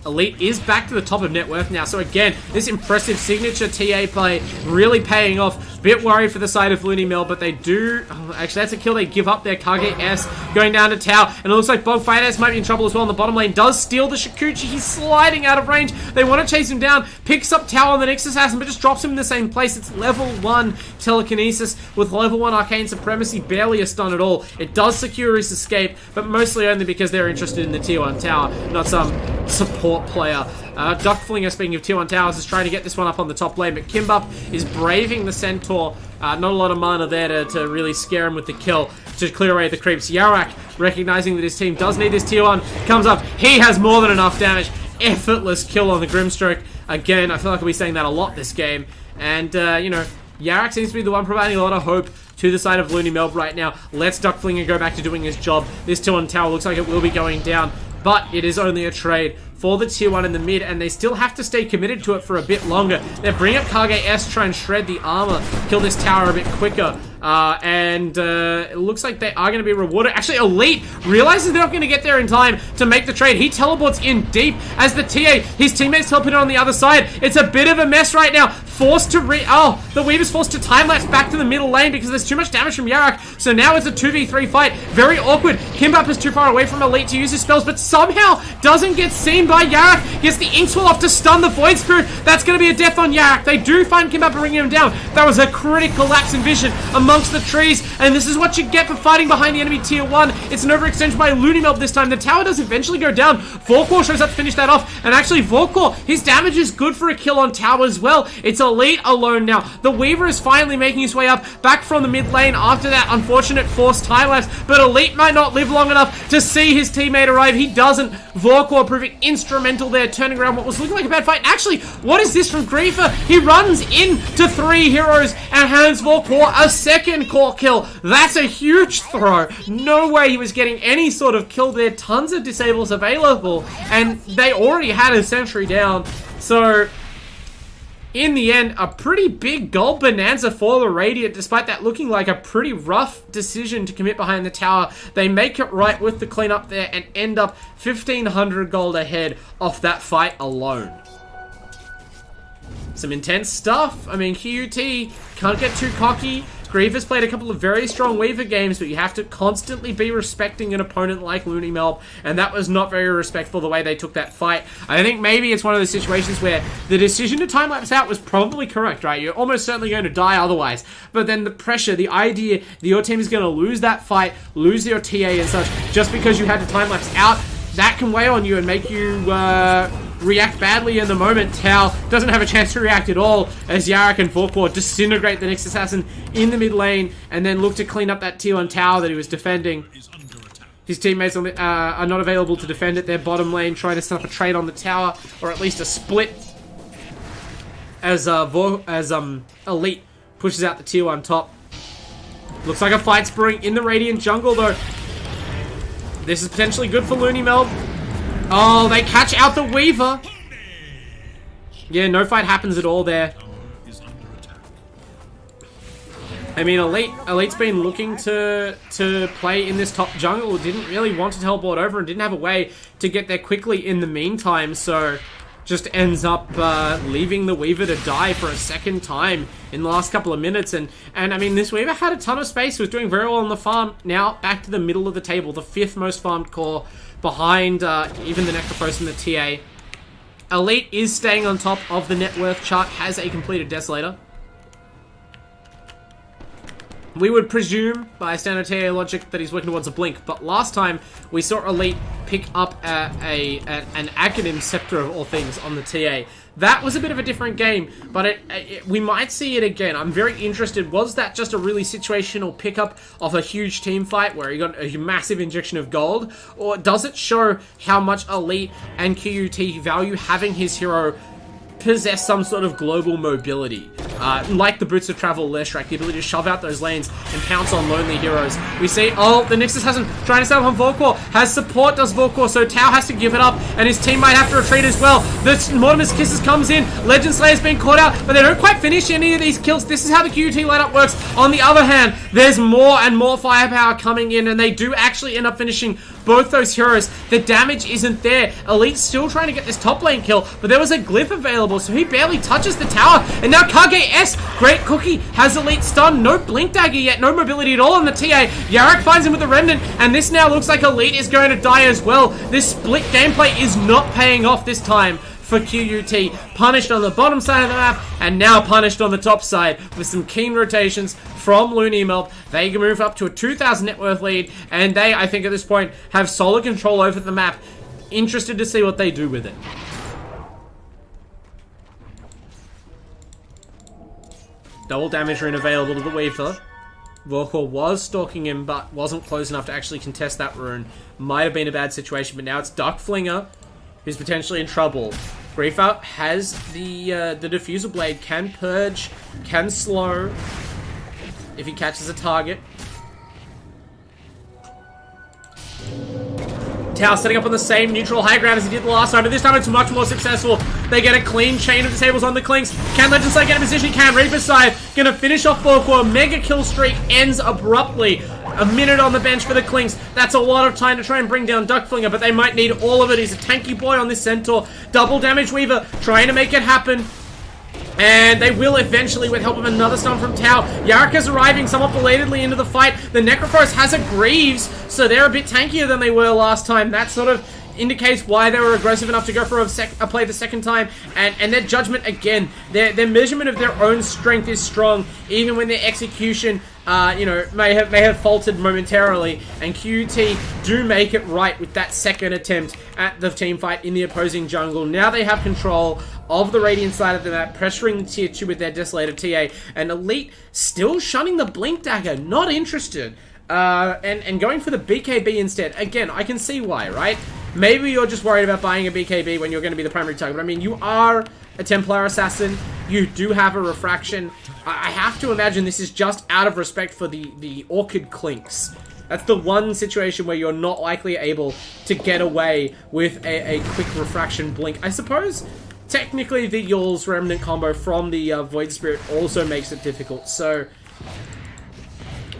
Elite is back to the top of net worth now, so again, this impressive signature TA play really paying off. Bit worried for the side of LoonyMelb, but they do... Oh, actually, that's a kill they give up there. KGS going down to Tau, and it looks like Bog Finance might be in trouble as well in the bottom lane. Does steal the Shikuchi. He's sliding out of range. They want to chase him down. Picks up Tau on the Nyx Assassin, but just drops him in the same place. It's level 1 telekinesis with level 1 arcane supremacy. Barely a stun at all. It does secure his escape, but mostly only because they're interested in the tier 1 tower, not some support player. Duckflinger, speaking of tier 1 towers, is trying to get this one up on the top lane, but Kimbap is braving the Centaur. Not a lot of mana there to really scare him with the kill to clear away the creeps. Yarak, recognizing that his team does need this tier 1, comes up. He has more than enough damage. Effortless kill on the Grimstroke. Again, I feel like we'll be saying that a lot this game. And, you know, Yarak seems to be the one providing a lot of hope to the side of LoonyMelb right now. Let's Duckflinger go back to doing his job. This tier 1 tower looks like it will be going down, but it is only a trade for the tier 1 in the mid, and they still have to stay committed to it for a bit longer. They bring up AEST, try and shred the armor, kill this tower a bit quicker. It looks like they are going to be rewarded. Actually, Elite realizes they're not going to get there in time to make the trade. He teleports in deep as the TA. His teammates helping it on the other side. It's a bit of a mess right now. Forced to the Weaver's forced to time-lapse back to the middle lane because there's too much damage from Yarak. So now it's a 2v3 fight. Very awkward. Kimbap is too far away from Elite to use his spells, but somehow doesn't get seen by Yarak. Gets the Inkswell off to stun the Void Spirit. That's going to be a death on Yarak. They do find Kimbap and bringing him down. That was a critical lapse in vision amongst the trees, and this is what you get for fighting behind the enemy tier 1. It's an overextension by LoonyMelb this time. The tower does eventually go down. Vorkor shows up to finish that off, and actually Vorkor, his damage is good for a kill on tower as well. It's Elite alone now. The Weaver is finally making his way up back from the mid lane after that unfortunate forced time lapse, but Elite might not live long enough to see his teammate arrive. He doesn't. Vorkor proving instrumental there, turning around what was looking like a bad fight. Actually, what is this from Griefer? He runs into 3 heroes and hands Vorkor a second core kill. That's a huge throw. No way he was getting any sort of kill there. Tons of disables available, and they already had a sentry down. So in the end, a pretty big gold bonanza for the Radiant, despite that looking like a pretty rough decision to commit behind the tower. They make it right with the cleanup there and end up 1,500 gold ahead off that fight alone. Some intense stuff. I mean, QUT can't get too cocky. Griefer's played a couple of very strong Weaver games, but you have to constantly be respecting an opponent like LoonyMelb, and that was not very respectful the way they took that fight. I think maybe it's one of those situations where the decision to time-lapse out was probably correct, right? You're almost certainly going to die otherwise, but then the pressure, the idea that your team is going to lose that fight, lose your TA and such, just because you had to time-lapse out, that can weigh on you and make you react badly in the moment. Tau doesn't have a chance to react at all as Yarak and Vorkor disintegrate the next assassin in the mid lane and then look to clean up that tier 1 tower that he was defending. His teammates are not available to defend it. Their bottom lane trying to set up a trade on the tower, or at least a split, as Elite pushes out the tier 1 top. Looks like a fight spring in the Radiant jungle though. This is potentially good for LoonyMelb. Oh, they catch out the Weaver. Yeah, no fight happens at all there. I mean, Elite's been looking to play in this top jungle. Didn't really want to teleport over and didn't have a way to get there quickly in the meantime. So just ends up leaving the Weaver to die for a second time in the last couple of minutes. And I mean, this Weaver had a ton of space, was doing very well on the farm. Now back to the middle of the table, the 5th most farmed core, behind even the Necrophos and the TA. Elite is staying on top of the net worth chart, has a completed Desolator. We would presume, by standard TA logic, that he's working towards a Blink, but last time we saw Elite pick up an Aghanim Scepter of all things on the TA. That was a bit of a different game, but we might see it again. I'm very interested. Was that just a really situational pickup of a huge team fight where he got a massive injection of gold? Or does it show how much Elite and QUT value having his hero possess some sort of global mobility? Like the Boots of Travel, Leshrac, the ability to shove out those lanes and pounce on lonely heroes. We see, oh, the Nixus hasn't trying to set up on Vorkor. Has support, does Vorkor, so Tau has to give it up, and his team might have to retreat as well. The Mortimer's Kisses comes in, Legend Slayer's been caught out, but they don't quite finish any of these kills. This is how the QUT lineup works. On the other hand, there's more and more firepower coming in, and they do actually end up finishing both those heroes. The damage isn't there. Elite's still trying to get this top lane kill, but there was a glyph available, so he barely touches the tower. And now KGS, great cookie, has Elite stunned. No Blink Dagger yet, no mobility at all on the TA. Yarak finds him with the Remnant, and this now looks like Elite is going to die as well. This split gameplay is not paying off this time for QUT. Punished on the bottom side of the map, and now punished on the top side with some keen rotations from LoonyMelb. They can move up to a 2,000 net worth lead, and they, I think at this point, have solid control over the map. Interested to see what they do with it. Double damage rune available to the Weaver. Vorkor was stalking him, but wasn't close enough to actually contest that rune. Might have been a bad situation, but now it's Duckflinger who's potentially in trouble. Griefer has the Diffuser Blade, can purge, can slow if he catches a target. Tau setting up on the same neutral high ground as he did the last time, but this time it's much more successful. They get a clean chain of disables on the Clinks. Can Legend Slay get in position? Can. Reaper's side gonna finish off Forkor. Mega kill streak ends abruptly. A minute on the bench for the Clinks. That's a lot of time to try and bring down Duckflinger, but they might need all of it. He's a tanky boy on this Centaur. Double damage Weaver trying to make it happen. And they will eventually, with help of another stun from Tau. Yarrick is arriving somewhat belatedly into the fight. The Necrophorus has a Greaves, so they're a bit tankier than they were last time. That sort of indicates why they were aggressive enough to go for a play the second time. And their judgment, again, their measurement of their own strength is strong, even when their execution may have faltered momentarily, and QUT do make it right with that second attempt at the team fight in the opposing jungle. Now they have control of the Radiant side of the map, pressuring the tier 2 with their Desolator TA, and Elite still shunning the Blink Dagger, not interested, and going for the BKB instead. Again, I can see why, right? Maybe you're just worried about buying a BKB when you're going to be the primary target, but I mean, you are a Templar Assassin, you do have a Refraction. I have to imagine this is just out of respect for the Orchid Clinks. That's the one situation where you're not likely able to get away with a quick Refraction Blink. I suppose, technically, the Yule's Remnant combo from the Void Spirit also makes it difficult, so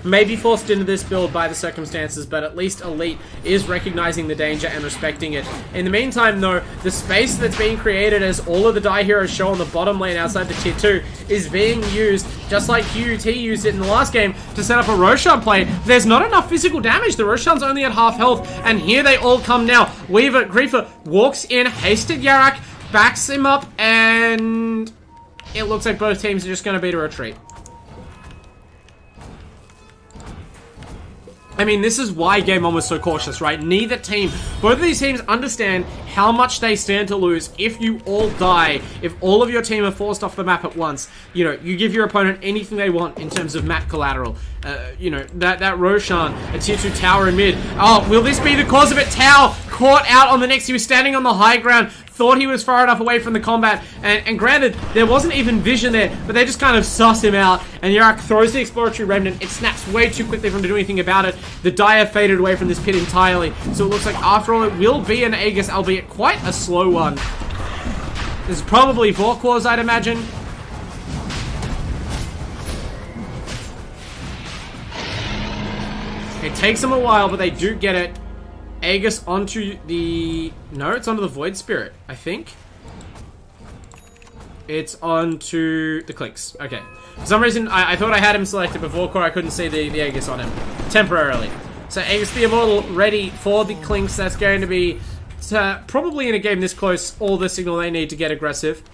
maybe forced into this build by the circumstances, but at least Elite is recognizing the danger and respecting it. In the meantime, though, the space that's being created as all of the Die Heroes show on the bottom lane outside the tier 2 is being used, just like QUT used it in the last game, to set up a Roshan play. There's not enough physical damage. The Roshan's only at half health, and here they all come now. Weaver, Griefer walks in, hasted Yarrick, backs him up, and it looks like both teams are just going to beat a retreat. I mean, this is why Game 1 was so cautious, right? Neither team, both of these teams understand how much they stand to lose if you all die, if all of your team are forced off the map at once. You know, you give your opponent anything they want in terms of map collateral. That Roshan, a tier 2 tower in mid. Oh, will this be the cause of it? Tau caught out on the next. He was standing on the high ground, thought he was far enough away from the combat, and granted, there wasn't even vision there, but they just kind of suss him out, and Yarrick throws the Exploratory Remnant. It snaps way too quickly for him to do anything about it. The Dire faded away from this pit entirely, so it looks like after all it will be an Aegis, albeit quite a slow one. This is probably Vorkor's, I'd imagine. It takes them a while, but they do get it. Aegis onto the... No, it's onto the Void Spirit, I think. It's onto the Clinks. Okay. For some reason, I thought I had him selected before, I couldn't see the Aegis on him. Temporarily. So Aegis the Immortal ready for the Clinks. That's going to be, probably in a game this close, all the signal they need to get aggressive.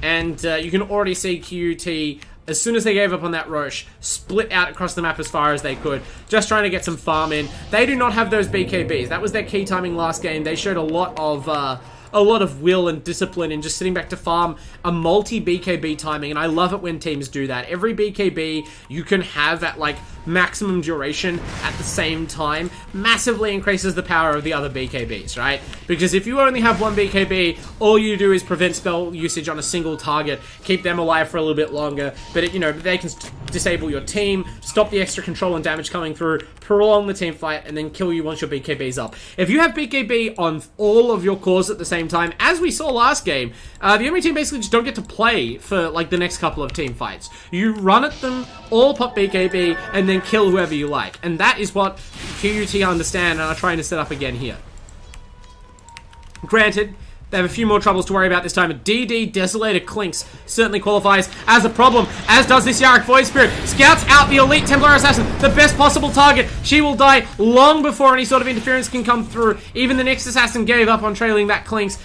And you can already see QUT, as soon as they gave up on that Roche, split out across the map as far as they could, just trying to get some farm in. They do not have those BKBs. That was their key timing last game. They showed a lot of will and discipline in just sitting back to farm a multi-BKB timing, and I love it when teams do that. Every BKB you can have at, like, maximum duration at the same time massively increases the power of the other BKBs, right? Because if you only have one BKB, all you do is prevent spell usage on a single target, keep them alive for a little bit longer, but they can disable your team, stop the extra control and damage coming through, prolong the team fight, and then kill you once your BKB's up. If you have BKB on all of your cores at the same time, as we saw last game, the enemy team basically just don't get to play for, like, the next couple of team fights. You run at them, all pop BKB, and then kill whoever you like. And that is what QUT understand and are trying to set up again here. Granted, they have a few more troubles to worry about this time. A DD Desolator Clinks certainly qualifies as a problem, as does this Yarrick Void Spirit. Scouts out the Elite Templar Assassin, the best possible target. She will die long before any sort of interference can come through. Even the next assassin gave up on trailing that Clinks.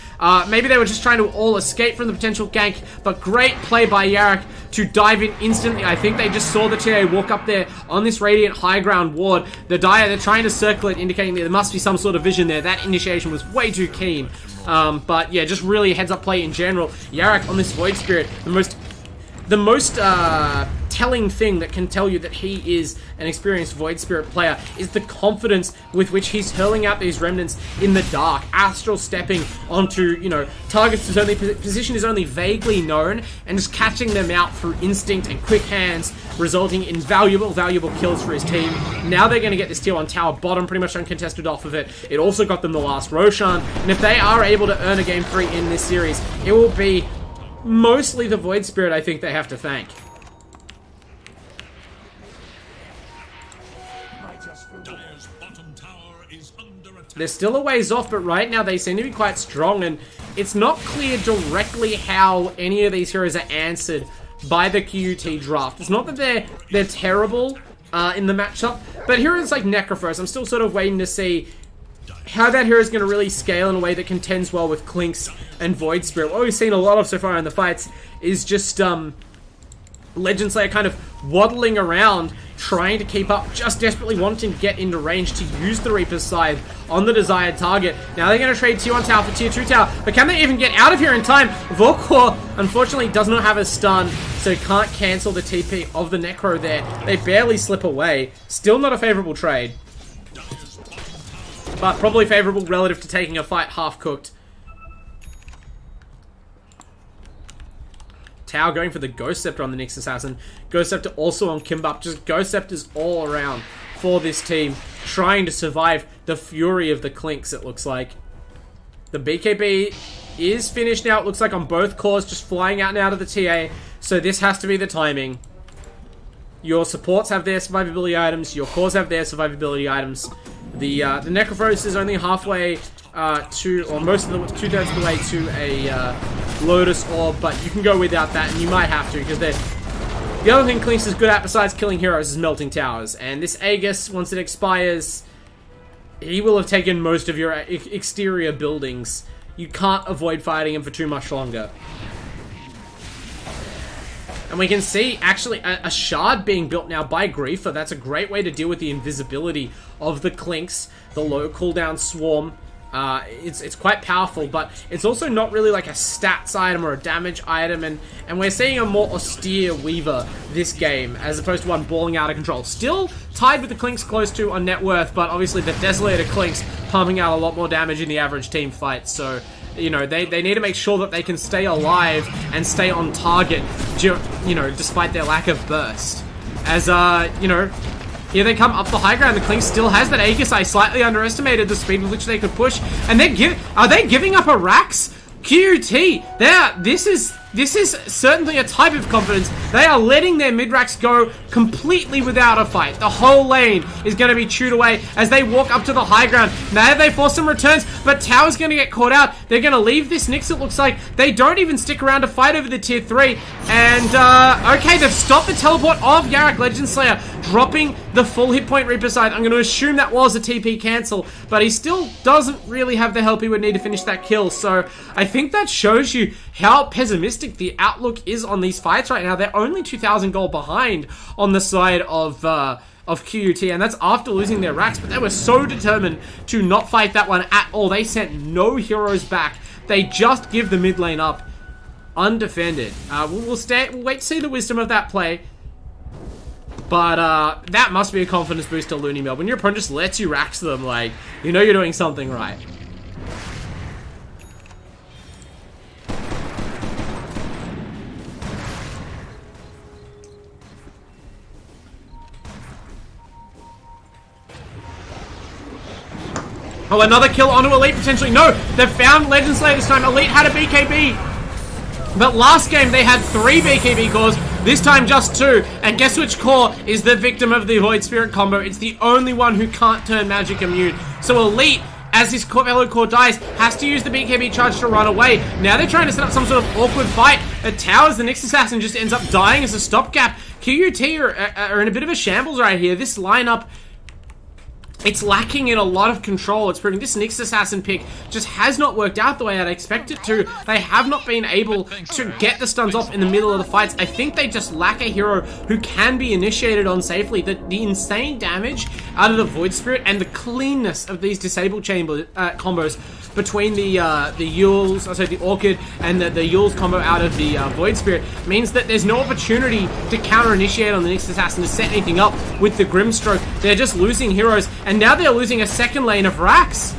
Maybe they were just trying to all escape from the potential gank, but great play by Yarrick to dive in instantly. I think they just saw the TA walk up there on this Radiant high ground ward. The Dire, they're trying to circle it, indicating that there must be some sort of vision there. That initiation was way too keen. But yeah, just really heads up play in general. Yarrick on this Void Spirit, the most telling thing that can tell you that he is an experienced Void Spirit player is the confidence with which he's hurling out these remnants in the dark, astral stepping onto, you know, targets whose only position is only vaguely known, and just catching them out through instinct and quick hands, resulting in valuable kills for his team. Now they're going to get this tier 1 tower bottom pretty much uncontested off of it. It also got them the last Roshan, and if they are able to earn a game 3 in this series, it will be mostly the Void Spirit I think they have to thank. They're still a ways off, but right now they seem to be quite strong, and it's not clear directly how any of these heroes are answered by the QUT draft. It's not that they're terrible in the matchup, but heroes like Necrophos, I'm still sort of waiting to see how that hero is going to really scale in a way that contends well with Clinks and Void Spirit. What we've seen a lot of so far in the fights is just Legend Slayer kind of waddling around, trying to keep up, just desperately wanting to get into range to use the Reaper's Scythe on the desired target. Now they're going to trade tier 1 tower for tier 2 tower, but can they even get out of here in time? Volkor, unfortunately, does not have a stun, so can't cancel the TP of the Necro there. They barely slip away. Still not a favorable trade, but probably favorable relative to taking a fight half-cooked. Tau going for the Ghost Scepter on the Nyx Assassin. Ghost Scepter also on Kimbap. Just Ghost Scepters all around for this team, trying to survive the fury of the Clinks, it looks like. The BKB is finished now, it looks like, on both cores, just flying out and out of the TA. So this has to be the timing. Your supports have their survivability items. Your cores have their survivability items. The Necrophos is only halfway to, or most of the 2/3 of the way to a Lotus Orb, but you can go without that, and you might have to, because the other thing Clinks is good at, besides killing heroes, is melting towers. And this Aegis, once it expires, he will have taken most of your exterior buildings. You can't avoid fighting him for too much longer. And we can see, actually, a shard being built now by Griefer. That's a great way to deal with the invisibility of the Clinks, the low cooldown swarm. It's quite powerful, but it's also not really like a stats item or a damage item, and we're seeing a more austere Weaver this game, as opposed to one balling out of control. Still tied with the Clinks close to on net worth, but obviously the Desolator Clinks pumping out a lot more damage in the average team fight, so, you know, they need to make sure that they can stay alive and stay on target, you know, despite their lack of burst. As, you know, here they come up the high ground. The Clinks still has that Aegis. I slightly underestimated the speed with which they could push. And are they giving up a Rax? QUT, this is certainly a type of confidence. They are letting their mid-racks go completely without a fight. The whole lane is going to be chewed away as they walk up to the high ground. Now they force some returns, but Tower's going to get caught out. They're going to leave this Nyx, it looks like. They don't even stick around to fight over the tier 3. And, okay, they've stopped the teleport of Yarok Legend Slayer, dropping the full hit point Reaper Scythe. I'm going to assume that was a TP cancel, but he still doesn't really have the help he would need to finish that kill. So I think that shows you how pessimistic the outlook is on these fights right now. They're only 2,000 gold behind on the side of QUT, and that's after losing their racks, but they were so determined to not fight that one at all. They sent no heroes back. They just give the mid lane up undefended. We'll wait to see the wisdom of that play. But that must be a confidence boost to LoonyMelb. When your opponent just lets you racks them, like, you know you're doing something right. Oh, another kill onto Elite potentially. No, they've found Legend Slayer this time. Elite had a BKB. But last game they had 3 BKB cores. This time just 2. And guess which core is the victim of the Void Spirit combo? It's the only one who can't turn magic immune. So Elite, as his fellow core dies, has to use the BKB charge to run away. Now they're trying to set up some sort of awkward fight. Towers, the Nyx Assassin, just ends up dying as a stopgap. QUT are in a bit of a shambles right here. This lineup it's lacking in a lot of control. It's proving this Nyx Assassin pick just has not worked out the way I'd expect it to. They have not been able to get the stuns off in the middle of the fights. I think they just lack a hero who can be initiated on safely. The insane damage out of the Void Spirit and the cleanness of these disable chamber combos between the Orchid and the Yule's combo out of the Void Spirit means that there's no opportunity to counter initiate on the Nyx Assassin to set anything up with the Grimstroke. They're just losing heroes, and now they're losing a second lane of Rax.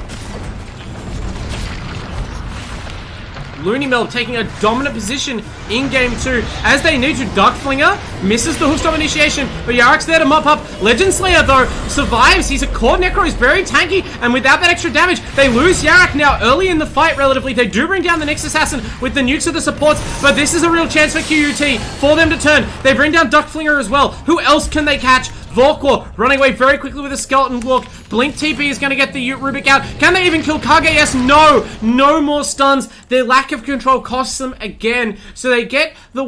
LoonyMelb taking a dominant position in game 2 as they need to. Duckflinger misses the hookstop initiation, but Yarek's there to mop up. Legend Slayer though survives. He's a core Necro, he's very tanky, and without that extra damage, they lose Yarek now early in the fight relatively. They do bring down the Nyx Assassin with the nukes of the supports, but this is a real chance for QUT for them to turn. They bring down Duckflinger as well. Who else can they catch? Volkor running away very quickly with a skeleton walk. Blink TP is going to get the Ute Rubik out. Can they even kill KGS? No more stuns. Their lack of control costs them again. So they get the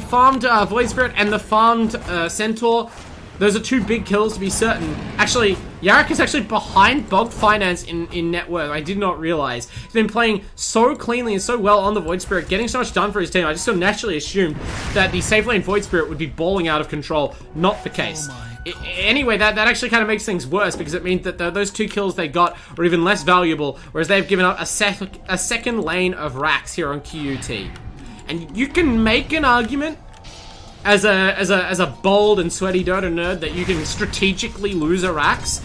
farmed Void Spirit and the farmed Centaur. Those are two big kills to be certain. Actually, Yarek is actually behind Bogged Finance in net worth. I did not realize. He's been playing so cleanly and so well on the Void Spirit, getting so much done for his team. I just so naturally assumed that the safe lane Void Spirit would be balling out of control. Not the case. Anyway, that actually kind of makes things worse because it means that those 2 kills they got were even less valuable, whereas they've given up a second lane of Rax here on QUT. And you can make an argument as a bold and sweaty Dota nerd that you can strategically lose a Rax.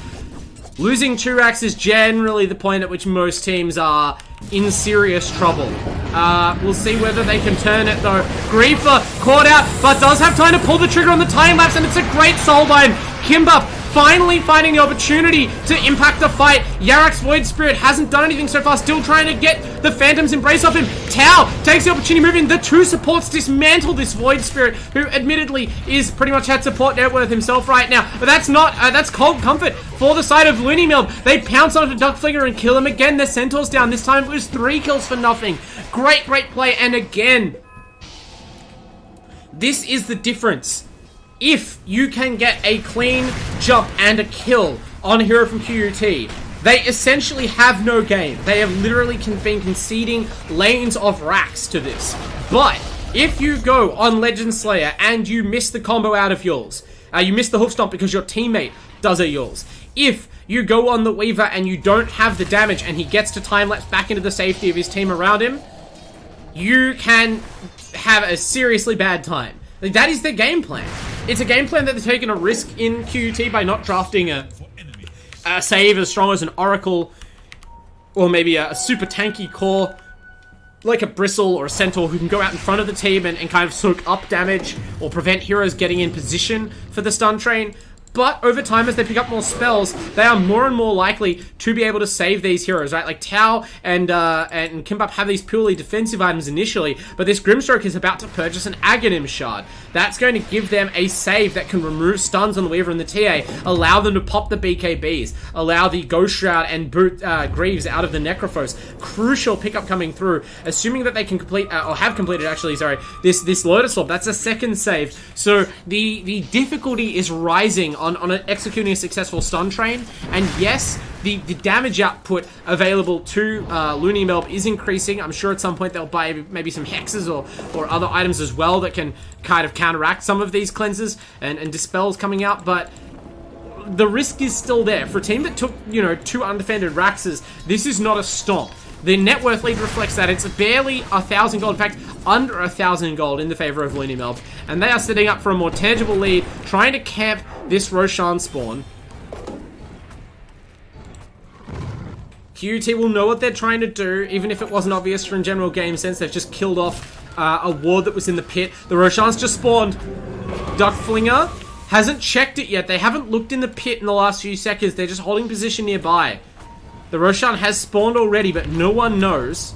Losing 2 Rax is generally the point at which most teams are in serious trouble. We'll see whether they can turn it though. Griefer caught out, but does have time to pull the trigger on the time lapse, and it's a great soulbind. Kimba finally finding the opportunity to impact the fight. Yarek's Void Spirit hasn't done anything so far, still trying to get the Phantom's Embrace off him. Tau takes the opportunity to move in. The 2 supports dismantle this Void Spirit, who admittedly is pretty much at support net worth himself right now. But that's not, that's cold comfort for the side of LoonyMelb. They pounce onto Duckflinger and kill him again. Their Centaur's down. This time it was 3 kills for nothing. Great play, and again, this is the difference. If you can get a clean jump and a kill on a hero from QUT, they essentially have no game. They have literally been conceding lanes of Rax to this. But if you go on Legend Slayer and you miss the combo out of Yules, you miss the hook stomp because your teammate does a Yules. If you go on the Weaver and you don't have the damage and he gets to time-lapse back into the safety of his team around him, you can have a seriously bad time. Like, that is their game plan. It's a game plan that they're taking a risk in QUT by not drafting a save as strong as an Oracle, or maybe a super tanky core like a Bristle or a Centaur who can go out in front of the team and kind of soak up damage or prevent heroes getting in position for the stun train. But over time, as they pick up more spells, they are more and more likely to be able to save these heroes, right? Like Tau and Kimbap have these purely defensive items initially, but this Grimstroke is about to purchase an Aghanim Shard. That's going to give them a save that can remove stuns on the Weaver and the TA, allow them to pop the BKBs, allow the Ghost Shroud and boot Greaves out of the Necrophos. Crucial pickup coming through, assuming that they can complete, or have completed actually, sorry, this Lotus Orb. That's a second save. So the difficulty is rising on executing a successful stun train, and yes, the damage output available to LoonyMelb is increasing. I'm sure at some point they'll buy maybe some hexes or other items as well that can kind of counteract some of these cleanses and dispels coming out, but the risk is still there. For a team that took, 2 undefended Raxes, this is not a stomp. The net worth lead reflects that. It's barely 1,000 gold. In fact, under 1,000 gold in the favor of LoonyMelb. And they are setting up for a more tangible lead, trying to camp this Roshan spawn. QUT will know what they're trying to do, even if it wasn't obvious from general game sense. They've just killed off a ward that was in the pit. The Roshan's just spawned. Duckflinger hasn't checked it yet. They haven't looked in the pit in the last few seconds. They're just holding position nearby. The Roshan has spawned already, but no one knows.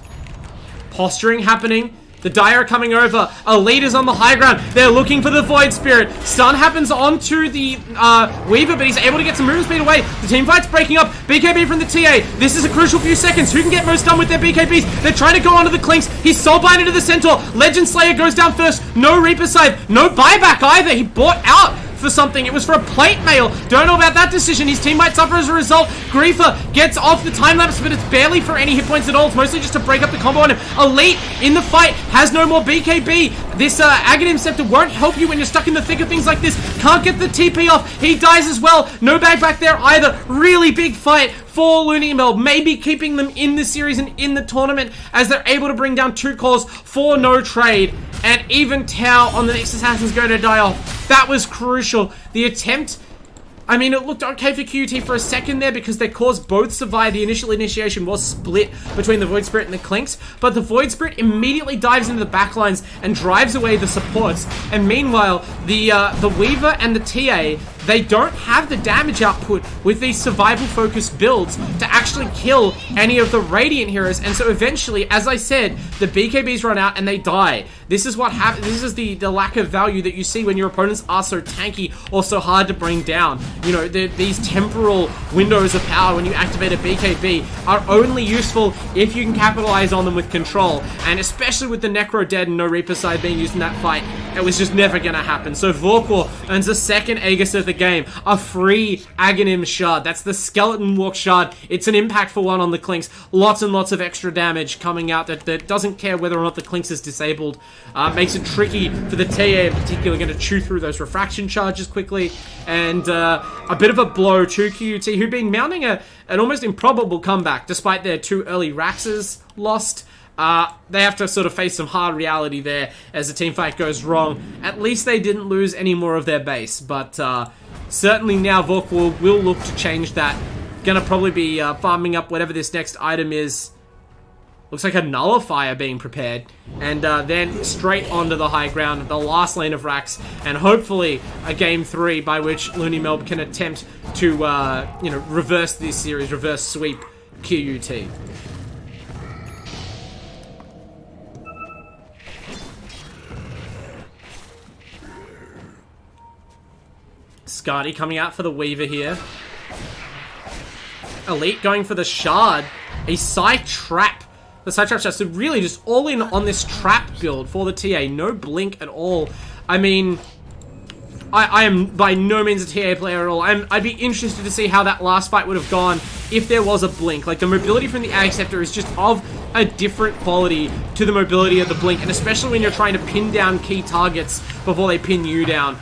Posturing happening. The Dire are coming over. A leader's on the high ground. They're looking for the Void Spirit. Stun happens onto the Weaver, but he's able to get some movement speed away. The team fight's breaking up. BKB from the TA. This is a crucial few seconds. Who can get most done with their BKBs? They're trying to go onto the Clinks. He's soulbinded to the Centaur. Legend Slayer goes down first. No Reaper Scythe. No buyback either. He bought out for something. It was for a plate mail. Don't know about that decision. His team might suffer as a result. Griefer gets off the time lapse, but it's barely for any hit points at all. It's mostly just to break up the combo on him. Elite in the fight has no more BKB. This Aghanim Scepter won't help you when you're stuck in the thick of things like this. Can't get the TP off. He dies as well. No bag back there either. Really big fight for LoonyMelb, maybe keeping them in the series and in the tournament as they're able to bring down 2 cores for no trade. And even Tau on the next assassin's going to die off. That was crucial. The attempt, I mean, it looked okay for QUT for a second there because their cores both survived. The initial initiation was split between the Void Spirit and the Clinks, but the Void Spirit immediately dives into the backlines and drives away the supports. And meanwhile, the Weaver and the TA, they don't have the damage output with these survival-focused builds to actually kill any of the Radiant heroes. And so eventually, as I said, the BKBs run out and they die. This is what happens. This is the lack of value that you see when your opponents are so tanky or so hard to bring down. You know, these temporal windows of power when you activate a BKB are only useful if you can capitalize on them with control. And especially with the Necro dead and no Reaper side being used in that fight, it was just never going to happen. So Vorkor earns the second Aegis of the game, a free Aghanim shard. That's the Skeleton Walk shard. It's an impactful one on the Clinks. Lots and lots of extra damage coming out that doesn't care whether or not the Clinks is disabled. Makes it tricky for the TA in particular, going to chew through those refraction charges quickly. And a bit of a blow to QUT, who've been mounting an almost improbable comeback despite their 2 early Raxes lost. They have to sort of face some hard reality there as the team fight goes wrong. At least they didn't lose any more of their base, but certainly now Vorkor will look to change that. Gonna probably be farming up whatever this next item is. Looks like a Nullifier being prepared. And then straight onto the high ground, the last lane of Rax, and hopefully a game 3 by which LoonyMelb can attempt to, you know, reverse this series, reverse sweep QUT. Skadi coming out for the Weaver here. Elite going for the Shard. A Side Trap. The Side Trap shot. So really just all in on this trap build for the TA. No blink at all. I mean, I am by no means a TA player at all. I'd be interested to see how that last fight would have gone if there was a blink. Like, the mobility from the Ag Scepter is just of a different quality to the mobility of the blink. And especially when you're trying to pin down key targets before they pin you down.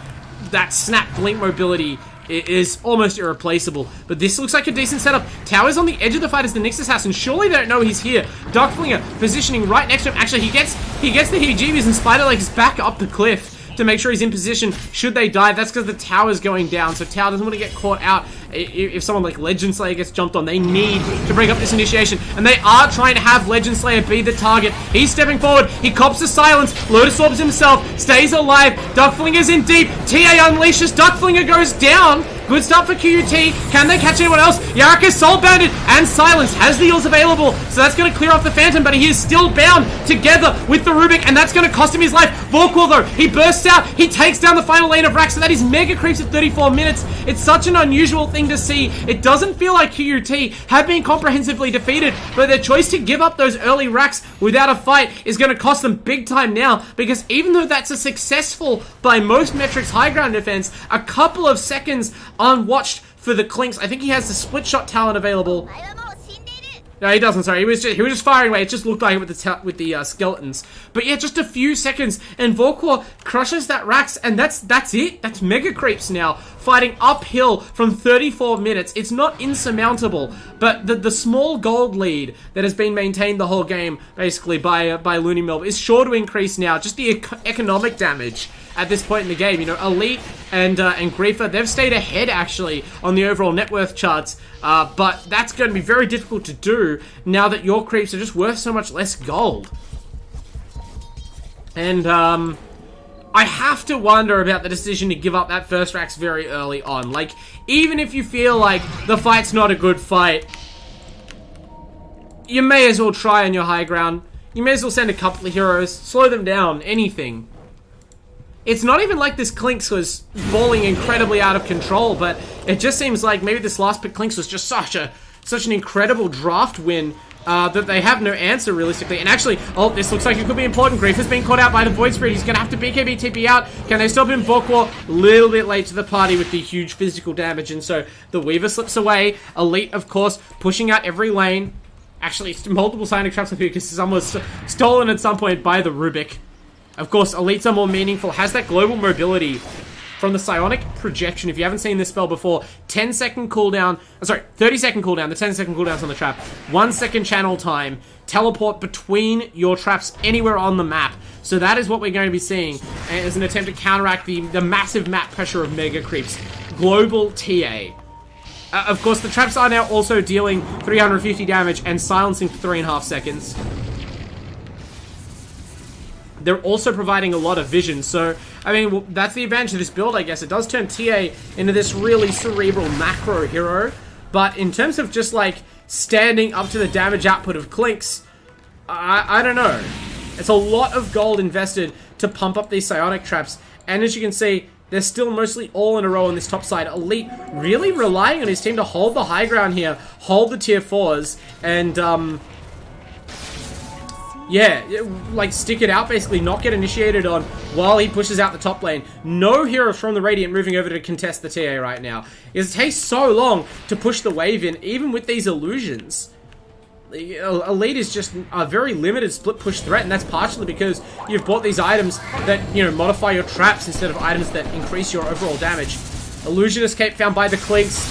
That snap blink mobility is almost irreplaceable. But this looks like a decent setup. Tower's on the edge of the fight as the Nyx Assassin. Surely they don't know he's here. Darkflinger positioning right next to him. Actually, he gets the heebie-jeebies, and Spiderleg is back up the cliff to make sure he's in position should they dive. That's because the tower's going down, so Tower doesn't want to get caught out. If someone like Legend Slayer gets jumped on, they need to break up this initiation, and they are trying to have Legend Slayer be the target. He's stepping forward, he cops the silence, Lotus Orbs himself, stays alive, Darkflinger's in deep, TA unleashes, Darkflinger goes down. Good start for QUT. Can they catch anyone else? Yaraka's soul banded and Silence has the heals available, so that's going to clear off the Phantom, but he is still bound together with the Rubik, and that's going to cost him his life. Vorkor, though, he bursts out, he takes down the final lane of Rax, so that is mega creeps at 34 minutes. It's such an unusual thing to see. It doesn't feel like QUT have been comprehensively defeated, but their choice to give up those early Rax without a fight is going to cost them big time now, because even though that's a successful, by most metrics, high ground defense, a couple of seconds unwatched for the Clinks. I think he has the split shot talent available. No, he doesn't. Sorry, he was just firing away. It just looked like it with the skeletons. But yeah, just a few seconds, and Vorkor crushes that Rax, and that's it. That's mega creeps now, fighting uphill from 34 minutes. It's not insurmountable, but the small gold lead that has been maintained the whole game, basically by LoonyMelb, is sure to increase now. Just the economic damage at this point in the game. You know, Elite and Griefer, they've stayed ahead actually on the overall net worth charts, but that's going to be very difficult to do now that your creeps are just worth so much less gold. And I have to wonder about the decision to give up that first Rax very early on. Like, even if you feel like the fight's not a good fight, you may as well try on your high ground. You may as well send a couple of heroes, slow them down, anything. It's not even like this Clinks was balling incredibly out of control, but it just seems like maybe this last pick Clinks was just such an incredible draft win that they have no answer realistically. And actually, oh, this looks like it could be important. Grief has been caught out by the Void Spirit. He's going to have to BKB TP out. Can they stop him? Vorkwar, a little bit late to the party with the huge physical damage. And so the Weaver slips away. Elite, of course, pushing out every lane. Actually, multiple Psionic Traps up here because some was stolen at some point by the Rubik. Of course, Elites are more meaningful. Has that global mobility from the Psionic Projection. If you haven't seen this spell before, 10-second cooldown. Sorry, 30-second cooldown. The 10-second cooldown's on the trap. 1 second channel time. Teleport between your traps anywhere on the map. So that is what we're going to be seeing as an attempt to counteract the massive map pressure of Mega Creeps. Global TA. Of course, the traps are now also dealing 350 damage and silencing for 3.5 seconds. They're also providing a lot of vision, so, I mean, well, that's the advantage of this build, I guess. It does turn TA into this really cerebral macro hero, but in terms of just, like, standing up to the damage output of Clinks, I don't know. It's a lot of gold invested to pump up these Psionic Traps, and as you can see, they're still mostly all in a row on this top side. Elite really relying on his team to hold the high ground here, hold the tier 4s, and, yeah, like, stick it out, basically, not get initiated on while he pushes out the top lane. No heroes from the Radiant moving over to contest the TA right now. It takes so long to push the wave in, even with these illusions. Elite is just a very limited split push threat, and that's partially because you've bought these items that, you know, modify your traps instead of items that increase your overall damage. Illusion Escape found by the Clinks.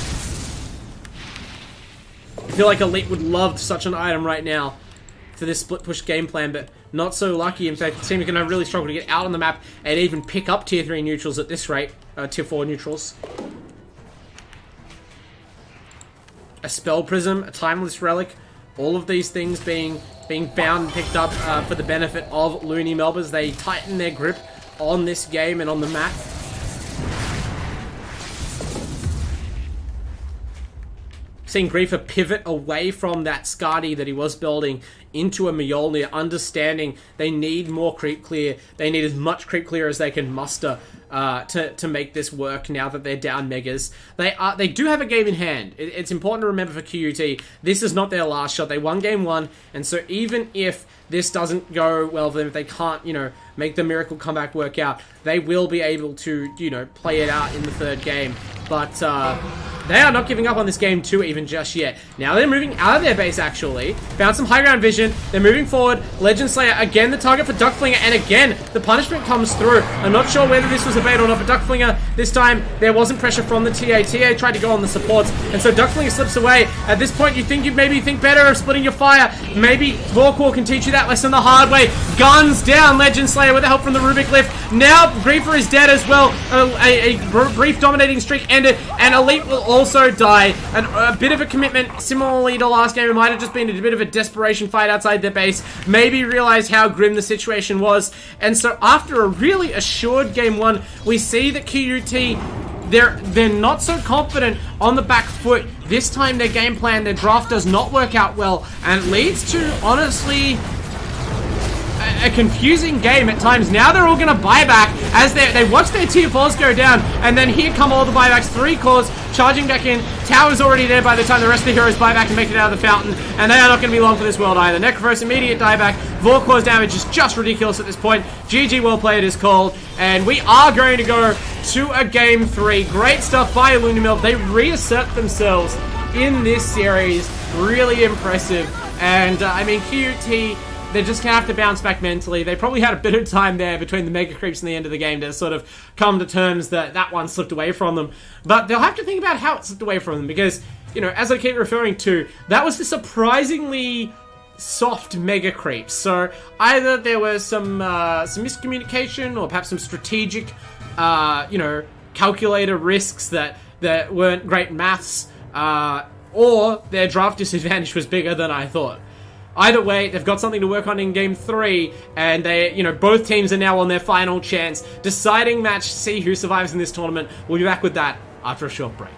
I feel like Elite would love such an item right now for this split push game plan, but not so lucky. In fact, the team are going to really struggle to get out on the map and even pick up tier 3 neutrals at this rate. Tier 4 neutrals. A Spell Prism, a Timeless Relic, all of these things being found and picked up for the benefit of LoonyMelb as they tighten their grip on this game and on the map. Seeing Griefer pivot away from that Skadi that he was building into a Mjolnir, understanding they need more creep clear. They need as much creep clear as they can muster to make this work now that they're down Megas. They do have a game in hand. It's important to remember for QUT, this is not their last shot. They won game 1, and so even if this doesn't go well for them, if they can't, you know, make the miracle comeback work out, they will be able to, you know, play it out in the 3rd game. But they are not giving up on this game 2 even just yet. Now they're moving out of their base, actually. Found some high ground vision. They're moving forward. Legend Slayer, again, the target for Duckflinger. And again, the punishment comes through. I'm not sure whether this was a bait or not, but Duckflinger, this time, there wasn't pressure from the TA. TA tried to go on the supports, and so Duckflinger slips away. At this point, you'd maybe think better of splitting your fire. Maybe Vorkwar can teach you that lesson the hard way. Guns down, Legend Slayer, with the help from the Rubik Lift. Now, Griefer is dead as well. A brief dominating streak ended, and Elite will also die. And a bit of a commitment, similarly to last game. It might have just been a bit of a desperation fight outside their base. Maybe realized how grim the situation was. And so after a really assured game 1, we see that QUT, they're not so confident on the back foot. This time their game plan, their draft does not work out well, and it leads to, honestly, a confusing game at times. Now they're all going to buy back as they watch their tier 4s go down, and then here come all the buybacks. 3 cores charging back in. Tower's already there by the time the rest of the heroes buy back and make it out of the fountain, and they are not going to be long for this world either. Necrophos, immediate dieback. Vorkor's damage is just ridiculous at this point. GG, well played is called, and we are going to go to a game 3. Great stuff by LoonyMelb. They reassert themselves in this series. Really impressive, and I mean, QUT, they're just going to have to bounce back mentally. They probably had a bit of time there between the Mega Creeps and the end of the game to sort of come to terms that that one slipped away from them. But they'll have to think about how it slipped away from them because, you know, as I keep referring to, that was the surprisingly soft Mega Creeps. So either there was some miscommunication or perhaps some strategic, you know, calculator risks that weren't great maths, or their draft disadvantage was bigger than I thought. Either way, they've got something to work on in Game 3, and they, you know, both teams are now on their final chance. Deciding match, see who survives in this tournament. We'll be back with that after a short break.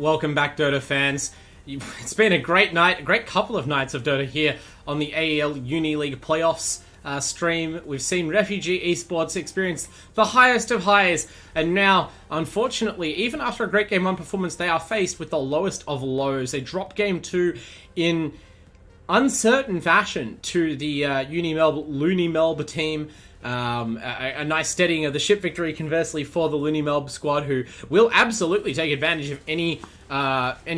Welcome back, Dota fans. It's been a great night, a great couple of nights of Dota here on the AELUni League playoffs stream. We've seen Refugee Esports experience the highest of highs, and now, unfortunately, even after a great Game 1 performance, they are faced with the lowest of lows. They dropped Game 2 in uncertain fashion to the LoonyMelb team. A nice steadying of the ship victory, conversely, for the LoonyMelb squad, who will absolutely take advantage of any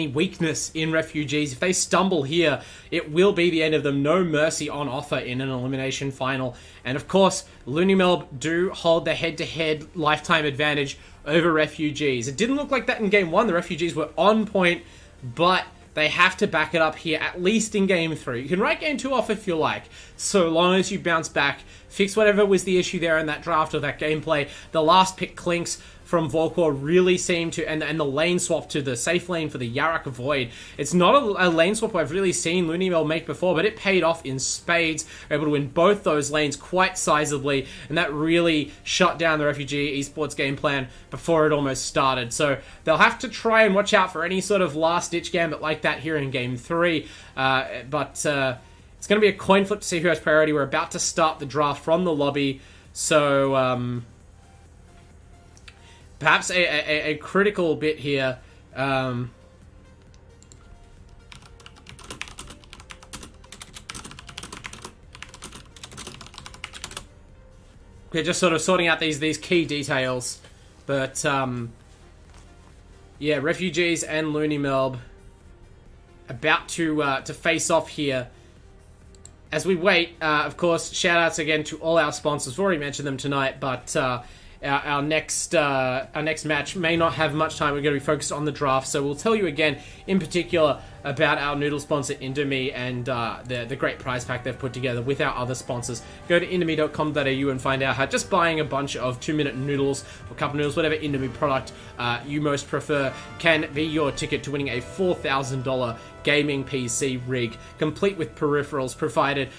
weakness in Refugees. If they stumble here, it will be the end of them. No mercy on offer in an elimination final. And of course, LoonyMelb do hold the head-to-head lifetime advantage over Refugees. It didn't look like that in Game 1. The Refugees were on point, but they have to back it up here, at least in Game 3. You can write Game 2 off if you like, so long as you bounce back, fix whatever was the issue there in that draft or that gameplay. The last pick Clinks from Volkor really seemed to, and the lane swap to the safe lane for the Yarak Void. It's not a lane swap I've really seen LoonyMelb make before, but it paid off in spades. They're able to win both those lanes quite sizably, and that really shut down the Refugee Esports game plan before it almost started. So they'll have to try and watch out for any sort of last-ditch gambit like that here in Game 3. But it's going to be a coin flip to see who has priority. We're about to start the draft from the lobby, so perhaps a critical bit here. We're just sort of sorting out these key details, but yeah, Refugees and LoonyMelb about to face off here. As we wait, of course, shout-outs again to all our sponsors. We've already mentioned them tonight, but our next match may not have much time. We're going to be focused on the draft, so we'll tell you again, in particular, about our noodle sponsor, Indomie, and the great prize pack they've put together with our other sponsors. Go to indomie.com.au and find out how just buying a bunch of 2-minute noodles or cup noodles, whatever Indomie product you most prefer, can be your ticket to winning a $4,000 gaming PC rig, complete with peripherals provided,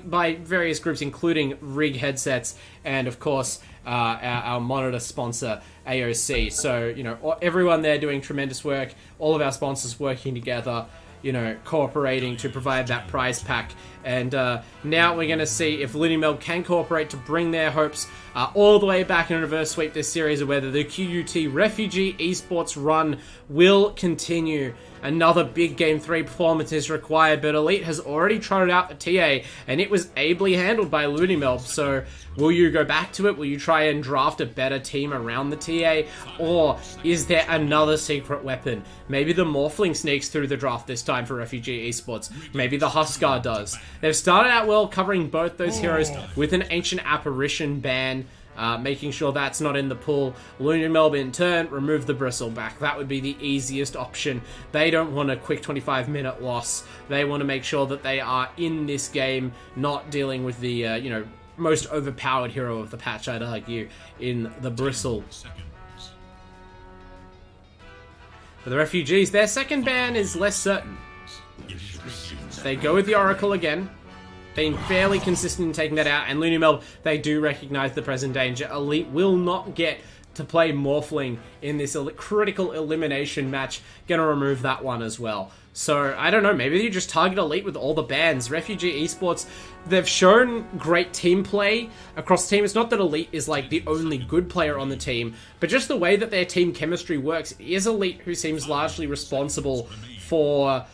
by various groups, including rig headsets, and of course, our monitor sponsor, AOC. So, everyone there doing tremendous work, all of our sponsors working together, cooperating to provide that prize pack. And now we're going to see if LoonyMelb can cooperate to bring their hopes all the way back in reverse sweep this series, or whether the QUT Refugee Esports run will continue. Another big Game 3 performance is required, but Elite has already trotted out the TA, and it was ably handled by LoonyMelb. So, will you go back to it? Will you try and draft a better team around the TA? Or is there another secret weapon? Maybe the Morphling sneaks through the draft this time for Refugee Esports. Maybe the Huskar does. They've started out well covering both those heroes with an Ancient Apparition ban, making sure that's not in the pool. LoonyMelb, in turn, remove the Bristleback. That would be the easiest option. They don't want a quick 25-minute loss. They want to make sure that they are in this game, not dealing with the, most overpowered hero of the patch, I'd argue, in the Bristle. For the Refugees, their second ban is less certain. They go with the Oracle again, being fairly consistent in taking that out, and LoonyMelb, they do recognize the present danger. Elite will not get to play Morphling in this critical elimination match. Gonna remove that one as well. So, I don't know, maybe you just target Elite with all the bans. Refugee Esports, they've shown great team play across the team. It's not that Elite is like the only good player on the team, but just the way that their team chemistry works is Elite who seems largely responsible for,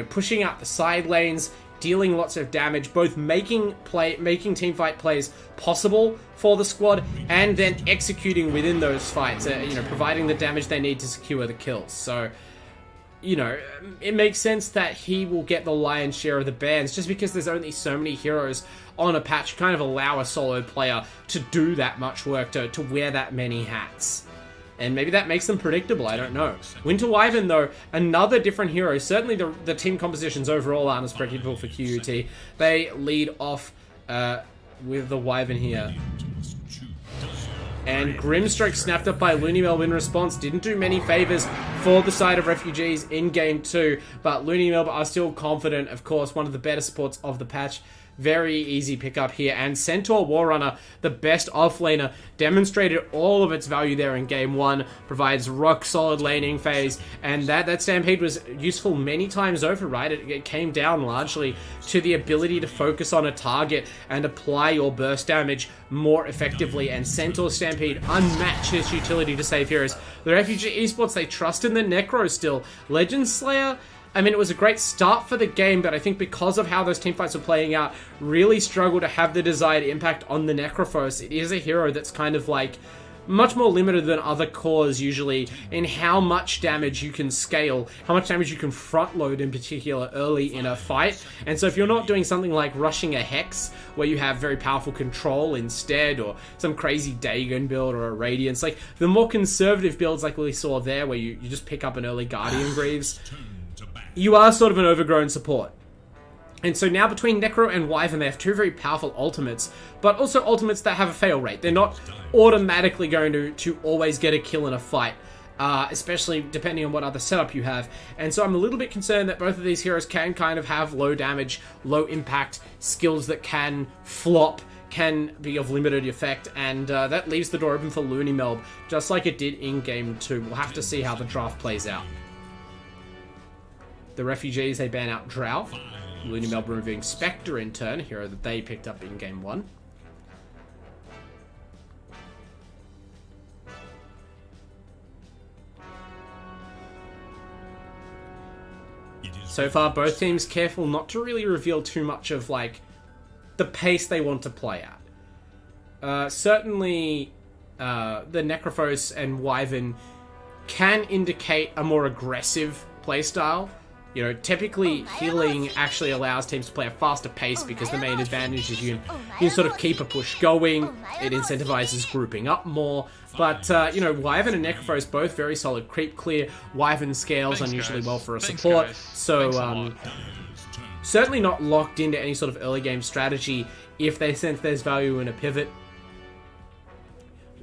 pushing out the side lanes, dealing lots of damage, both making teamfight plays possible for the squad, and then executing within those fights, providing the damage they need to secure the kills. So, it makes sense that he will get the lion's share of the bans, just because there's only so many heroes on a patch. Kind of allow a solo player to do that much work, to wear that many hats. And maybe that makes them predictable, I don't know. Winter Wyvern, though, another different hero. Certainly the team compositions overall aren't as predictable for QUT. They lead off with the Wyvern here. And Grimstroke snapped up by LoonyMelb in response. Didn't do many favors for the side of Refugees in Game 2. But LoonyMelb are still confident, of course, one of the better supports of the patch. Very easy pickup here. And Centaur Warrunner, the best offlaner, demonstrated all of its value there in game 1. Provides rock solid laning phase. And that Stampede was useful many times over, right? It came down largely to the ability to focus on a target and apply your burst damage more effectively. And Centaur Stampede unmatched its utility to save heroes. The Refugee Esports, they trust in the Necro still. Legend Slayer, I mean, it was a great start for the game, but I think because of how those teamfights were playing out, really struggled to have the desired impact on the Necrophos. It is a hero that's kind of like much more limited than other cores usually in how much damage you can scale, how much damage you can front load in particular early in a fight. And so if you're not doing something like rushing a Hex, where you have very powerful control instead, or some crazy Dagon build or a Radiance, like the more conservative builds like we saw there, where you just pick up an early Guardian Greaves, you are sort of an overgrown support. And so now between Necro and Wyvern, they have two very powerful ultimates, but also ultimates that have a fail rate. They're not automatically going to always get a kill in a fight, especially depending on what other setup you have. And so I'm a little bit concerned that both of these heroes can kind of have low damage, low impact skills that can flop, can be of limited effect, and that leaves the door open for LoonyMelb, just like it did in Game 2. We'll have to see how the draft plays out. The Refugees, they ban out Drow. LoonyMelb removing Spectre in turn, a hero that they picked up in Game 1. So far, both teams careful not to really reveal too much of, like, the pace they want to play at. Certainly, the Necrophos and Wyvern can indicate a more aggressive playstyle. You know, typically healing actually allows teams to play a faster pace because the main advantage is you can sort of keep a push going. It incentivizes grouping up more. But, you know, Wyvern and Necrophos both very solid creep clear. Wyvern scales unusually well for a support. So, certainly not locked into any sort of early game strategy if they sense there's value in a pivot.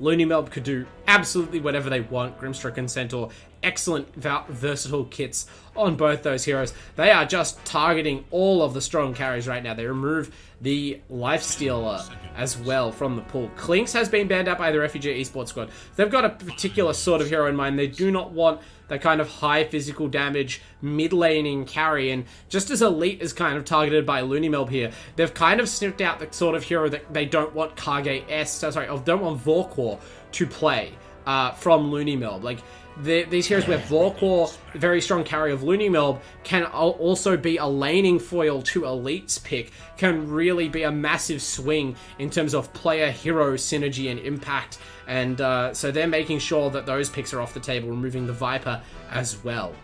LoonyMelb could do absolutely whatever they want. Grimstroke and Centaur, excellent versatile kits on both those heroes. They are just targeting all of the strong carries right now. They remove the Lifestealer as well from the pool. Clinks has been banned out by the Refugee Esports squad. They've got a particular sort of hero in mind. They do not want that kind of high physical damage mid-laning carry, and just as Elite is kind of targeted by LoonyMelb here, they've kind of sniffed out the sort of hero that they don't want don't want Vorkor to play from LoonyMelb. Like, these heroes where Vorkor, the very strong carry of LoonyMelb, can also be a laning foil to Elite's pick, can really be a massive swing in terms of player-hero synergy and impact. And so they're making sure that those picks are off the table, removing the Viper as well.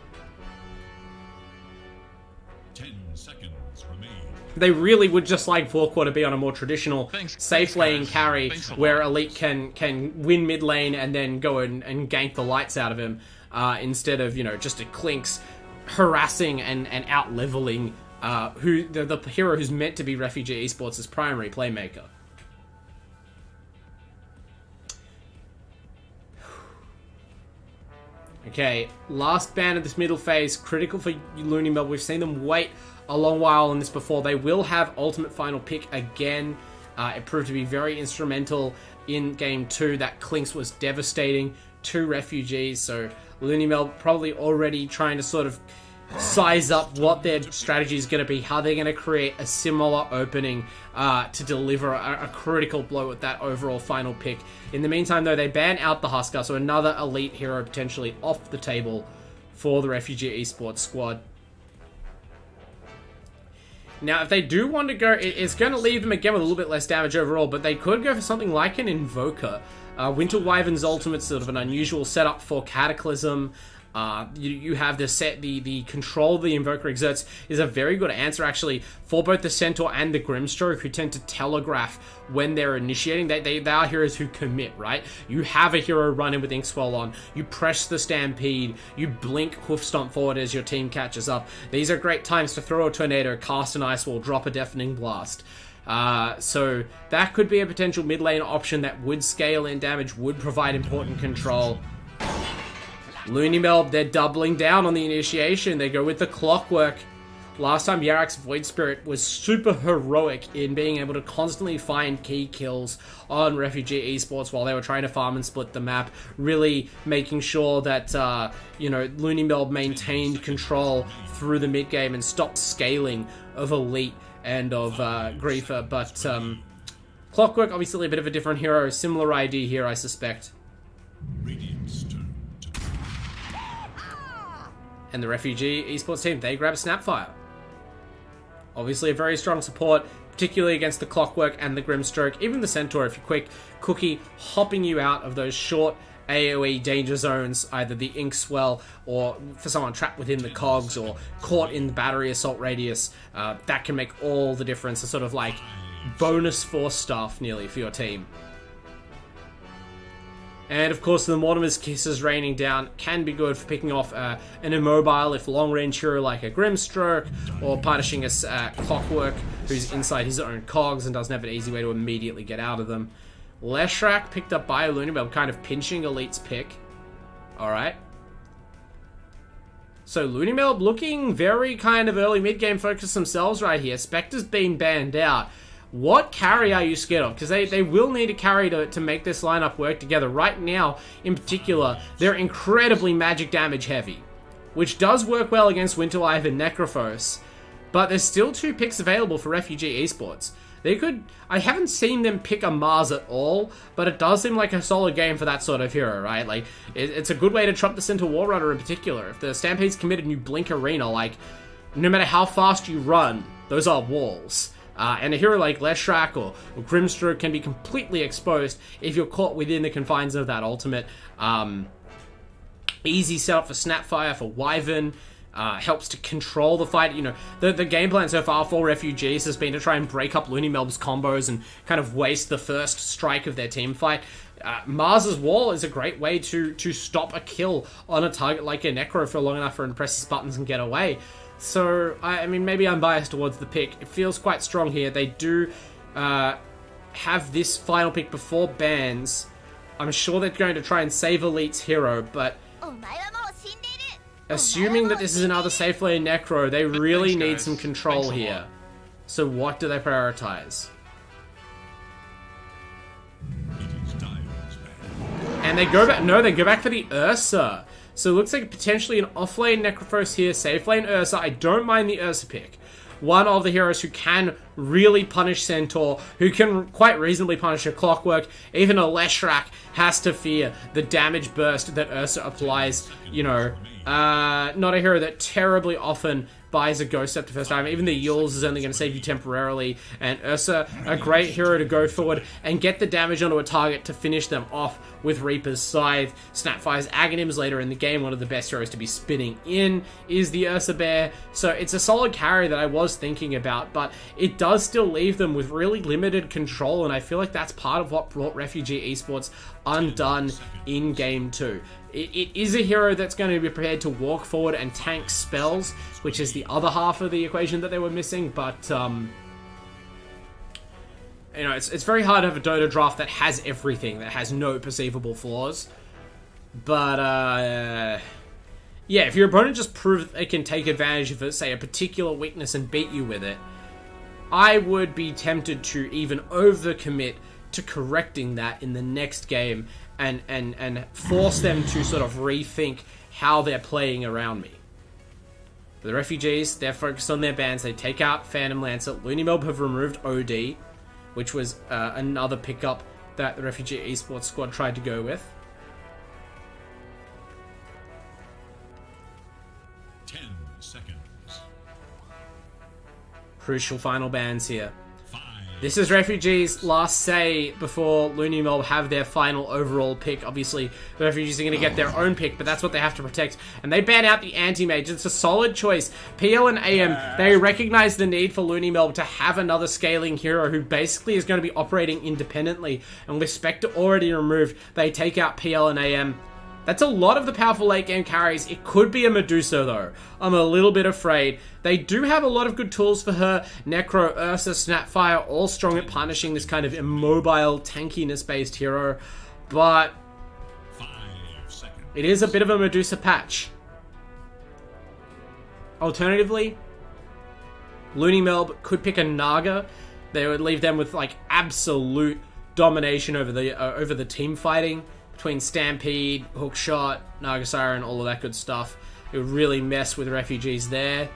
10 seconds remain. They really would just like Vorkor to be on a more traditional safe lane carry where Elite can win mid lane and then go and gank the lights out of him instead of, you know, just a Clinks harassing and out-leveling the hero who's meant to be Refugee Esports' primary playmaker. Okay, last ban of this middle phase, critical for LoonyMelb. We've seen them wait a long while on this before. They will have ultimate final pick again. It proved to be very instrumental in Game 2. That Clinks was devastating to Refugees, so LoonyMelb probably already trying to sort of size up what their strategy is going to be, how they're going to create a similar opening to deliver a critical blow at that overall final pick. In the meantime, though, they ban out the Husker, so another Elite hero potentially off the table for the Refugee Esports squad. Now, if they do want to go, it's going to leave them again with a little bit less damage overall, but they could go for something like an Invoker. Winter Wyvern's ultimate's sort of an unusual setup for Cataclysm. You have the control the Invoker exerts is a very good answer actually for both the Centaur and the Grimstroke, who tend to telegraph when they're initiating. They are heroes who commit, right? You have a hero run in with Inkswell on, you press the Stampede, you blink Hoof Stomp forward as your team catches up. These are great times to throw a Tornado, cast an Ice Wall, drop a Deafening Blast. So that could be a potential mid lane option that would scale in damage, would provide important control. LoonyMelb, they're doubling down on the initiation. They go with the Clockwork. last time Yarak's Void Spirit was super heroic in being able to constantly find key kills on Refugee Esports while they were trying to farm and split the map, really making sure that, you know, LoonyMelb maintained control through the mid game and stopped scaling of Elite and of Griefer. But Clockwork, obviously a bit of a different hero, similar ID here, I suspect. Radiant's turn to And the Refugee Esports team, they grab Snapfire. Obviously a very strong support, particularly against the Clockwork and the Grimstroke. Even the Centaur, if you're quick, Cookie hopping you out of those short AoE danger zones, either the Ink Swell or for someone trapped within the cogs or caught in the battery assault radius. That can make all the difference. A sort of like bonus force staff nearly for your team. And of course, the Mortimer's Kisses raining down can be good for picking off an immobile if long-range hero like a Grimstroke, or punishing a Clockwork who's inside his own cogs and doesn't have an easy way to immediately get out of them. Leshrak picked up by LoonyMelb, kind of pinching Elite's pick. Alright. So LoonyMelb looking very kind of early mid-game focused themselves right here. Spectre's been banned out. What carry are you scared of? Because they will need a carry to make this lineup work together. Right now, in particular, they're incredibly magic damage heavy, which does work well against Winterlife and Necrophos, but there's still 2 picks available for Refugee Esports. They could... I haven't seen them pick a Mars at all, but it does seem like a solid game for that sort of hero, right? Like, it's a good way to trump the Centaur War Runner in particular. If the Stampede's committed and you blink Arena, like, no matter how fast you run, those are walls. And a hero like Leshrak or Grimstroke can be completely exposed if you're caught within the confines of that ultimate. Easy setup for Snapfire, for Wyvern. Helps to control the fight. You know, the game plan so far for Refugees has been to try and break up LoonyMelb's combos and kind of waste the first strike of their team fight. Mars's Wall is a great way to stop a kill on a target like a Necro for long enough for him to press his buttons and get away. So, I mean, maybe I'm biased towards the pick. It feels quite strong here. They do have this final pick before bans. I'm sure they're going to try and save Elite's hero, but assuming that this is another safe lane Necro, they really need some control here. So what do they prioritize? And they go back... No, they go back for the Ursa. So it looks like potentially an off-lane Necrophos here, safe lane Ursa. I don't mind the Ursa pick. One of the heroes who can really punish Centaur, who can quite reasonably punish a Clockwork. Even a Leshrak has to fear the damage burst that Ursa applies. You know, not a hero that terribly often buys a Ghost Scepter first time. Even the Yules is only going to save you temporarily. And Ursa, a great hero to go forward and get the damage onto a target to finish them off with Reaper's Scythe. Snapfire's Aghanims later in the game. One of the best heroes to be spinning in is the Ursa Bear. So it's a solid carry that I was thinking about, but it does still leave them with really limited control, and I feel like that's part of what brought Refugee Esports undone in Game 2. It is a hero that's going to be prepared to walk forward and tank spells, which is the other half of the equation that they were missing, but you know, it's very hard to have a Dota draft that has everything, that has no perceivable flaws. But yeah, if your opponent just proves they can take advantage of, say, a particular weakness and beat you with it, I would be tempted to even overcommit to correcting that in the next game and force them to sort of rethink how they're playing around me. For the Refugees, they're focused on their bans. They take out Phantom Lancer. LoonyMelb have removed OD, which was another pickup that the Refugee Esports squad tried to go with. 10 seconds. Crucial final bans here. 5. This is Refugees' last say before LoonyMelb have their final overall pick. Obviously, the Refugees are going to get their own pick, but that's what they have to protect. And they ban out the Anti-Mage. It's a solid choice. PL and AM, they recognize the need for LoonyMelb to have another scaling hero who basically is going to be operating independently. And with Spectre already removed, they take out PL and AM. That's a lot of the powerful late game carries. It could be a Medusa though. I'm a little bit afraid. They do have a lot of good tools for her. Necro, Ursa, Snapfire, all strong at punishing this kind of immobile, tankiness based hero. But 5 seconds. it is a bit of a Medusa patch. Alternatively, LoonyMelb could pick a Naga. They would leave them with like absolute domination over the team fighting between Stampede, Hookshot, Naga Siren, all of that good stuff. It would really mess with refugees there.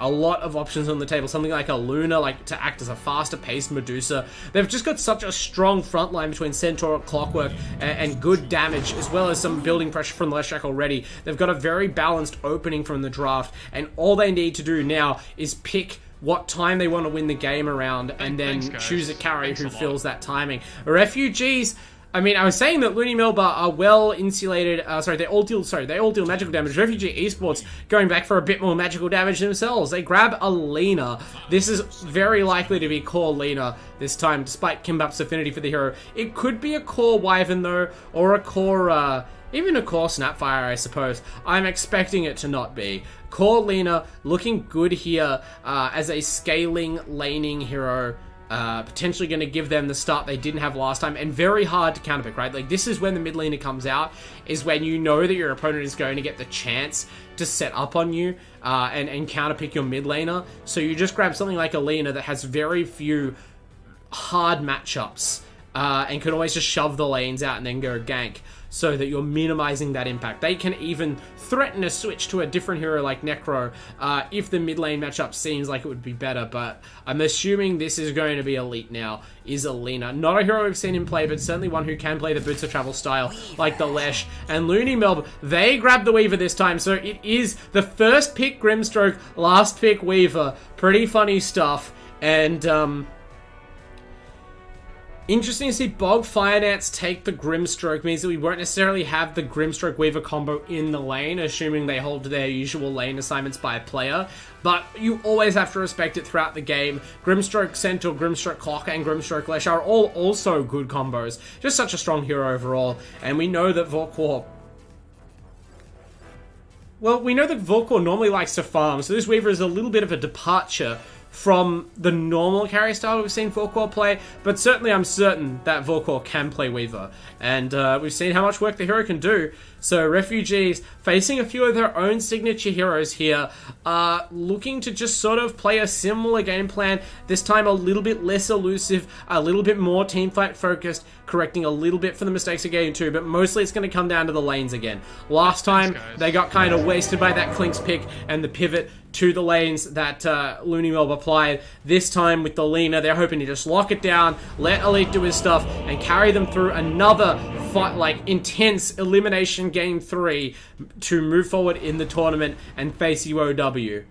A lot of options on the table. Something like a Luna, like to act as a faster paced Medusa. They've just got such a strong front line between Centaur, Clockwork, and good damage, as well as some building pressure from the Leshrac already. They've got a very balanced opening from the draft, and all they need to do now is pick what time they want to win the game around, and then choose a carry who fills that timing. Refugees, I mean, I was saying that LoonyMelb are well insulated. They all deal magical damage. Refugee Esports going back for a bit more magical damage themselves. They grab a Lina. This is very likely to be core Lina this time, despite Kimbap's affinity for the hero. It could be a core Wyvern though, or a core, even a core Snapfire, I suppose. I'm expecting it to not be. Core Lina looking good here as a scaling, laning hero. Potentially going to give them the start they didn't have last time, and very hard to counterpick, right? Like, this is when the mid laner comes out, is when you know that your opponent is going to get the chance to set up on you and counterpick your mid laner. So you just grab something like a Lina that has very few hard matchups and can always just shove the lanes out and then go gank, so that you're minimizing that impact. They can even threaten a switch to a different hero like Necro if the mid lane matchup seems like it would be better, but I'm assuming this is going to be elite now, is Alina. Not a hero we've seen him play, but certainly one who can play the Boots of Travel style like the Lesh. And LoonyMelb, they grab the Weaver this time, so it is the first pick Grimstroke, last pick Weaver. Pretty funny stuff, and interesting to see Bog Finance take the Grimstroke. Means that we won't necessarily have the Grimstroke Weaver combo in the lane, assuming they hold their usual lane assignments by a player. But you always have to respect it throughout the game. Grimstroke Centaur, Grimstroke Clock, and Grimstroke Lesh are all also good combos. Just such a strong hero overall. And we know that Vorkor... Well, we know that Vorkor normally likes to farm, so this Weaver is a little bit of a departure from the normal carry style we've seen Vorkor play, but certainly I'm certain that Vorkor can play Weaver, and we've seen how much work the hero can do. So Refugees, facing a few of their own signature heroes here, are looking to just sort of play a similar game plan, this time a little bit less elusive, a little bit more teamfight focused, correcting a little bit for the mistakes of game 2, but mostly it's going to come down to the lanes again. Last time, they got kind of wasted by that Klink's pick and the pivot to the lanes that LoonyMelb applied. This time with the Lina, they're hoping to just lock it down, let Elite do his stuff, and carry them through another fight, like intense elimination game 3 to move forward in the tournament and face UOW.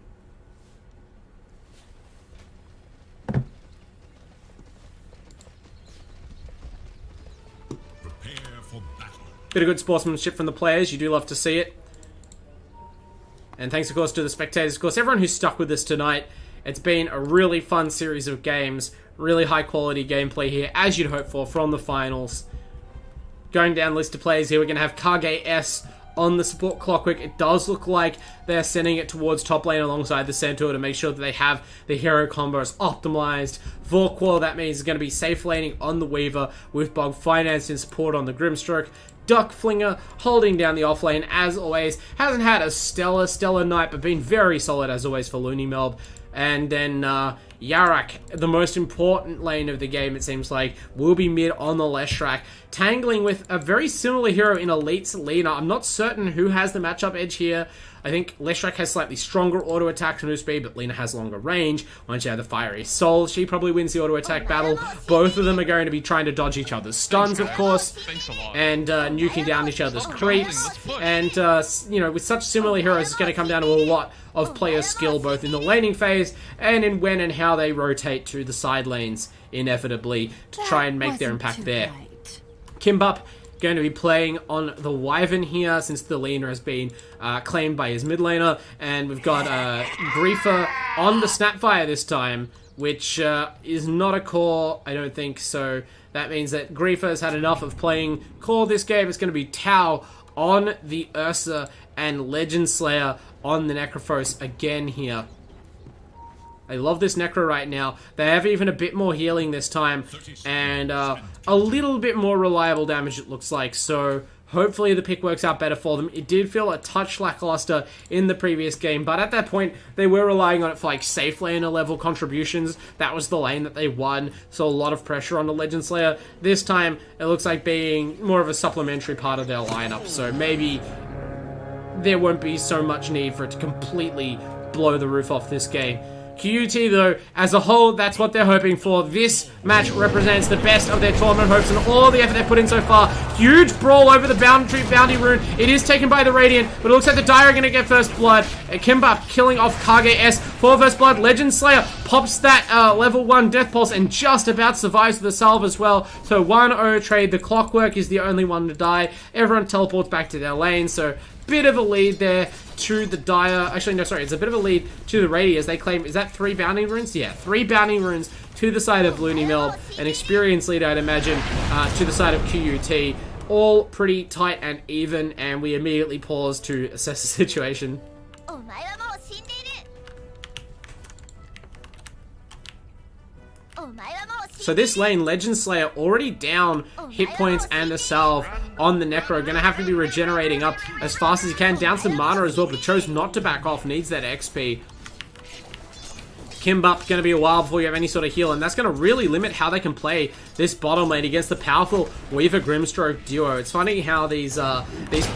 Prepare for battle. Bit of good sportsmanship from the players, you do love to see it. And thanks, of course, to the spectators. Of course, everyone who's stuck with us tonight. It's been a really fun series of games. Really high-quality gameplay here, as you'd hope for, from the finals. Going down the list of players here, we're going to have Kage S on the support Clockwork. It does look like they're sending it towards top lane alongside the Centaur to make sure that they have the hero combos optimized. Vorkor, that means, is going to be safe laning on the Weaver, with Bog Finance in support on the Grimstroke. Duck Flinger holding down the offlane as always. Hasn't had a stellar night, but been very solid as always for LoonyMelb. And then Yarak, the most important lane of the game, it seems like, will be mid on the Leshrac, tangling with a very similar hero in Elite's Lina. I'm not certain who has the matchup edge here. I think Leshrac has slightly stronger auto attack to move speed, but Lina has longer range. Once you have the Fiery Soul, she probably wins the auto attack battle. Both of them are going to be trying to dodge each other's stuns, of course, and nuking down each other's creeps. And, you know, with such similar heroes, it's going to come down to a lot of player skill, both in the laning phase and in when and how they rotate to the side lanes, inevitably, to try and make their impact there. Kimbap going to be playing on the Wyvern here, since the Lina has been claimed by his mid laner, and we've got Griefer on the Snapfire this time, which is not a core, I don't think, so that means that Griefer has had enough of playing core this game. It's going to be Tau on the Ursa and Legend Slayer on the Necrophos again here. I love this Necro right now. They have even a bit more healing this time, and a little bit more reliable damage, it looks like. So Hopefully the pick works out better for them. It did feel a touch lackluster in the previous game, but at that point, they were relying on it for like safe laner level contributions. That was the lane that they won, so a lot of pressure on the Legend Slayer. This time, it looks like being more of a supplementary part of their lineup, so maybe there won't be so much need for it to completely blow the roof off this game. QUT, though, as a whole, that's what they're hoping for. This match represents the best of their tournament hopes and all the effort they've put in so far. Huge brawl over the bounty rune. It is taken by the Radiant, but it looks like the Dire are going to get first blood. Kimbap killing off KGS for first blood. Legend Slayer pops that level 1 Death Pulse and just about survives with the salve as well. So 1-0 trade. The Clockwork is the only one to die. Everyone teleports back to their lane, so bit of a lead there to the Dire. Actually, no, sorry. It's a bit of a lead to the Radi as they claim... Is that 3 bounty runes? Yeah, 3 bounty runes to the side of LoonyMelb. An experienced lead, I'd imagine, to the side of QUT. All pretty tight and even, and we immediately pause to assess the situation. So this lane, Legend Slayer, already down hit points and a salve on the Necro. Gonna have to be regenerating up as fast as he can. Down some mana as well, but chose not to back off. Needs that XP. Kimbap gonna be a while before you have any sort of heal, and that's gonna really limit how they can play this bottom lane against the powerful Weaver Grimstroke duo. It's funny how these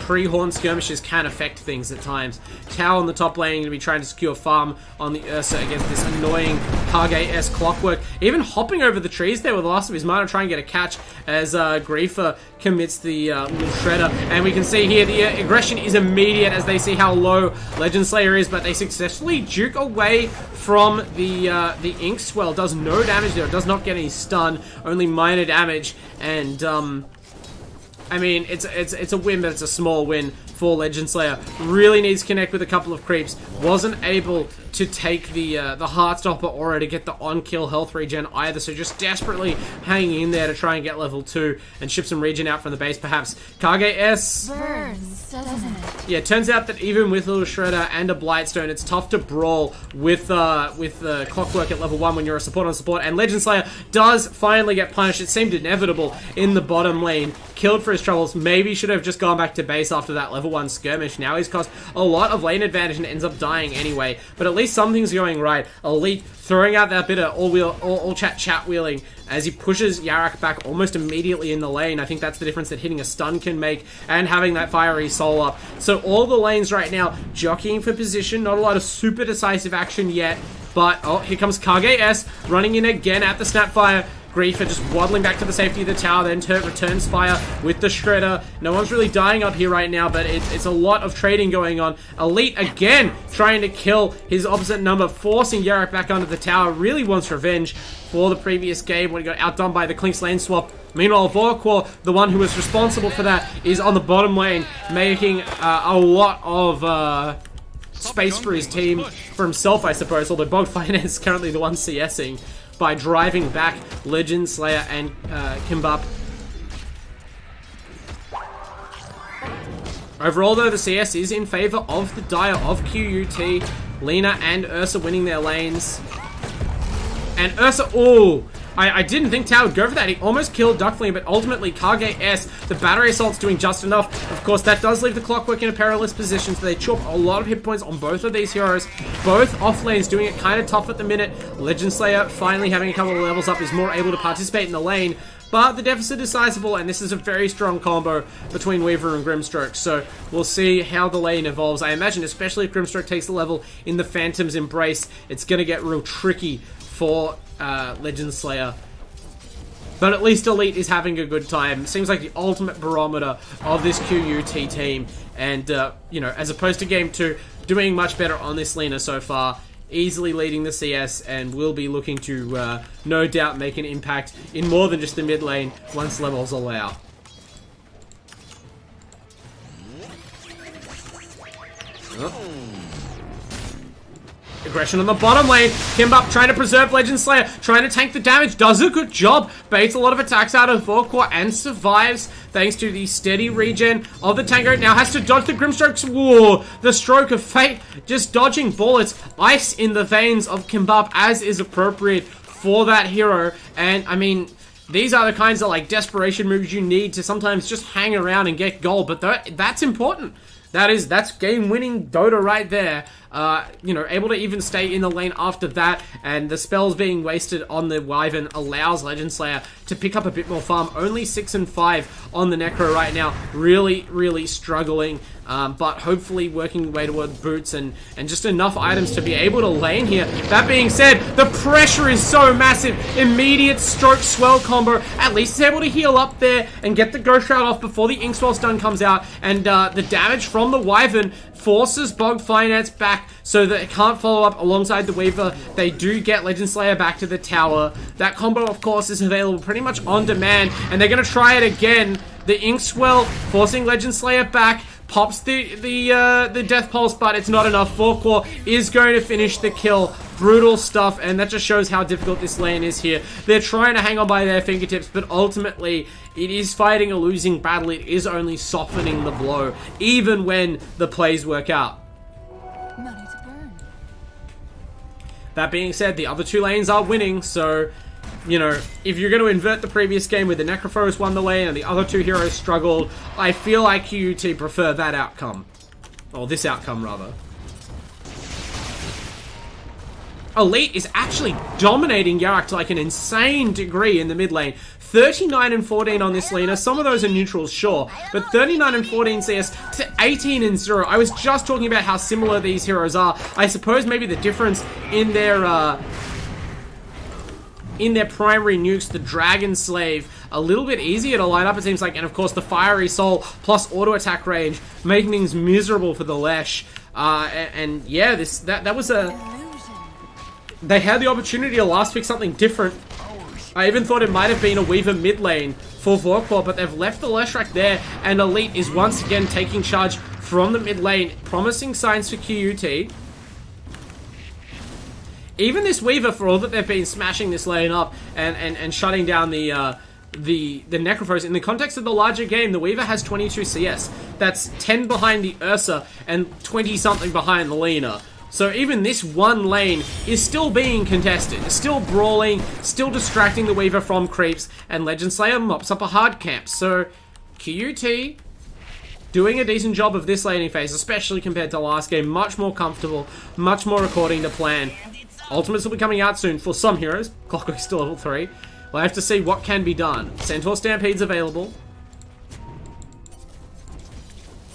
pre-horn skirmishes can affect things at times. Tau on the top lane gonna be trying to secure farm on the Ursa against this annoying KGS Clockwork. Even hopping over the trees there with the last of his mana, trying to get a catch as Griefer commits the little shredder. And we can see here the aggression is immediate as they see how low Legend Slayer is, but they successfully juke away from the Inkswell. Does no damage there. It does not get any stun, only minor damage. And I mean, it's a win, but it's a small win for Legend Slayer. Really needs to connect with a couple of creeps. Wasn't able to take the Heartstopper aura to get the on-kill health regen either, so just desperately hanging in there to try and get level 2 and ship some regen out from the base perhaps. KGS burns, doesn't it? Yeah, it turns out that even with Little Shredder and a Blightstone, it's tough to brawl with the Clockwork at level 1 when you're a support on support, and Legend Slayer does finally get punished. It seemed inevitable in the bottom lane. Killed for his troubles. Maybe should have just gone back to base after that level 1 skirmish. Now he's cost a lot of lane advantage and ends up dying anyway, but at least something's going right. Elite throwing out that bit of all chat wheeling as he pushes Yarak back almost immediately in the lane. I think that's the difference that hitting a stun can make, and having that fiery soul up. So all the lanes right now jockeying for position. Not a lot of super decisive action yet, but oh, here comes KGS running in again at the Snapfire. Griefer just waddling back to the safety of the tower, then returns fire with the Shredder. No one's really dying up here right now, but it's a lot of trading going on. Elite again trying to kill his opposite number, forcing Yarak back onto the tower. Really wants revenge for the previous game when he got outdone by the Klinks lane swap. Meanwhile, Vorquar, the one who was responsible for that, is on the bottom lane, making a lot of space for his team, for himself, I suppose, although Bog Finance is currently the one CSing by driving back Legend Slayer and Kimbap. Overall, though, the CS is in favor of the Dire of QUT. Lina and Ursa winning their lanes. And Ursa, oh, I didn't think Tao would go for that. He almost killed Duckling, but ultimately KGS, the battery assault's doing just enough. Of course, that does leave the Clockwork in a perilous position, so they chop a lot of hit points on both of these heroes. Both off lanes doing it kind of tough at the minute. Legend Slayer finally having a couple of levels up is more able to participate in the lane, but the deficit is sizable, and this is a very strong combo between Weaver and Grimstroke, so we'll see how the lane evolves. I imagine, especially if Grimstroke takes the level in the Phantom's Embrace, it's going to get real tricky for Legend Slayer. But at least Elite is having a good time. Seems like the ultimate barometer of this QUT team. And, you know, as opposed to Game 2, doing much better on this Lina so far. Easily leading the CS and will be looking to, no doubt, make an impact in more than just the mid lane once levels allow. Oh. Aggression on the bottom lane. Kimbap trying to preserve Legend Slayer, trying to tank the damage, does a good job, baits a lot of attacks out of Vorquar and survives thanks to the steady regen of the tanker. Now has to dodge the Grimstrokes. Whoa, the stroke of fate, just dodging bullets. Ice in the veins of Kimbap, as is appropriate for that hero. And I mean, these are the kinds of like desperation moves you need to sometimes just hang around and get gold, but that's important. That's game-winning Dota right there. You know, able to even stay in the lane after that, and the spells being wasted on the Wyvern allows Legend Slayer to pick up a bit more farm. Only 6 and 5 on the Necro right now. Really, really struggling, but hopefully working way toward boots and just enough items to be able to lane here. That being said, the pressure is so massive. Immediate stroke swell combo. At least he's able to heal up there and get the Ghost Shroud off before the Inkswell stun comes out, and the damage from the Wyvern forces Bogged Finance back so that it can't follow up alongside the Weaver. They do get Legend Slayer back to the tower. That combo, of course, is available pretty much on demand, and they're going to try it again. The Inkswell forcing Legend Slayer back. Pops the Death Pulse, but it's not enough. Forkor is going to finish the kill. Brutal stuff, and that just shows how difficult this lane is here. They're trying to hang on by their fingertips, but ultimately, it is fighting a losing battle. It is only softening the blow, even when the plays work out. Money to burn. That being said, the other two lanes are winning, so, you know, if you're going to invert the previous game where the Necrophorus won the lane and the other two heroes struggled, I feel like QUT prefer that outcome. Or this outcome, rather. Elite is actually dominating Yarak to like an insane degree in the mid lane. 39 and 14 on this laner. Some of those are neutrals, sure, but 39 and 14 CS to 18 and 0. I was just talking about how similar these heroes are. I suppose maybe the difference in their primary nukes, the Dragon Slave, a little bit easier to light up, it seems like, and of course the Fiery Soul plus auto attack range, making things miserable for the Lesh. And yeah, that was a... They had the opportunity to last pick something different. I even thought it might have been a Weaver mid lane for Vorkor, but they've left the Leshrac there, and Elite is once again taking charge from the mid lane. Promising signs for QUT. Even this Weaver, for all that they've been smashing this lane up and shutting down the Necrophorus, in the context of the larger game, the Weaver has 22 CS. That's 10 behind the Ursa and 20-something behind the Lina. So even this one lane is still being contested, still brawling, still distracting the Weaver from creeps, and Legend Slayer mops up a hard camp. So QUT doing a decent job of this laning phase, especially compared to last game. Much more comfortable, much more according to plan. Ultimates will be coming out soon for some heroes. Clockwork's still level 3. We'll have to see what can be done. Centaur Stampede's available.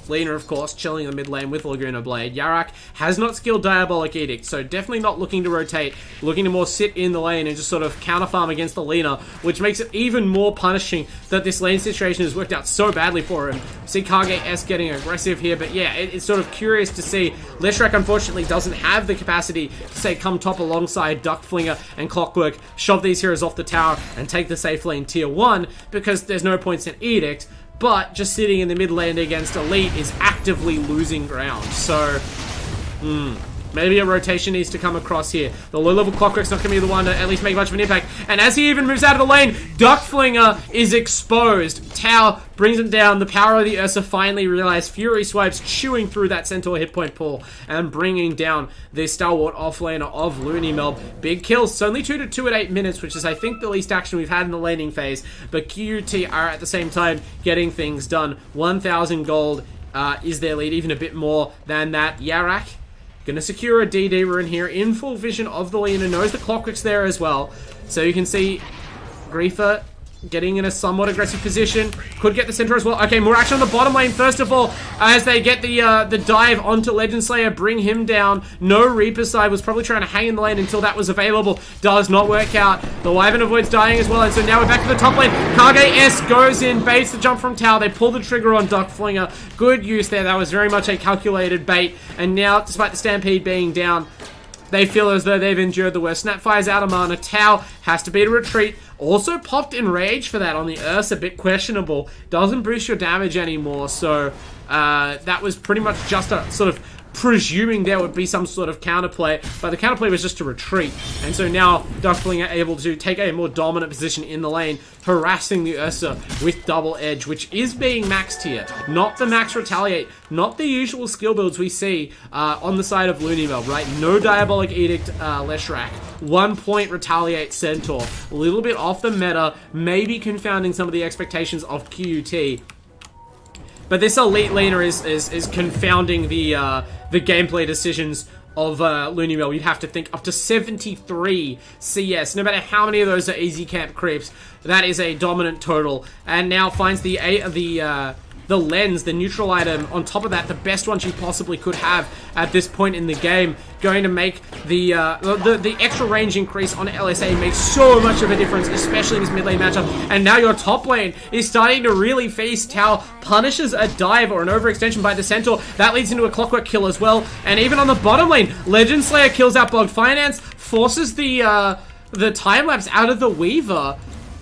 Lina, of course, chilling in the mid lane with Laguna Blade. Yarak has not skilled Diabolic Edict, so definitely not looking to rotate, looking to more sit in the lane and just sort of counter farm against the Lina, which makes it even more punishing that this lane situation has worked out so badly for him. See Kage S getting aggressive here, but yeah, it's sort of curious to see. Leshrac unfortunately doesn't have the capacity to, say, come top alongside Duckflinger and Clockwork, shove these heroes off the tower and take the safe lane tier 1, because there's no points in Edict. But just sitting in the mid lane against Elite is actively losing ground. So, maybe a rotation needs to come across here. The low-level Clockwork's not going to be the one to at least make much of an impact. And as he even moves out of the lane, Duckflinger is exposed. Tau brings him down. The power of the Ursa finally realized. Fury Swipes chewing through that Centaur hit point pool and bringing down the stalwart offlaner of LoonyMelb. Big kills. It's only 2-2 at 8 minutes, which is, I think, the least action we've had in the laning phase. But QUT are at the same time getting things done. 1,000 gold is their lead, even a bit more than that. Yarak gonna secure a DD rune here, in full vision of the Lina, knows the Clockwork's there as well. So you can see Griefer getting in a somewhat aggressive position. Could get the center as well. Okay, more action on the bottom lane, first of all, as they get the dive onto Legend Slayer, bring him down. No Reaper side, was probably trying to hang in the lane until that was available. Does not work out. The Wyvern avoids dying as well, and so now we're back to the top lane. Kage S goes in, baits the jump from Tau. They pull the trigger on Duckflinger. Good use there. That was very much a calculated bait. And now, despite the Stampede being down, they feel as though they've endured the worst. Snapfire's out of mana. Tau has to be to retreat. Also popped Enrage for that on the Ursa, a bit questionable. Doesn't boost your damage anymore, so that was pretty much just a sort of presuming there would be some sort of counterplay, but the counterplay was just to retreat. And so now Duckling are able to take a more dominant position in the lane, harassing the Ursa with double edge, which is being maxed here. Not the max retaliate, not the usual skill builds we see on the side of LoonyMelb, right? No Diabolic Edict Leshrac, 1 point retaliate Centaur, a little bit off the meta, maybe confounding some of the expectations of QUT. But this elite laner is confounding the gameplay decisions of LoonyMelb. You'd have to think up to 73 CS. No matter how many of those are easy camp creeps, that is a dominant total. And now finds the lens, the neutral item, on top of that, the best one she possibly could have at this point in the game. Going to make the extra range increase on LSA make so much of a difference, especially in this mid lane matchup. And now your top lane is starting to really face Tao, punishes a dive or an overextension by the Centaur. That leads into a Clockwork kill as well. And even on the bottom lane, Legend Slayer kills out Bogged Finance, forces the time-lapse out of the Weaver.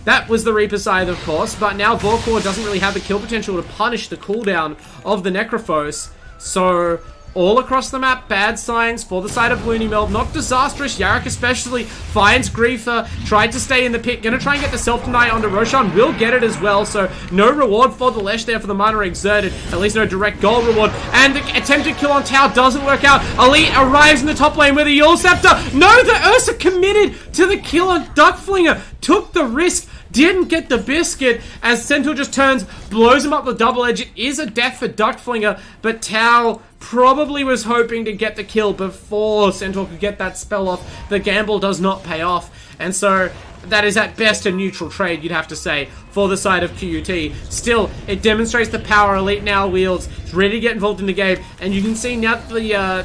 That was the Reaper side, of course, but now Vorkor doesn't really have the kill potential to punish the cooldown of the Necrophos. So, all across the map, bad signs for the side of LoonyMelb. Not disastrous. Yarrick especially finds Griefer, tried to stay in the pit, gonna try and get the self-deny onto Roshan, will get it as well, so no reward for the Lesh there for the Mana Exerted, at least no direct goal reward, and the attempted kill on Tau doesn't work out. Elite arrives in the top lane with a Yule Scepter. No, the Ursa committed to the kill on Duckflinger, took the risk, didn't get the biscuit, as Centaur just turns, blows him up with double edge. It is a death for Duckflinger, but Tau probably was hoping to get the kill before Centaur could get that spell off. The gamble does not pay off, and so that is at best a neutral trade, you'd have to say, for the side of QUT. Still, it demonstrates the power Elite now wields. It's ready to get involved in the game, and you can see now that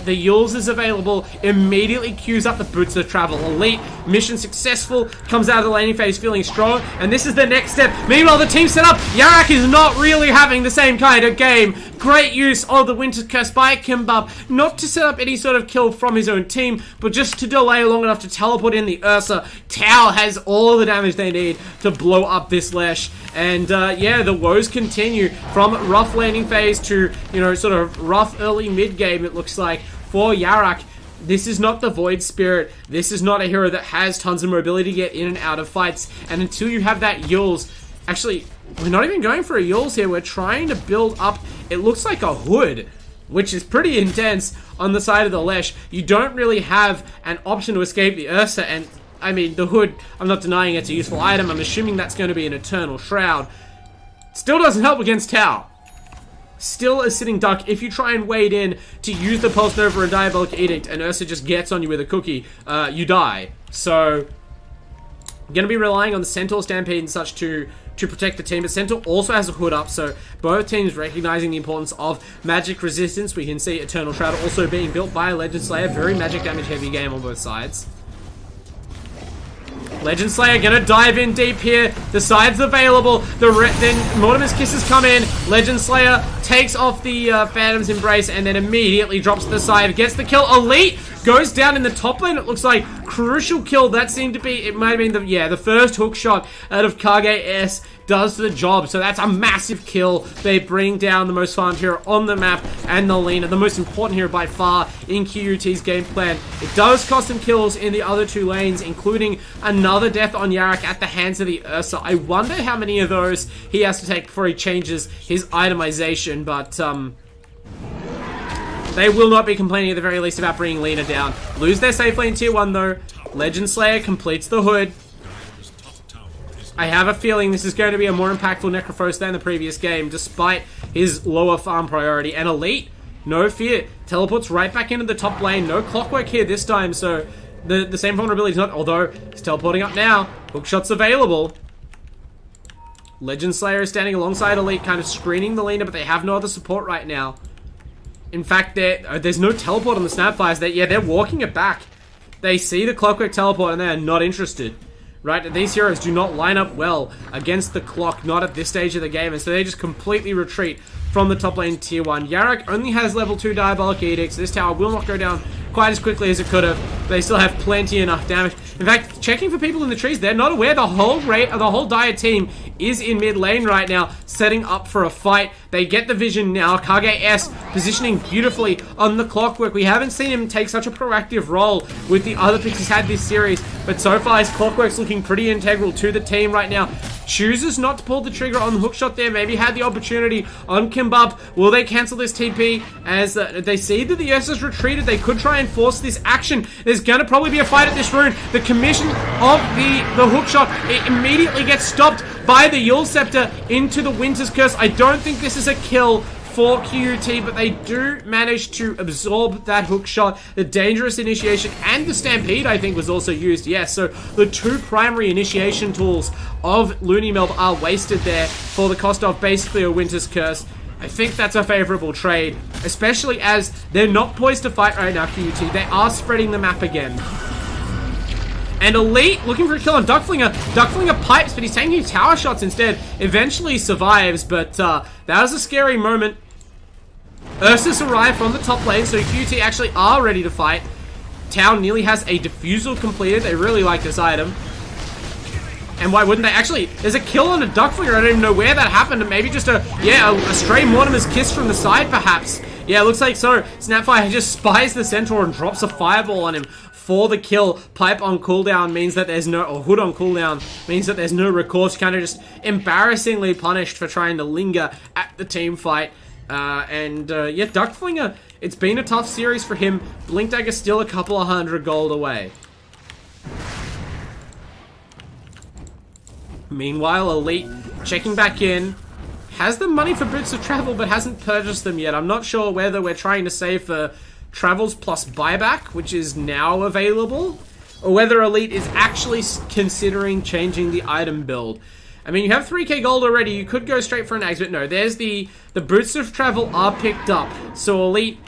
the Yules is available, immediately queues up the Boots of Travel. Elite, mission successful, comes out of the laning phase feeling strong, and this is the next step. Meanwhile, the team set up. Yarrick is not really having the same kind of game. Great use of the Winter Curse by Kimbab, not to set up any sort of kill from his own team, but just to delay long enough to teleport in the Ursa. Tau has all the damage they need to blow up this Lesh. And yeah, the woes continue from rough landing phase to, you know, sort of rough early mid game, it looks like, for Yarrick. This is not the Void Spirit. This is not a hero that has tons of mobility to get in and out of fights. And until you have that Yules, actually, we're not even going for a Yules here. We're trying to build up, it looks like a Hood, which is pretty intense on the side of the Lesh. You don't really have an option to escape the Ursa, and I mean, the Hood, I'm not denying it's a useful item. I'm assuming that's going to be an Eternal Shroud. Still doesn't help against Tau. Still a sitting duck. If you try and wade in to use the Pulse Nova and Diabolic Edict, and Ursa just gets on you with a cookie, you die. So, I'm going to be relying on the Centaur Stampede and such to protect the team. But Centaur also has a Hood up, so both teams recognizing the importance of magic resistance. We can see Eternal Shroud also being built by a Legend Slayer. Very magic damage heavy game on both sides. Legend Slayer gonna dive in deep here. The side's available. Then Mortimer's Kisses come in. Legend Slayer takes off the Phantom's Embrace and then immediately drops to the side. Gets the kill. Elite goes down in the top lane. It looks like crucial kill. That seemed to be, it might have been the first hook shot out of Kage S does the job. So that's a massive kill. They bring down the most farmed hero on the map and the laner, the most important hero by far in QUT's game plan. It does cost him kills in the other two lanes, including another death on Yarrick at the hands of the Ursa. I wonder how many of those he has to take before he changes his itemization, but they will not be complaining at the very least about bringing Lena down. Lose their safe lane tier 1 though. Legend Slayer completes the Hood. I have a feeling this is going to be a more impactful Necrophos than the previous game, despite his lower farm priority. And Elite, no fear, teleports right back into the top lane. No Clockwork here this time, so the same vulnerability is not, although he's teleporting up now. Hookshot's available. Legend Slayer is standing alongside Elite, kind of screening the laner, but they have no other support right now. In fact, there's no teleport on the Snapfires. They're walking it back. They see the Clockwork teleport and they are not interested. Right, these heroes do not line up well against the clock, not at this stage of the game, and so they just completely retreat from the top lane tier 1. Yarrick only has level 2 Diabolic Edicts. This tower will not go down quite as quickly as it could have. They still have plenty enough damage. In fact, checking for people in the trees, they're not aware the whole Dire team is in mid lane right now, setting up for a fight. They get the vision now. AEST positioning beautifully on the Clockwork. We haven't seen him take such a proactive role with the other picks he's had this series, but so far his Clockwork's looking pretty integral to the team right now. Chooses not to pull the trigger on the hookshot there. Maybe had the opportunity on Kimbap. Will they cancel this TP as they see that the S has retreated? They could try and force this action. There's gonna probably be a fight at this rune. The commission of the hookshot, it immediately gets stopped by the Yule Scepter into the Winter's Curse. I don't think this is a kill for QUT, but they do manage to absorb that hook shot. The dangerous initiation and the stampede, I think, was also used. Yes, so the two primary initiation tools of LoonyMelb are wasted there for the cost of basically a Winter's Curse. I think that's a favorable trade, especially as they're not poised to fight right now, QUT. They are spreading the map again. And Elite looking for a kill on Duckflinger. Duckflinger pipes, but he's taking tower shots instead. Eventually survives, but that was a scary moment. Ursus arrived from the top lane, so QT actually are ready to fight. Tau nearly has a defusal completed. They really like this item. And why wouldn't they? Actually, there's a kill on a Duckflinger. I don't even know where that happened. Maybe just a stray Mortimer's kiss from the side, perhaps. Yeah, looks like so. Snapfire just spies the Centaur and drops a fireball on him for the kill. Pipe on cooldown means that there's no, or Hood on cooldown means that there's no recourse. Kind of just embarrassingly punished for trying to linger at the team fight. Yeah, Duckflinger, it's been a tough series for him. Blink Dagger still a couple of 100 gold away. Meanwhile, Elite checking back in. Has the money for boots of travel, but hasn't purchased them yet. I'm not sure whether we're trying to save for travels plus buyback, which is now available, or whether Elite is actually considering changing the item build. I mean, you have 3k gold already. You could go straight for an axe, but no. There's the boots of travel are picked up. So Elite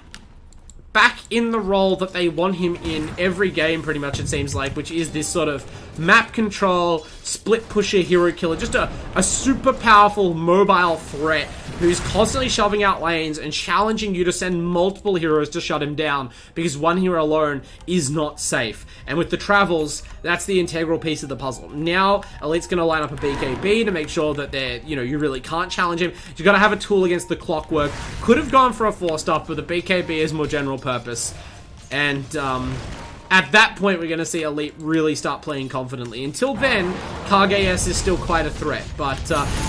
back in the role that they want him in every game, pretty much, it seems like, which is this sort of map control, split pusher, hero killer, just a super powerful mobile threat who's constantly shoving out lanes and challenging you to send multiple heroes to shut him down, because one hero alone is not safe. And with the travels, that's the integral piece of the puzzle. Now, Elite's going to line up a BKB to make sure that they're, you really can't challenge him. You've got to have a tool against the Clockwork. Could have gone for a 4-stop, but the BKB is more general purpose. And, at that point, we're going to see Elite really start playing confidently. Until then, AEST is still quite a threat. But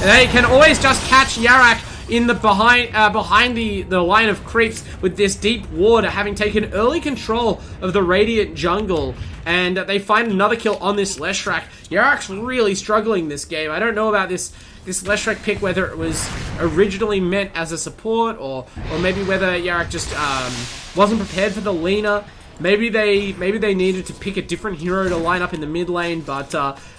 they can always just catch Yarak in the behind the line of creeps with this deep ward, having taken early control of the Radiant jungle. And they find another kill on this Leshrac. Yarak's really struggling this game. I don't know about this Leshrac pick, whether it was originally meant as a support, or maybe whether Yarak just wasn't prepared for the Lina. Maybe they needed to pick a different hero to line up in the mid lane, but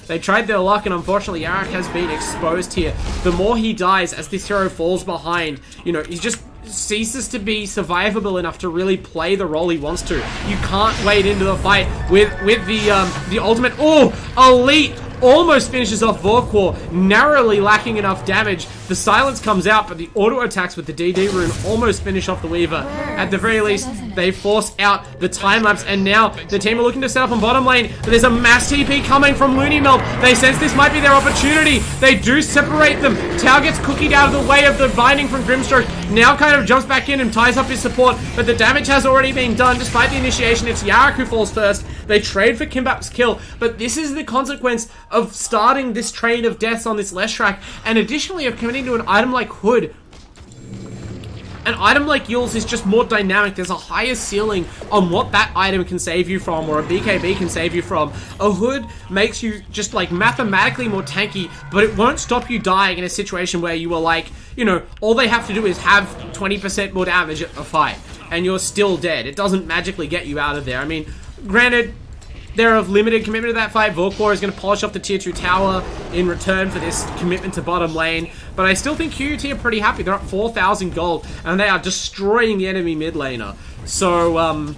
they tried their luck, and unfortunately Yarak has been exposed here. The more he dies as this hero falls behind, he just ceases to be survivable enough to really play the role he wants to. You can't wade into the fight with the ultimate. Oh, Elite almost finishes off Vorkor, narrowly lacking enough damage. The silence comes out, but the auto attacks with the DD rune almost finish off the Weaver. At the very least, they force out the time lapse, and now the team are looking to set up on bottom lane, but there's a mass TP coming from LoonyMelb. They sense this might be their opportunity. They do separate them. Tau gets cookied out of the way of the binding from Grimstroke. Now kind of jumps back in and ties up his support, but the damage has already been done. Despite the initiation, it's Yarak who falls first. They trade for Kimbap's kill, but this is the consequence of starting this train of deaths on this Leshrac, and additionally of committing to an item like Hood. An item like Yule's is just more dynamic. There's a higher ceiling on what that item can save you from, or a BKB can save you from. A Hood makes you just like mathematically more tanky, but it won't stop you dying in a situation where you were like, all they have to do is have 20% more damage at the fight, and you're still dead. It doesn't magically get you out of there. I mean, granted, they're of limited commitment to that fight. Vorkor is going to polish off the tier 2 tower in return for this commitment to bottom lane. But I still think QUT are pretty happy. They're up 4,000 gold, and they are destroying the enemy mid laner. So,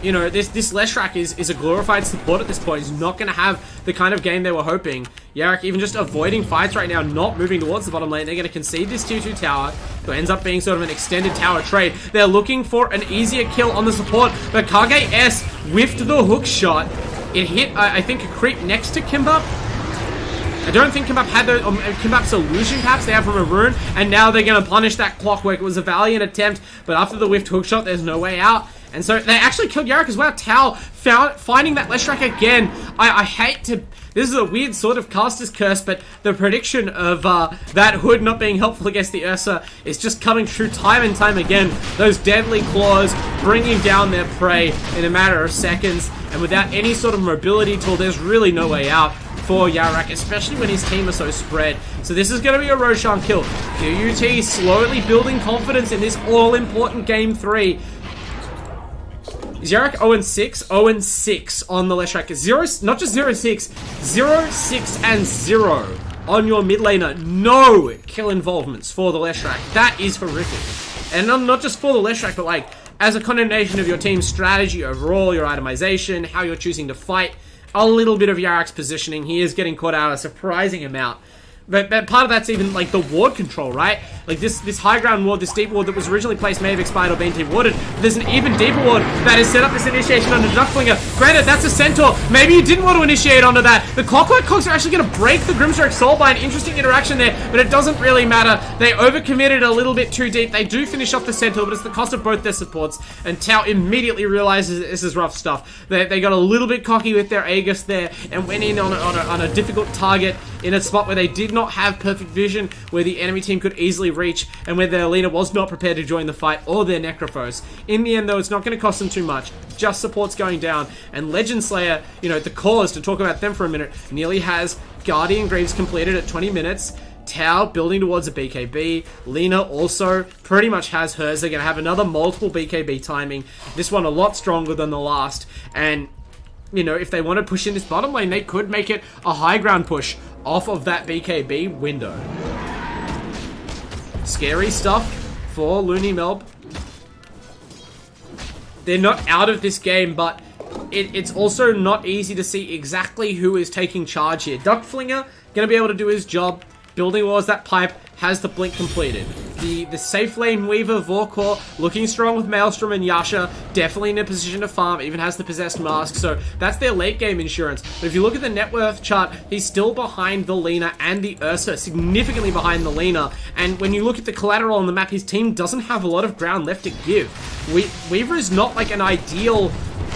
this Leshrac is a glorified support at this point. He's not going to have the kind of game they were hoping. Yarak even just avoiding fights right now, not moving towards the bottom lane. They're going to concede this tier 2 tower, who ends up being sort of an extended tower trade. They're looking for an easier kill on the support, but AEST whiffed the hook shot. It hit, I think, a creep next to Kimbap. I don't think Kimbap had the Kimbap solution perhaps they have from a rune, and now they're going to punish that clockwork. It was a valiant attempt, but after the whiffed hookshot, there's no way out. And so they actually killed Yarrick as well. Tao finding that Leshrac again. I hate to... This is a weird sort of caster's curse, but the prediction of that hood not being helpful against the Ursa is just coming true time and time again. Those deadly claws bringing down their prey in a matter of seconds, and without any sort of mobility tool, there's really no way out for Yarrick, especially when his team are so spread. So this is going to be a Roshan kill. QUT slowly building confidence in this all-important Game 3. Is Yarrick 0-6? 0-6 on the Leshrac. Not just 0-6, 0-6 and 0 on your mid laner. No kill involvements for the Leshrac. That is horrific. And not just for the Leshrac, but like as a condemnation of your team's strategy overall, your itemization, how you're choosing to fight, a little bit of Yarrick's positioning. He is getting caught out a surprising amount. But part of that's even, like, the ward control, right? Like, this high ground ward, this deep ward that was originally placed may have expired or been de-warded. There's an even deeper ward that has set up this initiation under Duckflinger. Granted, that's a Centaur. Maybe you didn't want to initiate onto that. The Clockwork Cogs are actually going to break the Grimstroke Soul by an interesting interaction there, but it doesn't really matter. They overcommitted a little bit too deep. They do finish off the Centaur, but it's the cost of both their supports, and Tao immediately realizes this is rough stuff. They got a little bit cocky with their Aegis there, and went in on a difficult target in a spot where they did not have perfect vision, where the enemy team could easily reach, and where their leader was not prepared to join the fight, or their Necrophos. In the end, though, it's not going to cost them too much. Just supports going down, and Legend Slayer, you know, the cause, to talk about them for a minute, nearly has Guardian Greaves completed at 20 minutes. Tao building towards a BKB. Lina also pretty much has hers. They're going to have another multiple BKB timing. This one a lot stronger than the last, and you know, if they want to push in this bottom lane, they could make it a high ground push off of that BKB window. Scary stuff for LoonyMelb. They're not out of this game, but it's also not easy to see exactly who is taking charge here. Duckflinger going to be able to do his job, building towards that pipe, has the blink completed. The safe lane Weaver, Vorkor, looking strong with Maelstrom and Yasha, definitely in a position to farm, even has the Possessed Mask, so that's their late game insurance. But if you look at the net worth chart, he's still behind the Lina and the Ursa, significantly behind the Lina, and when you look at the collateral on the map, his team doesn't have a lot of ground left to give. Weaver is not like an ideal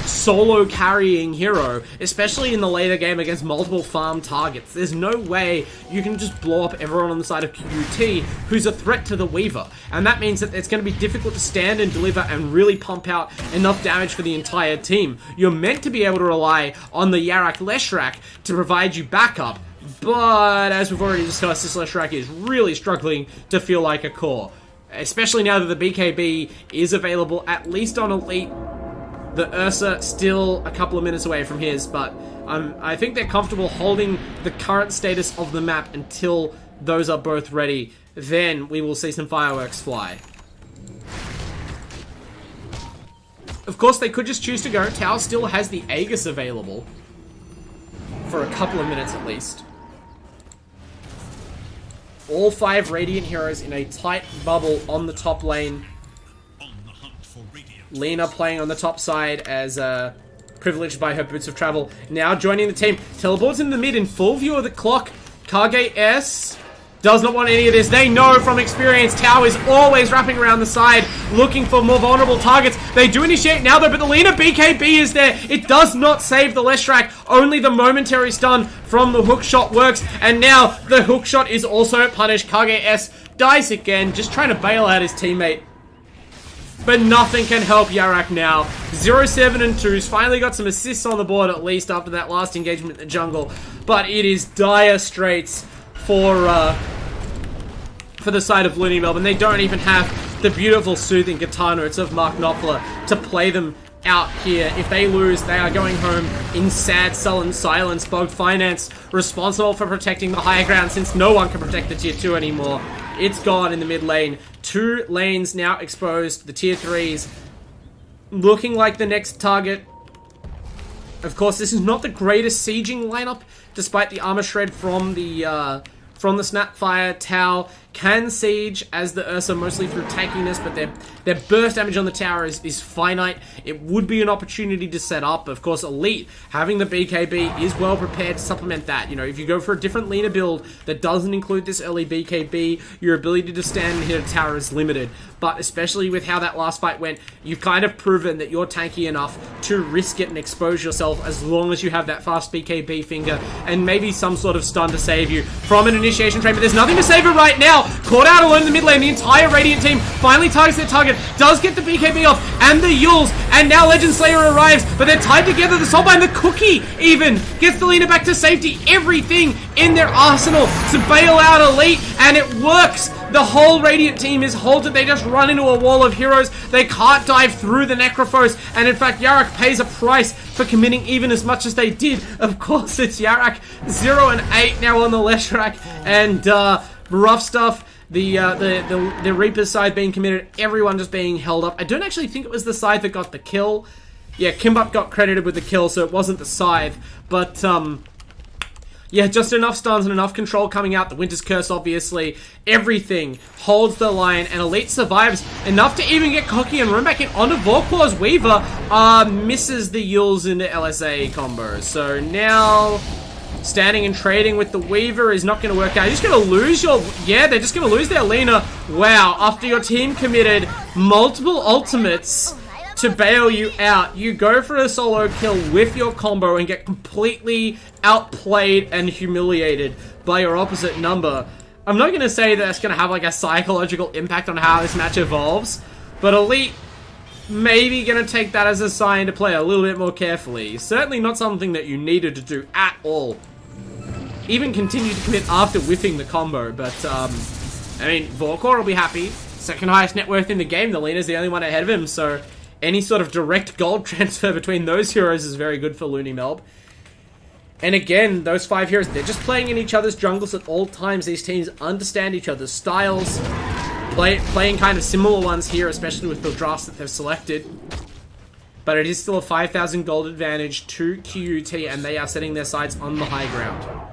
solo carrying hero, especially in the later game against multiple farm targets. There's no way you can just blow up everyone on the side of QUT who's a threat to the Weaver, and that means that it's going to be difficult to stand and deliver and really pump out enough damage for the entire team. You're meant to be able to rely on the Yarrick Leshrac to provide you backup, but as we've already discussed, this Leshrac is really struggling to feel like a core, especially now that the BKB is available at least on Elite. The Ursa still a couple of minutes away from his, but I think they're comfortable holding the current status of the map until those are both ready. Then we will see some fireworks fly. Of course, they could just choose to go. Tao still has the Aegis available for a couple of minutes at least. All 5 Radiant heroes in a tight bubble on the top lane. Lina playing on the top side as privileged by her boots of travel. Now joining the team. Teleports in the mid in full view of the clock. Kage S does not want any of this. They know from experience Tao is always wrapping around the side looking for more vulnerable targets. They do initiate now though, but the Lina BKB is there. It does not save the Leshrac. Only the momentary stun from the hookshot works. And now the hookshot is also punished. Kage S dies again, just trying to bail out his teammate. But nothing can help Yarrick now. 0-7 and 2's finally got some assists on the board at least after that last engagement in the jungle. But it is dire straits for the side of LoonyMelb, and they don't even have the beautiful soothing guitar notes of Mark Knopfler to play them out here. If they lose, they are going home in sad, sullen silence. Bogged Finance responsible for protecting the higher ground since no one can protect the tier 2 anymore. It's gone in the mid lane. 2 lanes now exposed. The tier 3s looking like the next target. Of course, this is not the greatest sieging lineup, despite the armor shred from the from the Snapfire. Tau can siege as the Ursa, mostly through tankiness, but their burst damage on the tower is finite. It would be an opportunity to set up. Of course, Elite, having the BKB, is well prepared to supplement that. You know, if you go for a different leaner build that doesn't include this early BKB, your ability to stand and hit a tower is limited. But especially with how that last fight went, you've kind of proven that you're tanky enough to risk it and expose yourself as long as you have that fast BKB finger and maybe some sort of stun to save you from an initiation train. But there's nothing to save it right now. Caught out alone in the mid lane. The entire Radiant team finally targets their target, does get the BKB off, and the Yules, and now Legend Slayer arrives, but they're tied together. The Soulbind, the Cookie even gets the leader back to safety. Everything in their arsenal to bail out Elite, and it works. The whole Radiant team is halted. They just run into a wall of heroes. They can't dive through the Necrophos, and in fact, Yarak pays a price for committing even as much as they did. Of course, it's Yarak 0 and 8 now on the Leshrac, and rough stuff. The Reaper's side being committed, everyone just being held up. I don't actually think it was the side that got the kill. Yeah, Kimbap got credited with the kill, so it wasn't the Scythe. But, yeah, just enough stuns and enough control coming out. The Winter's Curse, obviously. Everything holds the line, and Elite survives enough to even get cocky and run back in onto Vorklaw's Weaver. Misses the Yules into LSA combo. So now, standing and trading with the Weaver is not going to work out. You're just going to lose your... Yeah, they're just going to lose their Lina. Wow, after your team committed multiple ultimates to bail you out, you go for a solo kill with your combo and get completely outplayed and humiliated by your opposite number. I'm not going to say that that's going to have like a psychological impact on how this match evolves, but Elite maybe going to take that as a sign to play a little bit more carefully. Certainly not something that you needed to do at all. Even continue to commit after whiffing the combo, but I mean, Vorkor will be happy. Second highest net worth in the game. The Lena's the only one ahead of him, so any sort of direct gold transfer between those heroes is very good for LoonyMelb. And again, those 5 heroes, they're just playing in each other's jungles at all times. These teams understand each other's styles, playing kind of similar ones here, especially with the drafts that they've selected. But it is still a 5,000 gold advantage to QUT, and they are setting their sights on the high ground.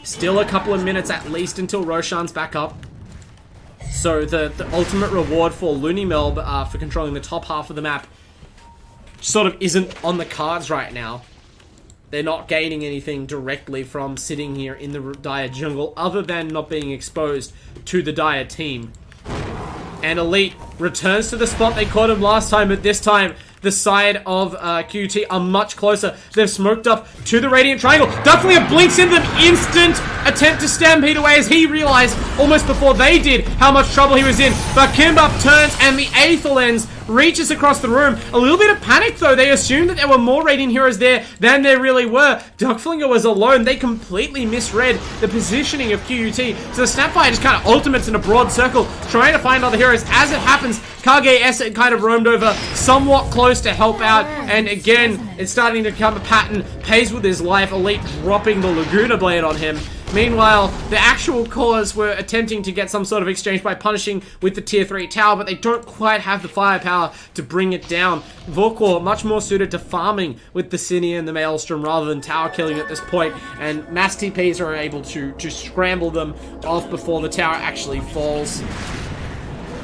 Still a couple of minutes at least until Roshan's back up. So the ultimate reward for LoonyMelb for controlling the top half of the map sort of isn't on the cards right now. They're not gaining anything directly from sitting here in the Dire jungle other than not being exposed to the Dire team. And Elite returns to the spot they caught him last time, but this time the side of QT are much closer. They've smoked up to the Radiant Triangle. Ducklinger blinks into them. Instant attempt to stampede away as he realized almost before they did how much trouble he was in. But Kimbap turns and the Aether Lens reaches across the room. A little bit of panic though. They assumed that there were more Radiant heroes there than there really were. Ducklinger was alone. They completely misread the positioning of QUT. So the Snapfire just kind of ultimates in a broad circle, trying to find other heroes. As it happens, AEST kind of roamed over somewhat close to help out, and again, it's starting to become a pattern. Pays with his life, Elite dropping the Laguna Blade on him. Meanwhile, the actual cause were attempting to get some sort of exchange by punishing with the tier 3 tower, but they don't quite have the firepower to bring it down. Vorkor much more suited to farming with the Cinia and the Maelstrom rather than tower killing at this point, and mass TPs are able to scramble them off before the tower actually falls.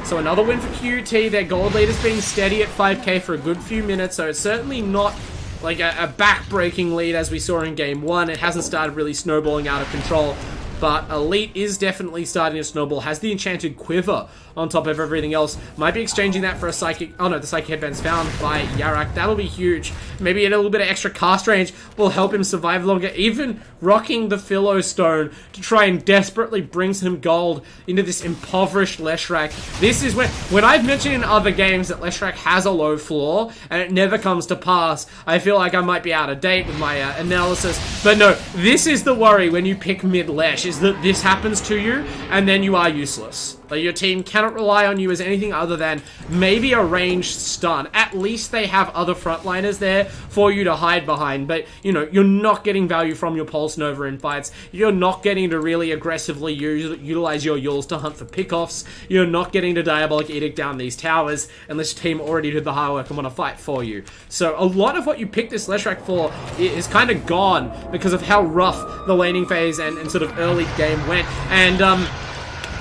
So another win for QT. Their gold lead has been steady at 5k for a good few minutes, so it's certainly not like a back-breaking lead as we saw in game 1. It hasn't started really snowballing out of control, but Elite is definitely starting to snowball. Has the Enchanted Quiver on top of everything else. Might be exchanging that for a Psychic... Oh no, the Psychic Headband's found by Yarak. That'll be huge. Maybe a little bit of extra cast range will help him survive longer. Even rocking the Philo Stone to try and desperately bring some gold into this impoverished Leshrac. This is when I've mentioned in other games that Leshrac has a low floor and it never comes to pass, I feel like I might be out of date with my analysis. But no, this is the worry when you pick mid-Lesh, is that this happens to you and then you are useless. Like, your team cannot rely on you as anything other than maybe a ranged stun. At least they have other frontliners there for you to hide behind. But, you know, you're not getting value from your Pulse Nova in fights. You're not getting to really aggressively utilize your Yules to hunt for pickoffs. You're not getting to Diabolic Edict down these towers unless your team already did the hard work and want to fight for you. So a lot of what you picked this Leshrac for is kind of gone because of how rough the laning phase and sort of early game went. And,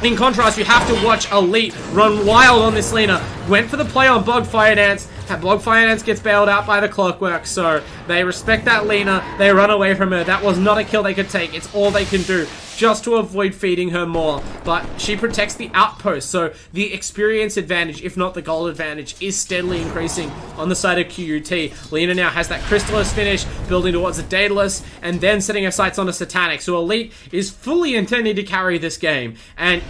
in contrast, you have to watch Elite run wild on this Lina. Went for the play on Bog Fire Dance. Bog Fire Dance gets bailed out by the Clockwork, so they respect that Lina. They run away from her. That was not a kill they could take. It's all they can do just to avoid feeding her more. But she protects the outpost, so the experience advantage, if not the gold advantage, is steadily increasing on the side of QUT. Lina now has that Crystallis finish, building towards a Daedalus, and then setting her sights on a Satanic. So Elite is fully intending to carry this game, and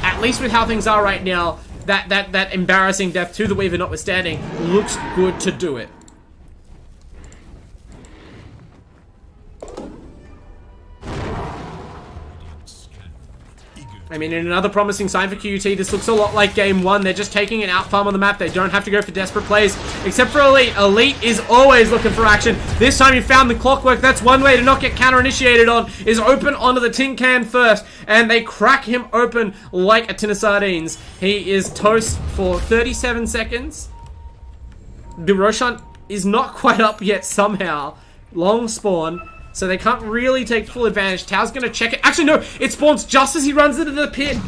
at least with how things are right now, that embarrassing death to the Weaver notwithstanding, looks good to do it. I mean, in another promising sign for QUT, this looks a lot like game one. They're just taking an out farm on the map. They don't have to go for desperate plays, except for Elite. Elite is always looking for action. This time you found the Clockwork. That's one way to not get counter-initiated on, is open onto the tin can first, and they crack him open like a tin of sardines. He is toast for 37 seconds. The Roshan is not quite up yet somehow. Long spawn. So they can't really take full advantage. Tao's going to check it. Actually, no. It spawns just as he runs into the pit.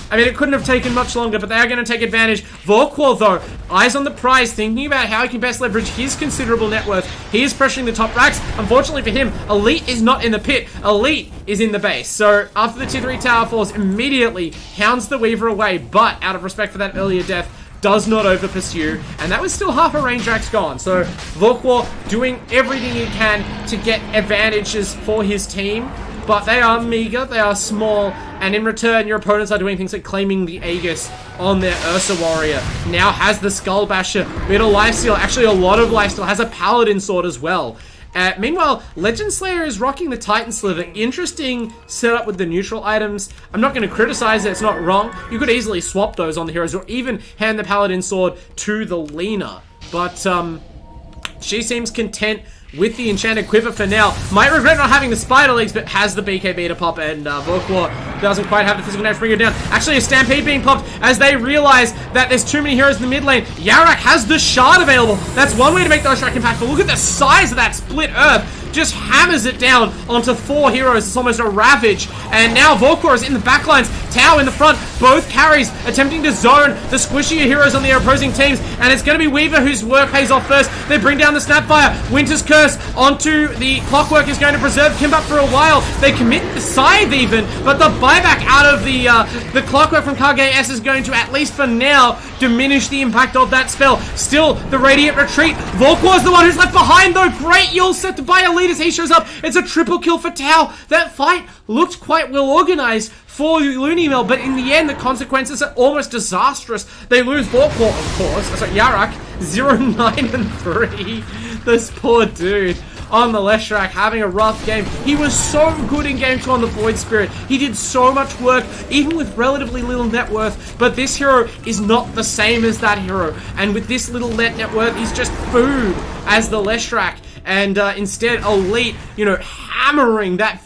I mean, it couldn't have taken much longer, but they are going to take advantage. Vorkwall, though, eyes on the prize, thinking about how he can best leverage his considerable net worth. He is pressuring the top racks. Unfortunately for him, Elite is not in the pit. Elite is in the base. So after the tier 3 tower falls, immediately hounds the Weaver away. But out of respect for that earlier death, does not over pursue, and that was still half a range rack's gone. So Vorkwall doing everything he can to get advantages for his team, but they are meager, they are small, and in return your opponents are doing things like claiming the Aegis on their Ursa Warrior. Now has the Skull Basher, bit of lifesteal, actually a lot of lifesteal, has a Paladin Sword as well. Meanwhile, Legend Slayer is rocking the Titan Sliver. Interesting setup with the neutral items. I'm not going to criticize it, it's not wrong. You could easily swap those on the heroes or even hand the Paladin Sword to the Lina. But, she seems content with the Enchanted Quiver for now. Might regret not having the Spider Legs, but has the BKB to pop, and Vorkwall doesn't quite have the physical damage to bring her down. Actually, a Stampede being popped as they realize that there's too many heroes in the mid lane. Yarak has the Shard available. That's one way to make the Leshrac impactful. Look at the size of that split earth. Just hammers it down onto 4 heroes. It's almost a ravage. And now Vorkwall is in the backlines. Tau in the front. Both carries attempting to zone the squishier heroes on their opposing teams. And it's going to be Weaver whose work pays off first. They bring down the Snapfire. Winter's Curse onto the Clockwork is going to preserve Kimbap for a while. They commit the Scythe even. But the buyback out of the Clockwork from KGS is going to, at least for now, diminish the impact of that spell. Still, the Radiant Retreat. Vorkwall is the one who's left behind though. Great Yule set to buy Elite as he shows up. It's a triple kill for Tau. That fight looked quite well organized for LoonyMelb, but in the end, the consequences are almost disastrous. They lose Vorkwall, of course. Sorry, Yarak, 0-9-3. This poor dude on the Leshrac having a rough game. He was so good in game 2 on the Void Spirit. He did so much work, even with relatively little net worth, but this hero is not the same as that hero. And with this little net worth, he's just food as the Leshrac. And instead, Elite, you know, hammering that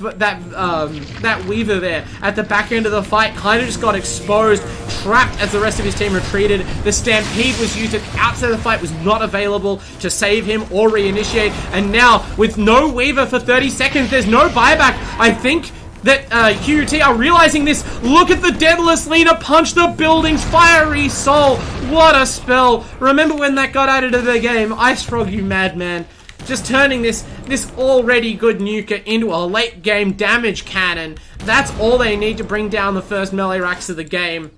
Weaver there at the back end of the fight, kind of just got exposed, trapped as the rest of his team retreated. The Stampede was used at the outset of the fight, was not available to save him or reinitiate. And now, with no Weaver for 30 seconds, there's no buyback. I think that QUT are realizing this. Look at the Daedalus Lina punch the building's Fiery Soul. What a spell. Remember when that got added to the game? Ice Frog, you madman. Just turning this already good nuker into a late game damage cannon. That's all they need to bring down the first melee racks of the game.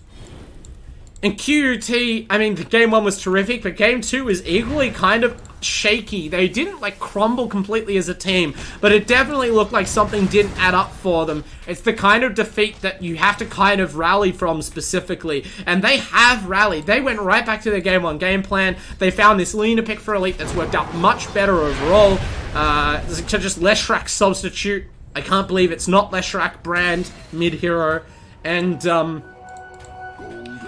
And QUT, I mean, the game 1 was terrific, but game 2 is equally kind of shaky. They didn't like crumble completely as a team, but it definitely looked like something didn't add up for them. It's the kind of defeat that you have to kind of rally from specifically, and they have rallied. They went right back to their game 1 game plan. They found this Lina pick for Elite that's worked out much better overall. Just Leshrac substitute. I can't believe it's not Leshrac brand mid-hero. And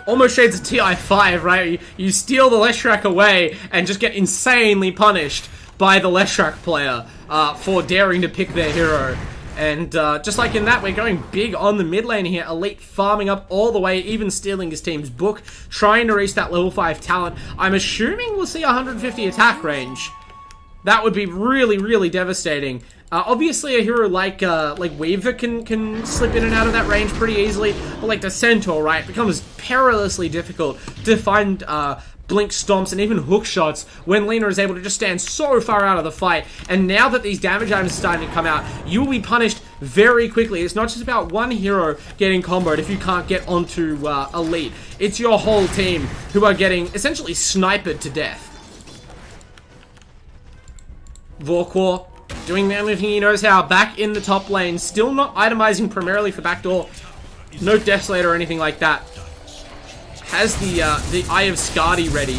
almost shades of TI5, right? You steal the Leshrac away and just get insanely punished by the Leshrac player for daring to pick their hero. And just like in that, we're going big on the mid lane here. Elite farming up all the way, even stealing his team's book, trying to reach that level 5 talent. I'm assuming we'll see 150 attack range. That would be really, really devastating. Obviously, a hero like Weaver can slip in and out of that range pretty easily, but like the Centaur, right, becomes perilously difficult to find blink stomps and even hook shots when Lina is able to just stand so far out of the fight. And now that these damage items are starting to come out, you will be punished very quickly. It's not just about one hero getting comboed if you can't get onto Elite. It's your whole team who are getting essentially sniped to death. Vorkor doing the only thing he knows how, back in the top lane, still not itemizing primarily for backdoor. No Death Slate or anything like that. Has the Eye of Skadi ready.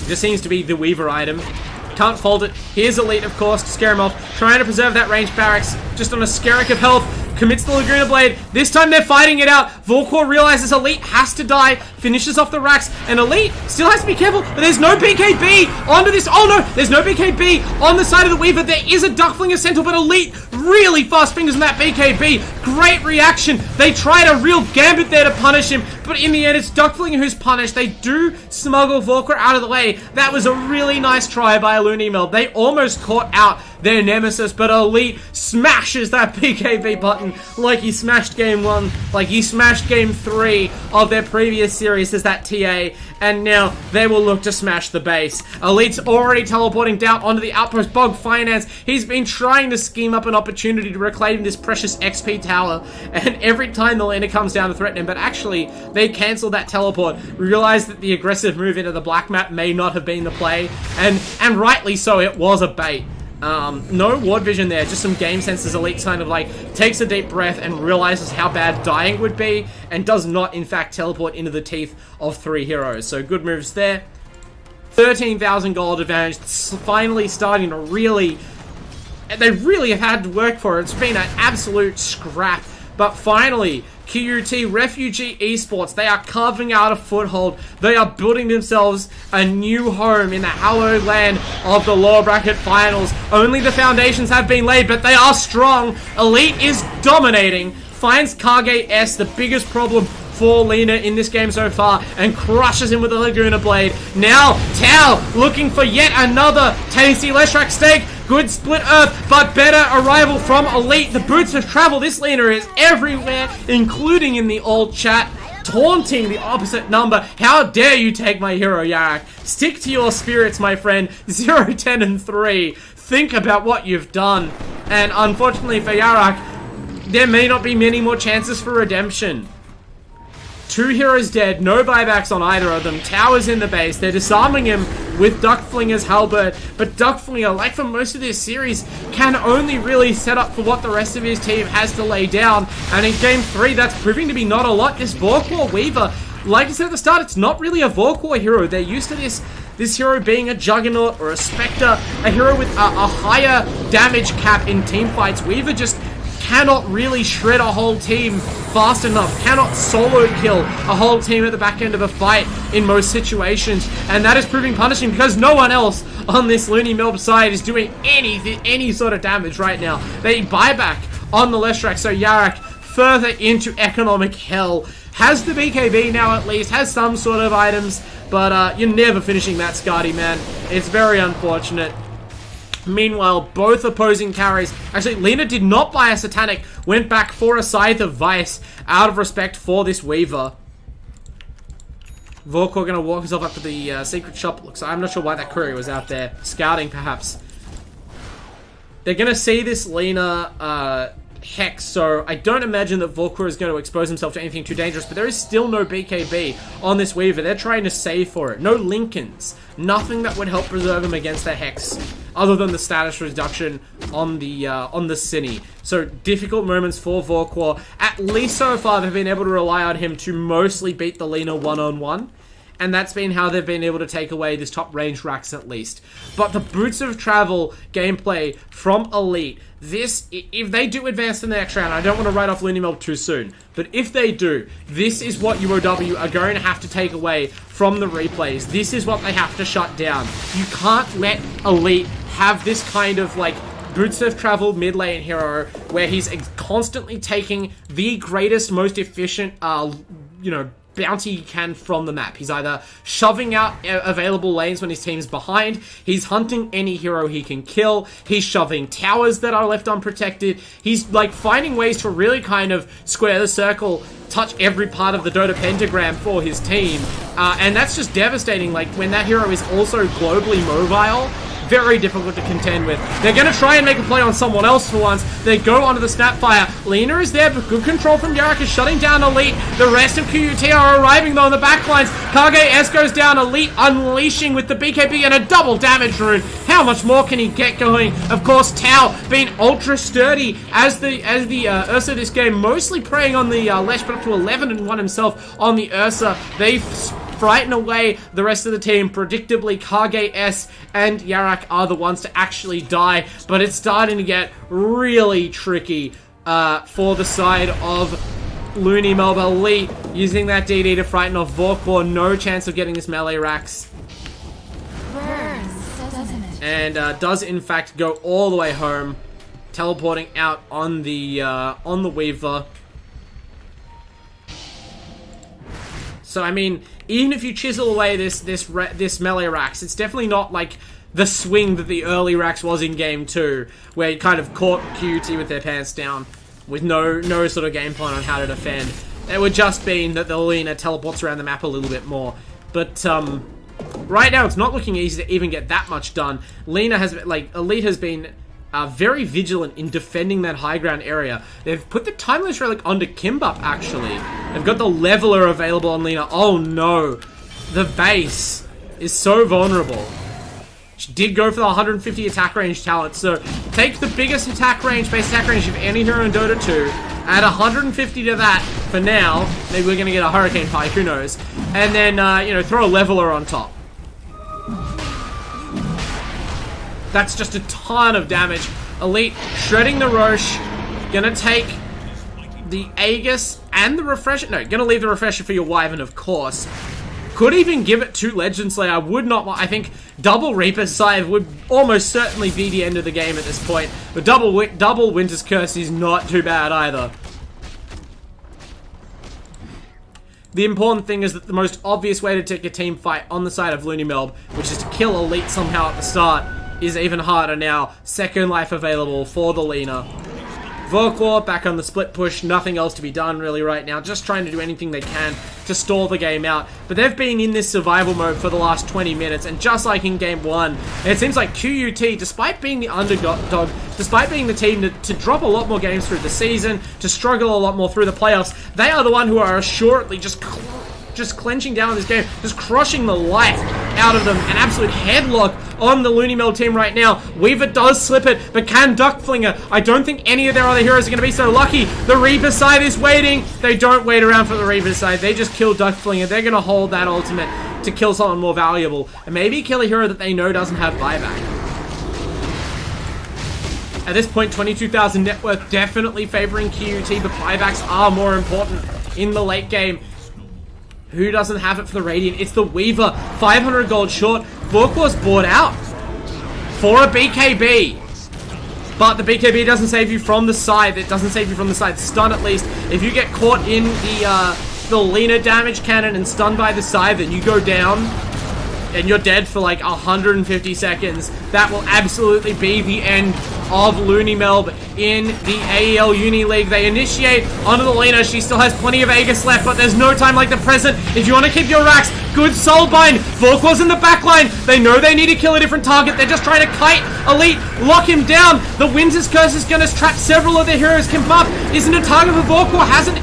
Just seems to be the Weaver item. Can't fault it. Here's Elite, of course, to scare him off. Trying to preserve that range barracks. Just on a skerrick of health. Commits the Laguna Blade. This time they're fighting it out. Vorkor realizes Elite has to die. Finishes off the racks. And Elite still has to be careful. But there's no BKB onto this. Oh no, there's no BKB on the side of the Weaver. There is a Duckflinger Centaur, but Elite really fast fingers on that BKB. Great reaction. They tried a real gambit there to punish him. But in the end, it's Duckflinger who's punished. They do smuggle Vorkor out of the way. That was a really nice try by LoonyMelb. They almost caught out their nemesis, but Elite smashes that BKB button like he smashed game 1, like he smashed game 3 of their previous series as that TA, and now they will look to smash the base. Elite's already teleporting down onto the outpost. Bog Finance, he's been trying to scheme up an opportunity to reclaim this precious XP tower, and every time the laner comes down to threaten him, but actually they cancel that teleport, realize that the aggressive move into the black map may not have been the play, and rightly so, it was a bait. No ward vision there, just some game senses. Elite kind of like takes a deep breath and realizes how bad dying would be and does not in fact teleport into the teeth of 3 heroes. So good moves there. 13,000 gold advantage. It's finally starting to really, they really have had to work for it. It's been an absolute scrap, but finally QUT, Refugee Esports, they are carving out a foothold. They are building themselves a new home in the hallowed land of the lower bracket finals. Only the foundations have been laid, but they are strong. Elite is dominating. Finds Kage S, the biggest problem for Lina in this game so far, and crushes him with a Laguna Blade. Now, Tao looking for yet another tasty Leshrac steak. Good split earth, but better arrival from Elite. The boots of travel. This Lina is everywhere, including in the old chat. Taunting the opposite number. How dare you take my hero, Yarak? Stick to your spirits, my friend. 0, 10, and 3. Think about what you've done. And unfortunately for Yarak, there may not be many more chances for redemption. 2 heroes dead, no buybacks on either of them. Towers in the base. They're disarming him with Duckflinger's halberd. But Duckflinger, like for most of this series, can only really set up for what the rest of his team has to lay down. And in game 3, that's proving to be not a lot. This Vorkor Weaver, like I said at the start, it's not really a Vorkor hero. They're used to this hero being a Juggernaut or a Spectre, a hero with a higher damage cap in team fights. Weaver just cannot really shred a whole team fast enough, cannot solo kill a whole team at the back end of a fight in most situations, and that is proving punishing because no one else on this LoonyMelb side is doing any sort of damage right now. They buy back on the Leshrac, so Yarak further into economic hell. Has the BKB now at least, has some sort of items, but you're never finishing that Skadi, man. It's very unfortunate. Meanwhile, both opposing carries, actually Lina did not buy a Satanic, went back for a Scythe of Vice out of respect for this Weaver. Vorkor gonna walk himself up to the secret shop. Looks, I'm not sure why that courier was out there, scouting perhaps. They're gonna see this Lina Hex, so I don't imagine that Vorkor is going to expose himself to anything too dangerous, but there is still no BKB on this Weaver. They're trying to save for it. No Lincolns. Nothing that would help preserve him against the Hex, other than the status reduction on the Cine. So difficult moments for Vorkor. At least so far, they've been able to rely on him to mostly beat the Lina one-on-one. and that's been how they've been able to take away this top range racks at least. But the Boots of Travel gameplay from Elite, this, if they do advance to the next round, I don't want to write off LoonyMelb too soon, but if they do, this is what UOW are going to have to take away from the replays. This is what they have to shut down. You can't let Elite have this kind of, like, Boots of Travel mid lane hero where he's constantly taking the greatest, most efficient, you know, bounty he can from the map. He's either shoving out available lanes when his team's behind, he's hunting any hero he can kill, he's shoving towers that are left unprotected, he's like finding ways to really kind of square the circle, touch every part of the Dota pentagram for his team, and that's just devastating. Like, when that hero is also globally mobile, very difficult to contend with. They're going to try and make a play on someone else for once. They go onto the Snapfire. Lina is there, but good control from Yarak is shutting down Elite. The rest of QUT are arriving though on the backlines. KGS goes down. Elite unleashing with the BKB and a double damage rune. How much more can he get going? Of course, Tau being ultra sturdy as the Ursa this game, mostly preying on the Lesh, but up to 11-1 himself on the Ursa. They frighten away the rest of the team. Predictably, KGS and Yarak are the ones to actually die, but it's starting to get really tricky for the side of LoonyMelb. Elite using that DD to frighten off Vorkor. No chance of getting this melee racks. Burns, doesn't it? And does in fact go all the way home, teleporting out on the Weaver. So I mean, even if you chisel away this melee racks, it's definitely not like the swing that the early racks was in game 2, where you kind of caught QUT with their pants down, with no sort of game plan on how to defend. It would just be that the Lina teleports around the map a little bit more. But right now, it's not looking easy to even get that much done. Lina has, like, Elite has been very vigilant in defending that high ground area. They've put the Timeless Relic onto Kimbap, actually. They've got the Leveler available on Lina. Oh no. The base is so vulnerable. She did go for the 150 attack range talent, so take the biggest base attack range of any hero in Dota 2, add 150 to that for now. Maybe we're going to get a Hurricane Pike, who knows. And then, you know, throw a Leveler on top. That's just a ton of damage. Elite shredding the Roche. Gonna take the Aegis and the Refresher. No, gonna leave the Refresher for your Wyvern, of course. Could even give it to Legend Slayer. I would not want... I think double Reaper's Scythe would almost certainly be the end of the game at this point. But double Winter's Curse is not too bad either. The important thing is that the most obvious way to take a team fight on the side of LoonyMelb, which is to kill Elite somehow at the start, is even harder now. Second life available for the Lina. Vorkor back on the split push. Nothing else to be done really right now. Just trying to do anything they can to stall the game out. But they've been in this survival mode for the last 20 minutes. And just like in game 1, it seems like QUT, despite being the underdog, despite being the team to drop a lot more games through the season, to struggle a lot more through the playoffs, they are the one who are assuredly just clenching down this game, just crushing the life out of them. An absolute headlock on the LoonyMelb team right now. Weaver does slip it, but can Duckflinger. I don't think any of their other heroes are going to be so lucky. The Reaper side is waiting. They don't wait around for the Reaper side. They just kill Duckflinger. They're going to hold that ultimate to kill someone more valuable, and maybe kill a hero that they know doesn't have buyback. At this point, 22,000 net worth definitely favoring QUT, but buybacks are more important in the late game. Who doesn't have it for the Radiant? It's the Weaver. 500 gold short. Vorkor's bought out for a BKB. But the BKB doesn't save you from the side. It doesn't save you from the side. Stun at least. If you get caught in the Lina damage cannon and stunned by the side, then you go down and you're dead for like 150 seconds. That will absolutely be the end of LoonyMelb in the AELUni League. They initiate onto the Lina. She still has plenty of Aegis left, but there's no time like the present. If you want to keep your racks, good Soulbind. Vorkor's in the backline. They know they need to kill a different target. They're just trying to kite Elite, lock him down. The Winter's Curse is going to trap several of their heroes. Kimbap isn't a target for Vorkor. Hasn't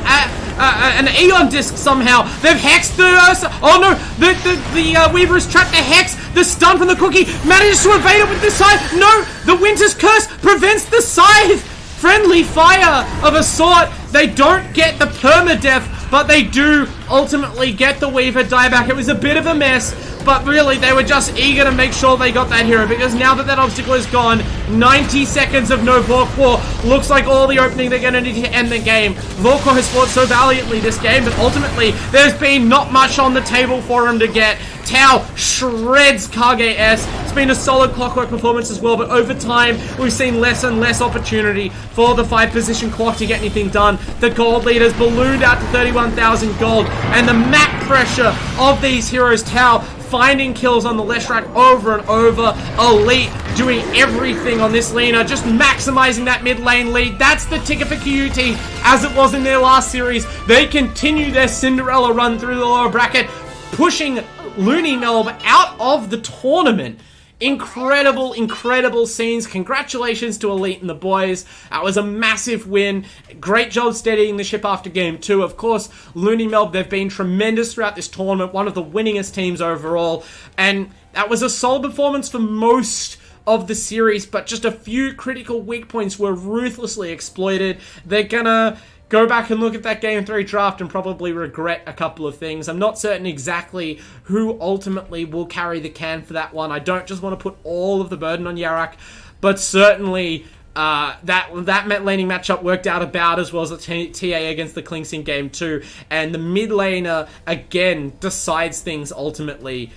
an Aeon disc somehow. They've hexed the Ursa. Oh no, the Weaver has trapped the Hex. The stun from the Cookie manages to evade it with the Scythe. No, the Winter's Curse prevents the Scythe. Friendly fire of a sort. They don't get the permadeath, but they do ultimately get the Weaver dieback. It was a bit of a mess, but really they were just eager to make sure they got that hero, because now that that obstacle is gone, 90 seconds of no Vorkor looks like all the opening they're going to need to end the game. Vorkor has fought so valiantly this game, but ultimately there's been not much on the table for him to get. Tau shreds KGS. It's been a solid Clockwork performance as well, but over time we've seen less and less opportunity for the 5-position clock to get anything done. The gold lead has ballooned out to 31,000 gold, and the map pressure of these heroes, Tau finding kills on the left track over and over. Elite doing everything on this laner, just maximizing that mid lane lead. That's the ticket for QUT, as it was in their last series. They continue their Cinderella run through the lower bracket, pushing LoonyMelb out of the tournament. Incredible, incredible scenes. Congratulations to Elite and the boys. That was a massive win. Great job steadying the ship after game 2. Of course, LoonyMelb, they've been tremendous throughout this tournament. One of the winningest teams overall. And that was a solid performance for most of the series, but just a few critical weak points were ruthlessly exploited. They're gonna go back and look at that Game 3 draft and probably regret a couple of things. I'm not certain exactly who ultimately will carry the can for that one. I don't just want to put all of the burden on Yarak, but certainly that laning matchup worked out about as well as the TA against the Klinks in Game 2, and the mid laner again decides things ultimately.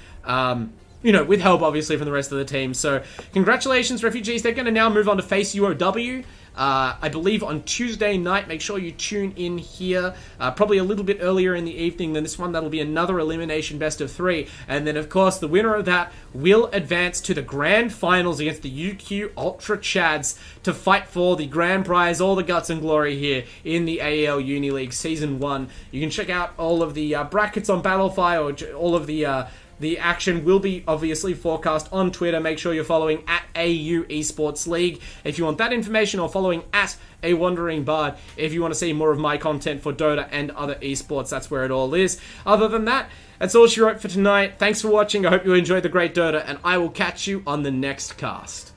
You know, with help obviously from the rest of the team. So congratulations, Refugees. They're going to now move on to face UOW. I believe on Tuesday night. Make sure you tune in here, probably a little bit earlier in the evening than this one. That'll be another elimination best of 3, and then of course the winner of that will advance to the grand finals against the UQ Ultra Chads to fight for the grand prize, all the guts and glory here in the AELUni League Season 1. You can check out all of the brackets on Battlefy, or all of the action will be obviously forecast on Twitter. Make sure you're following at AU Esports League if you want that information, or following at Awanderingbard if you want to see more of my content for Dota and other esports. That's where it all is. Other than that, that's all she wrote for tonight. Thanks for watching. I hope you enjoyed the great Dota, and I will catch you on the next cast.